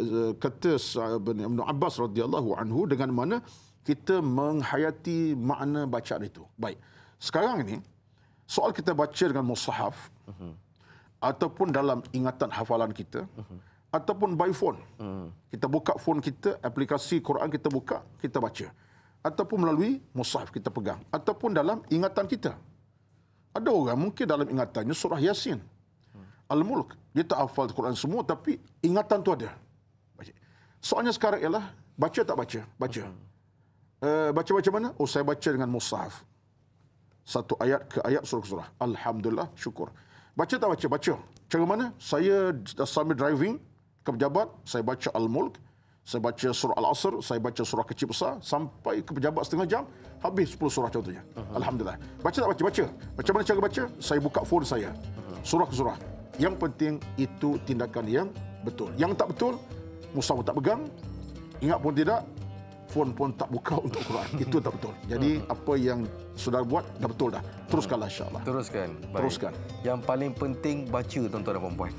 Ibn Abbas radhiyallahu anhu, dengan mana kita menghayati makna bacaan itu. Baik. Sekarang ini soal kita baca dengan mushaf ataupun dalam ingatan hafalan kita, ataupun by phone. Kita buka phone kita, aplikasi Quran kita buka, kita baca. Ataupun melalui mushaf kita pegang. Ataupun dalam ingatan kita. Ada orang mungkin dalam ingatannya surah Yasin, Al-Mulk. Dia tak hafal Quran semua, tapi ingatan tu ada. Soalnya sekarang ialah, baca tak baca? Baca. Baca macam mana? Oh, saya baca dengan mushaf. Satu ayat ke ayat, surah ke surah. Alhamdulillah, syukur. Baca tak baca? Baca. Cara mana? Saya sambil driving ke pejabat, saya baca Al-Mulk, saya baca surah Al-Asr, saya baca surah kecil besar, sampai ke pejabat setengah jam, habis 10 surah contohnya. Alhamdulillah. Baca tak baca? Baca. Macam mana cara baca? Saya buka phone saya. Surah ke surah. Yang penting itu tindakan yang betul. Yang tak betul, mushaf tak pegang, ingat pun tidak, phone pun tak buka untuk Quran. Itu tak betul. Jadi apa yang saudara buat dah betul dah. Teruskanlah insya-Allah. Teruskan. Baik. Teruskan. Yang paling penting baca tuan-tuan dan puan-puan.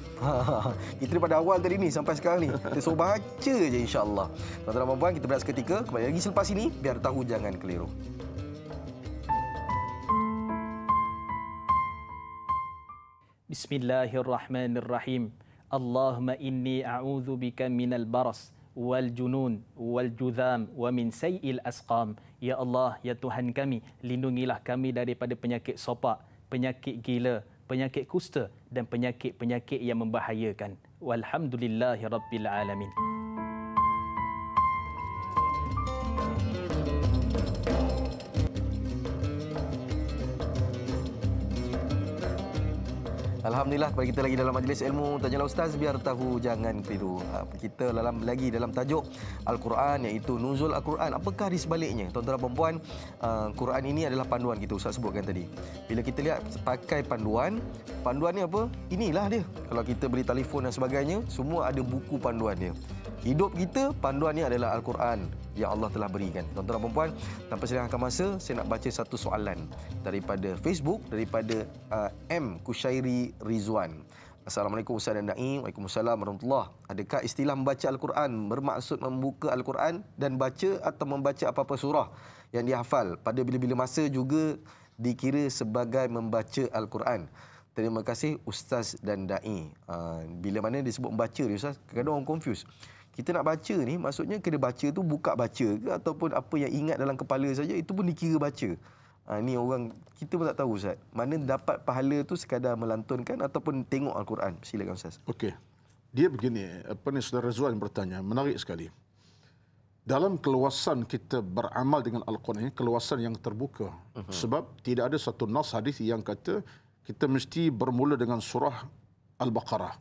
Kita daripada awal tadi ni sampai sekarang ni kita suruh baca je insya-Allah. Tuan-tuan dan puan-puan, kita berehat seketika, kembali lagi selepas ini, biar tahu jangan keliru. Bismillahirrahmanirrahim. Allahumma inni a'udzubika minal baras wal junun wal judham wa min sayil asqam. Ya Allah, ya Tuhan kami, lindungilah kami daripada penyakit sopak, penyakit gila, penyakit kusta dan penyakit-penyakit yang membahayakan. Walhamdulillahirabbil alamin. Alhamdulillah, kepada kita lagi dalam majlis ilmu Tanyalah Ustaz, biar tahu jangan keliru. Kita lagi dalam tajuk Al-Quran, iaitu nuzul Al-Quran. Apakah di sebaliknya? Tuan-tuan dan puan, Quran ini adalah panduan kita, Ustaz sebutkan tadi. Bila kita lihat pakai panduan ni apa? Inilah dia. Kalau kita beli telefon dan sebagainya, semua ada buku panduan dia. Hidup kita, panduan ni adalah Al-Quran yang Allah telah berikan. Tuan-tuan dan puan, tanpa selengahkan masa, saya nak baca satu soalan daripada Facebook, daripada M. Kushairi Rizwan. Assalamualaikum Ustaz dan Da'i. Waalaikumsalam warahmatullahi. Adakah istilah membaca Al-Quran bermaksud membuka Al-Quran dan baca atau membaca apa-apa surah yang dihafal pada bila-bila masa juga dikira sebagai membaca Al-Quran? Terima kasih Ustaz dan Da'i. Bila mana disebut membaca ni Ustaz, kadang-kadang orang confuse. Kita nak baca ni, maksudnya kena baca tu buka baca ke, ataupun apa yang ingat dalam kepala saja, itu pun dikira baca. Ni orang, kita pun tak tahu Ustaz. Mana dapat pahala tu sekadar melantunkan ataupun tengok Al-Quran. Silakan Ustaz. Okey. Dia begini, Saudara Rizwan bertanya, menarik sekali. Dalam keluasan kita beramal dengan Al-Quran ini, keluasan yang terbuka. Sebab tidak ada satu nas hadis yang kata kita mesti bermula dengan surah Al-Baqarah.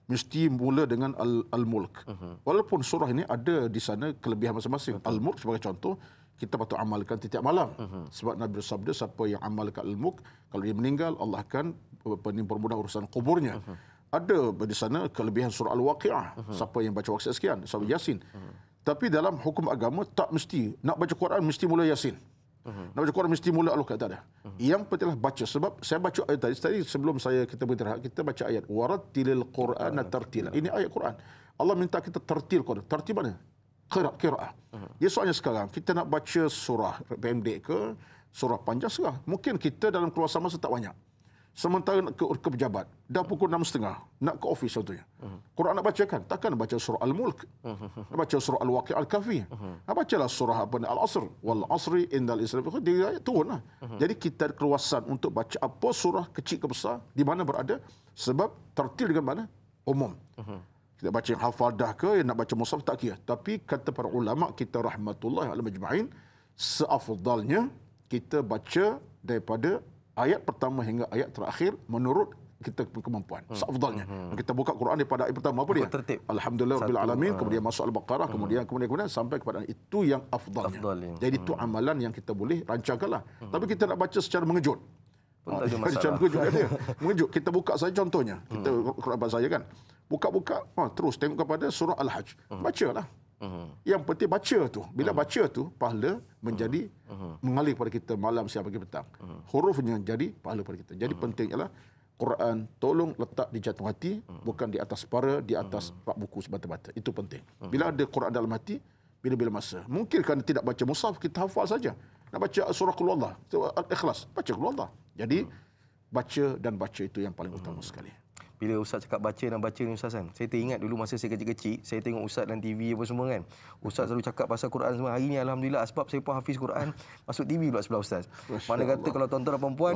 Mesti mula dengan Al-Mulk. Walaupun surah ini ada di sana kelebihan masing-masing. Al-Mulk sebagai contoh, kita patut amalkan setiap malam. Sebab Nabi bersabda, siapa yang amalkan Al-Mulk, kalau dia meninggal, Allah akan mempermudah urusan kuburnya. Ada di sana kelebihan surah Al-Waqi'ah. Siapa yang baca Waqi'ah sekian, surah Yasin. Tapi dalam hukum agama, tak mesti. Nak baca Quran, mesti mula Yasin. Nak baca Quran mesti mula Al-Quran, tak ada. Yang pentinglah baca. Sebab saya baca ayat tadi sebelum kita beristirahat, kita baca ayat warattilil Qur'ana tartila. Ini ayat Quran. Allah minta kita tartil Quran. Tartil mana? Qira'ah. Dia soalnya sekarang kita nak baca surah pendek ke surah panjang serah. Mungkin kita dalam keluasan masa tak banyak. Sementara nak ke pejabat, dah pukul 6.30, nak ke office contohnya. Quran nak bacakan, takkan nak baca surah Al-Mulk. Nak baca surah Al-Waqi' Al-Kahfi. Nak bacalah surah Al-Asr. Wal asri innal insana lafi khusr. Dia turunlah. Jadi kita ada keluasan untuk baca apa surah kecil ke besar, di mana berada, sebab tertil dengan mana? Umum. Kita baca yang hafadah ke, yang nak baca mushaf tak kira. Tapi kata para ulama kita rahmatullahi alaihi majma'in, seafdalnya kita baca daripada ayat pertama hingga ayat terakhir menurut kita kemampuan. Seafdalnya. Kita buka Quran daripada ayat pertama apa dia? Tertib. Alhamdulillah rabbil alamin, kemudian masuk Al-Baqarah, kemudian sampai kepada itu yang afdalnya. Jadi itu amalan yang kita boleh rancangkanlah. Tapi kita nak baca secara mengejut. Mengejut. Kita buka saja contohnya. Kita Quran bahasa saya kan. Buka-buka, terus tengok kepada surah Al-Hajj. Bacalah. Yang penting baca tu. Bila baca tu, pahala menjadi mengalir kepada kita malam, siang, pagi, petang. Hurufnya jadi pahala kepada kita. Jadi penting ialah Quran tolong letak di jantung hati, bukan di atas para, di atas rak buku semata-mata. Itu penting. Bila ada Quran dalam hati, bila-bila masa. Mungkin kerana tidak baca mushaf, kita hafal saja. Nak baca surah Qul Huwallah, Al-Ikhlas, baca Qul Huwallah. Jadi baca dan baca itu yang paling utama sekali. Bila Ustaz cakap baca dan baca ni Ustaz kan, saya teringat dulu masa saya kecil-kecil, saya tengok Ustaz dan TV apa semua kan. Ustaz selalu cakap pasal Quran semua. Hari ni Alhamdulillah sebab saya pun hafiz Quran, masuk TV pula sebelah Ustaz. Mana kata kalau tuan-tuan dan puan-puan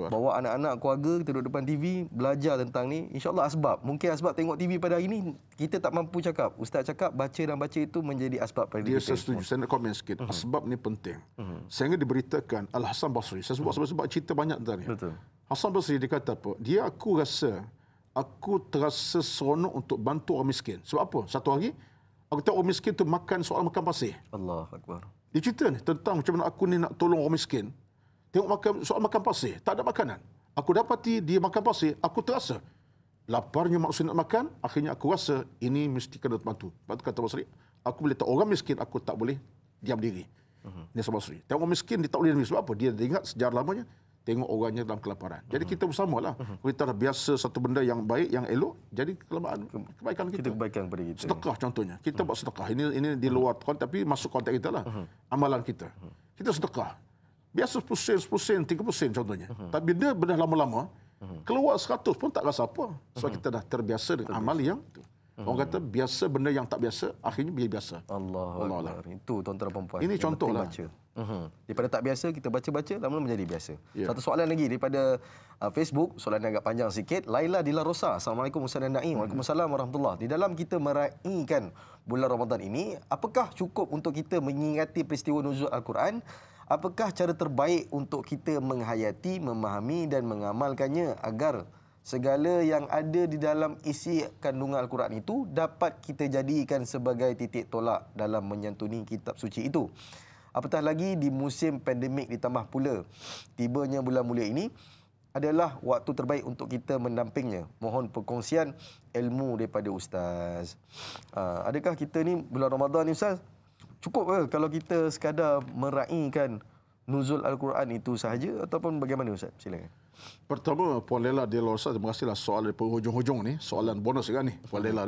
bawa anak-anak keluarga, kita duduk depan TV, belajar tentang ni, insya-Allah asbab. Mungkin asbab tengok TV pada hari ni, kita tak mampu cakap. Ustaz cakap baca dan baca itu menjadi asbab pada dia. Saya setuju, saya nak komen sikit. Asbab ni penting. Sehingga diberitakan Al-Hasan Basri, saya sebab cerita banyak tentang ni. Betul. Hasan Basri dia kata apa? Aku terasa seronok untuk bantu orang miskin. Sebab apa? Satu hari, aku tahu orang miskin tu makan soal makan pasir. Allah Akbar. Dia cerita ni tentang macam mana aku ni nak tolong orang miskin. Tengok soal makan pasir, tak ada makanan. Aku dapati dia makan pasir, aku terasa laparnya maksud nak makan, akhirnya aku rasa ini mesti kena bantu. Sebab kata Basri, aku boleh tahu orang miskin, aku tak boleh diam diri. Ini sebab Basri. Tengok orang miskin, dia tak boleh diam diri. Sebab apa? Dia ingat sejarah lamanya, tengok orangnya dalam kelaparan. Jadi kita bersamalah. Kita dah biasa satu benda yang baik, yang elok, jadi kebaikan kita. Kita kebaikan pada kita. Sedekah contohnya. Kita buat sedekah. Ini di luar konteks, tapi masuk konteks kita lah. Amalan kita. Kita sedekah. Biasa 10%, 30% contohnya. Tapi dia benda lama-lama, keluar 100 pun tak rasa apa. Sebab kita dah terbiasa dengan amal yang itu. Orang kata biasa benda yang tak biasa akhirnya biasa. Allah. Itu tuan-tuan dan puan-puan. Ini contohlah. Daripada tak biasa kita baca-baca lama-lama menjadi biasa. Satu soalan lagi daripada Facebook, soalan yang agak panjang sikit. Laila Dila Rosa. Assalamualaikum Ustaz dan Naim. Waalaikumsalam warahmatullahi. Di dalam kita meraihkan bulan Ramadan ini, apakah cukup untuk kita mengingati peristiwa nuzul Al-Quran? Apakah cara terbaik untuk kita menghayati, memahami dan mengamalkannya agar segala yang ada di dalam isi kandungan Al-Quran itu dapat kita jadikan sebagai titik tolak dalam menyantuni kitab suci itu? Apatah lagi di musim pandemik ditambah pula tibanya bulan mulia ini adalah waktu terbaik untuk kita mendampingnya. Mohon perkongsian ilmu daripada Ustaz. Adakah kita ni bulan Ramadan ni Ustaz, cukup ke kalau kita sekadar meraihkan nuzul Al-Quran itu sahaja ataupun bagaimana Ustaz? Silakan. Pertama, Puan Lela Dila Rosa, terima kasihlah soalan dari penghujung-hujung ni. Soalan bonus kan ni, Puan Lela.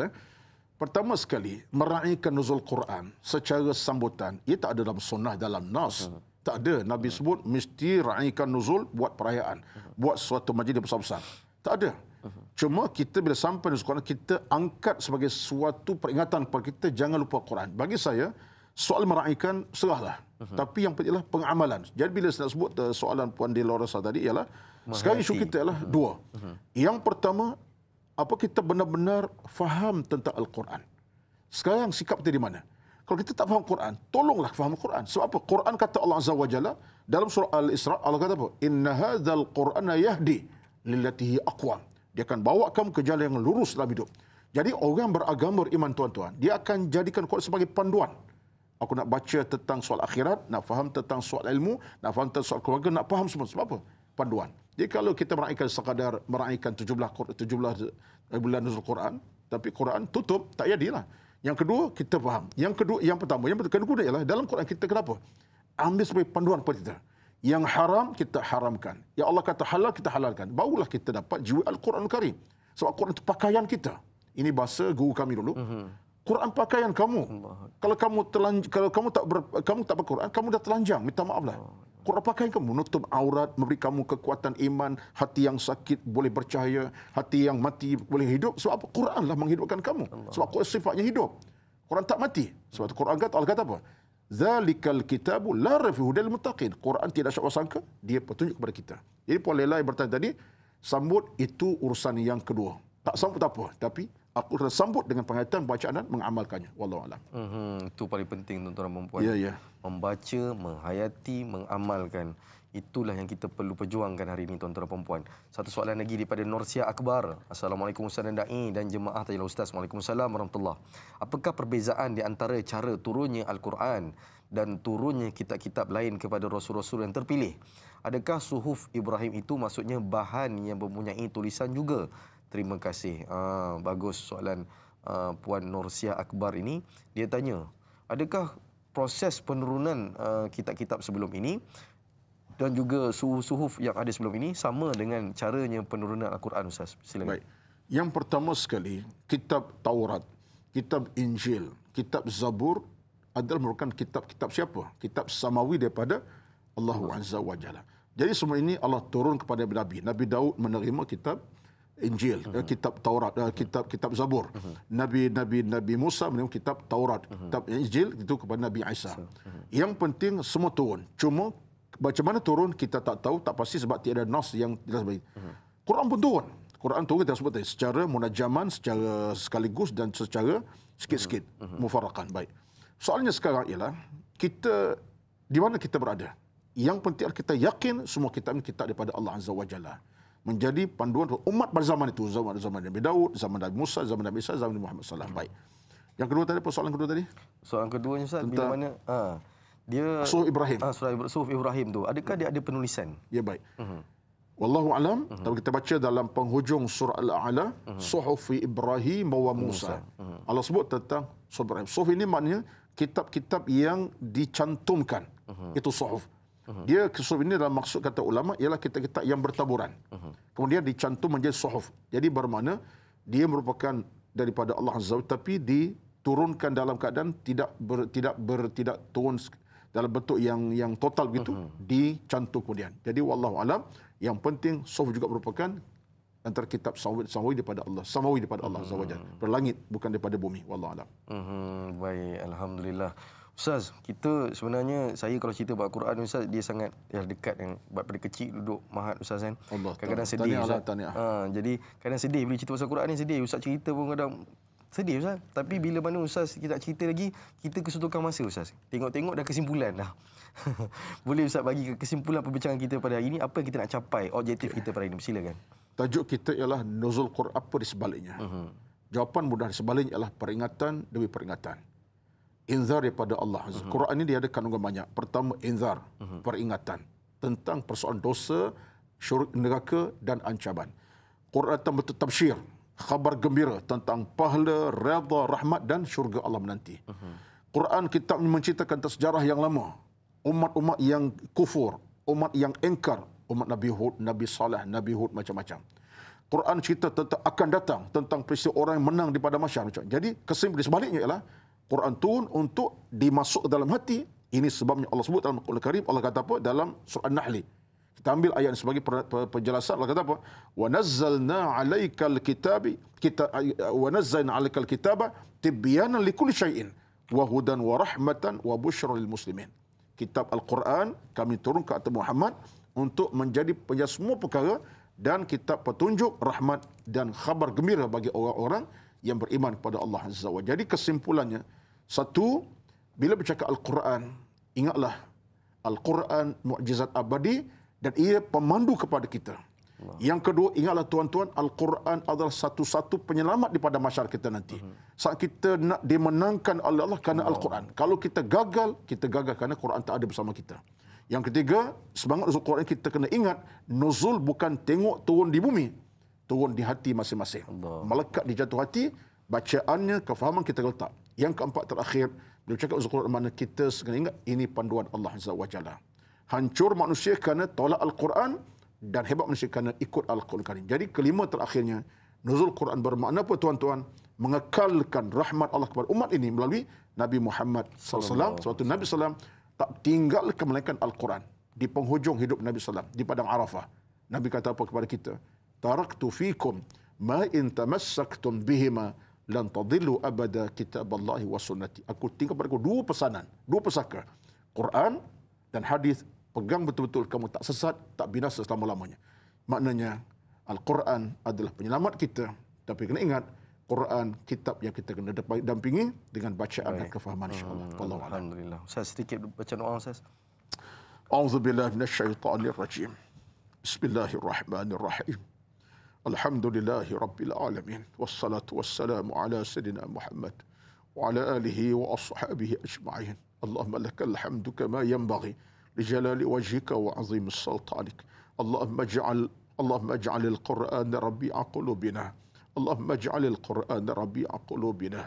Pertama sekali, meraihkan nuzul Quran secara sambutan, ia tak ada dalam sunnah, dalam nas. Tak ada. Nabi sebut mesti raihkan nuzul buat perayaan, buat suatu majlis besar-besar. Tak ada. Cuma kita bila sampai nuzul Quran, kita angkat sebagai suatu peringatan kepada kita, jangan lupa Quran. Bagi saya, soal meraihkan serahlah. Tapi yang pentinglah pengamalan. Jadi bila saya sebut soalan Puan Dila Rosa tadi ialah, sekarang isu kita ialah dua. Yang pertama, apa kita benar-benar faham tentang Al-Quran. Sekarang sikap kita di mana? Kalau kita tak faham Quran, tolonglah faham Quran. Sebab apa? Quran kata Allah Azza wa Jalla dalam surah Al-Isra, Allah kata apa? Inna hadzal Qur'ana yahdi lillati hi aqwam. Dia akan bawa kamu ke jalan yang lurus dalam hidup. Jadi orang beragama beriman tuan-tuan, dia akan jadikan Quran sebagai panduan. Aku nak baca tentang soal akhirat, nak faham tentang soal ilmu, nak faham tentang soal keluarga, nak faham semua. Sebab apa? Panduan. Jadi kalau kita meraihkan sekadar meraihkan 17 bulan nuzul Quran, tapi Quran tutup, tak jadilah. Yang kedua, kita faham. Yang kedua ialah dalam Quran kita kenapa? Ambil sebagai panduan kepada kita. Yang haram kita haramkan. Ya Allah kata halal kita halalkan. Barulah kita dapat jiwa Al-Quran Karim. Sebab Quran itu pakaian kita. Ini bahasa guru kami dulu. Quran pakaian kamu. Kalau kamu tak berquran, kamu dah telanjang. Minta maaflah. Quran pakaian kamu, menutup aurat, memberi kamu kekuatan iman, hati yang sakit boleh bercahaya, hati yang mati boleh hidup. Sebab apa? Quranlah menghidupkan kamu. Sebab Quran sifatnya hidup. Quran tak mati. Sebab itu Quran kata, Allah kata apa? Zalikal kitabu la raiba fihi hudal muttaqin. Quran tidak syak sangka, dia petunjuk kepada kita. Jadi Puan Lela yang bertanya tadi, sambut itu urusan yang kedua. Tak sambut tak apa, tapi aku akan sambut dengan penghayatan, bacaan dan mengamalkannya. Wallahu a'lam. Itu paling penting tuan-tuan dan puan-puan. Ya. Membaca, menghayati, mengamalkan. Itulah yang kita perlu perjuangkan hari ini tuan-tuan dan puan-puan. Satu soalan lagi daripada Norsia Akbar. Assalamualaikum Ustaz dan Da'i dan jemaah Tajilah Ustaz. Waalaikumsalam warahmatullahi. Apakah perbezaan di antara cara turunnya Al-Quran dan turunnya kitab-kitab lain kepada rasul-rasul yang terpilih? Adakah suhuf Ibrahim itu maksudnya bahan yang mempunyai tulisan juga? Terima kasih. Bagus soalan Puan Norsia Akbar ini. Dia tanya, adakah proses penurunan kitab-kitab sebelum ini dan juga suhuf yang ada sebelum ini sama dengan caranya penurunan Al-Quran, Ustaz? Silakan. Baik. Yang pertama sekali, kitab Taurat, kitab Injil, kitab Zabur adalah merupakan kitab-kitab siapa? Kitab samawi daripada Allah Azza wa Jalla. Jadi semua ini Allah turun kepada Nabi. Nabi Daud menerima kitab Injil, kitab Taurat, kitab Zabur. Nabi Musa menerima kitab Taurat, kitab Injil itu kepada Nabi Isa. Yang penting semua turun. Cuma macam mana turun kita tak tahu, tak pasti sebab tiada nas yang jelas bagi. Quran pun turun. Quran turun kita sebut tadi secara munajaman, secara sekaligus dan secara sikit-sikit mufarraqan. Baik. Soalnya sekarang ialah kita di mana kita berada. Yang penting kita yakin semua kitab ini kitab daripada Allah Azza wa Jalla. Menjadi panduan umat pada zaman itu, zaman Nabi Daud, zaman Nabi Musa, zaman Nabi Isa, zaman Nabi Muhammad SAW. Baik. Yang kedua tadi, soalan kedua tadi? Soalan kedua Ustaz, bila mana dia Suhuf Ibrahim. Suhuf Ibrahim tu, adakah dia ada penulisan? Ya, baik. Wallahu alam. Kalau kita baca dalam penghujung surah Al-A'la, Suhuf Ibrahim wa Musa. Allah sebut tentang Suhuf Ibrahim. Suhuf ini maknanya kitab-kitab yang dicantumkan. Itu suhuf. Dia suhuf ini dalam maksud kata ulama ialah kitab-kitab yang bertaburan. Kemudian dicantum menjadi suhuf. Jadi bermakna dia merupakan daripada Allah Azza wa Jalla tapi diturunkan dalam keadaan tidak turun dalam bentuk yang total begitu, dicantum kemudian. Jadi wallahu alam, yang penting suhuf juga merupakan antara kitab samawi daripada Allah, Azza wa Jalla. Berlangit bukan daripada bumi. Wallahu alam. Baik, alhamdulillah. Ustaz, kita sebenarnya, saya kalau cerita buat Quran Ustaz, dia sangat dekat yang daripada kecil duduk mahat Ustaz kan. Kadang-kadang sedih Ustaz. Jadi kadang sedih bila cerita pasal Quran ni, sedih. Ustaz cerita pun kadang sedih Ustaz. Tapi bila mana Ustaz kita nak cerita lagi, kita kesudukan masa Ustaz. Tengok-tengok dah kesimpulan dah. Boleh Ustaz bagi kesimpulan perbincangan kita pada hari ini, apa yang kita nak capai, objektif kita pada hari ini? Silakan. Tajuk kita ialah nuzul Quran, apa di sebaliknya. Jawapan mudah di sebaliknya ialah peringatan demi peringatan. Inzar daripada Allah. Quran ini dia ada kandungan banyak. Pertama, inzar, peringatan tentang persoalan dosa, syurga, neraka dan ancaman. Quran betul tabsyir, khabar gembira tentang pahala, redha, rahmat dan syurga Allah menanti. Quran kitab menceritakan tentang sejarah yang lama. Umat-umat yang kufur, umat yang engkar, umat Nabi Hud, Nabi Saleh, Nabi Hud, macam-macam. Quran cerita tentang akan datang, tentang peristiwa orang yang menang di pada masyar. Jadi kesimpulan sebaliknya ialah Quran turun untuk dimasuk dalam hati. Ini sebabnya Allah sebut dalam Al-Quran Karim. Allah kata apa? Dalam surah An-Nahl. Kita ambil ayat sebagai penjelasan. Allah kata apa? Wa nazzalna 'alaikal kitaba tibyanan likulli syai'in wa hudan wa rahmatan wa busyra lil muslimin. Kitab Al-Quran kami turun ke atas Muhammad untuk menjadi penjelasan semua perkara dan kitab petunjuk, rahmat dan khabar gembira bagi orang-orang yang beriman kepada Allah Azza wa Jalla. Jadi kesimpulannya, satu, bila bercakap Al-Quran, ingatlah Al-Quran mukjizat abadi dan ia pemandu kepada kita. Yang kedua, ingatlah tuan-tuan, Al-Quran adalah satu-satu penyelamat daripada masyarakat kita nanti. Saat kita nak dimenangkan oleh Allah kerana Al-Quran. Kalau kita gagal kerana Quran tak ada bersama kita. Yang ketiga, semangat nuzul Quran kita kena ingat, nuzul bukan tengok turun di bumi, turun di hati masing-masing. Melekat di jatuh hati, bacaannya, kefahaman kita letak. Yang keempat terakhir, bila cakap nuzul Quran, mana kita kena ingat, ini panduan Allah Azza wa Jalla. Hancur manusia kerana tolak Al-Quran dan hebat manusia kerana ikut Al-Quran Karim. Jadi kelima terakhirnya, nuzul Quran bermakna apa tuan-tuan? Mengekalkan rahmat Allah kepada umat ini melalui Nabi Muhammad SAW. Suatu Nabi SAW tak tinggalkan melainkan Al-Quran. Di penghujung hidup Nabi SAW, di Padang Arafah, Nabi kata apa kepada kita? Taraktu fikum ma in tamassaktum bihima lan tadillu abada kitaballahi wa sunnati. Aku tinggal pada dua pesanan, dua pesaka. Quran dan hadis, pegang betul-betul, kamu tak sesat, tak binasa selama-lamanya. Maknanya Al-Quran adalah penyelamat kita, tapi kena ingat Quran kitab yang kita kena dampingi dengan bacaan dan kefahaman, insya-Allah. Alhamdulillah. Ustaz, sedikit baca doa Ustaz. A'udzubillahi minasyaitonir rajim. Bismillahirrahmanirrahim. Alhamdulillahi rabbil alamin. Wassalatu wassalamu ala sayyidina Muhammad wa ala alihi wa ashabihi ajma'in. Allahumma lakal hamdu kama yanbaghi li jalali wajhika wa 'azimi sultanik. Allahumma ij'al al-Qur'ana rabi'a qulubina. اللهم اجعل القرآن ربيع قلوبنا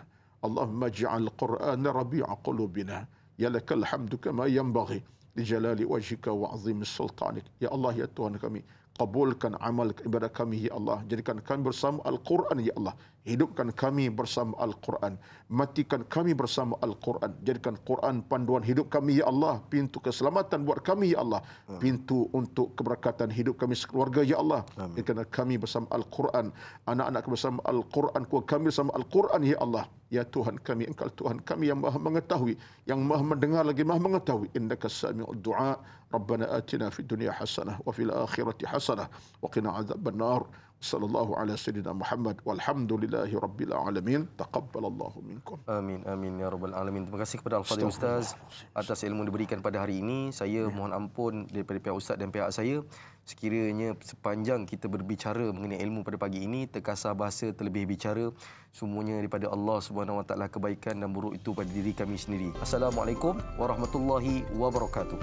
اللهم اجعل القرآن ربيع قلوبنا يا لك الحمد كما ينبغي لجلال وجهك وعظيم سلطانك يا الله يا Tuhan kami, kabulkan amal ibadah kami ya Allah, jadikan kami bersama Al-Quran ya Allah, hidupkan kami bersama Al-Quran, matikan kami bersama Al-Quran, jadikan Quran panduan hidup kami ya Allah, pintu keselamatan buat kami ya Allah, pintu untuk keberkatan hidup kami sekeluarga ya Allah. Jadikan kami bersama Al-Quran, anak-anak bersama Al-Quran, keluarga kami bersama Al-Quran ya Allah. Ya Tuhan kami, Engkau Tuhan kami yang Maha mengetahui, yang Maha mendengar lagi Maha mengetahui. Innaka sami'ud du'a. Rabbana atina fid dunya hasanah wa fil akhirati hasanah wa qina adzabannar. Sallallahu ala sayyidina Muhammad walhamdulillahi rabbil alamin. Taqabbalallahu minkum. Amin amin ya rabbal alamin. Terima kasih kepada Al-Fadhil Ustaz atas ilmu diberikan pada hari ini. Saya mohon ampun daripada pihak Ustaz dan pihak saya sekiranya sepanjang kita berbicara mengenai ilmu pada pagi ini terkasar bahasa, terlebih bicara, semuanya daripada Allah Subhanahu wa taala, kebaikan dan buruk itu pada diri kami sendiri. Assalamualaikum warahmatullahi wabarakatuh.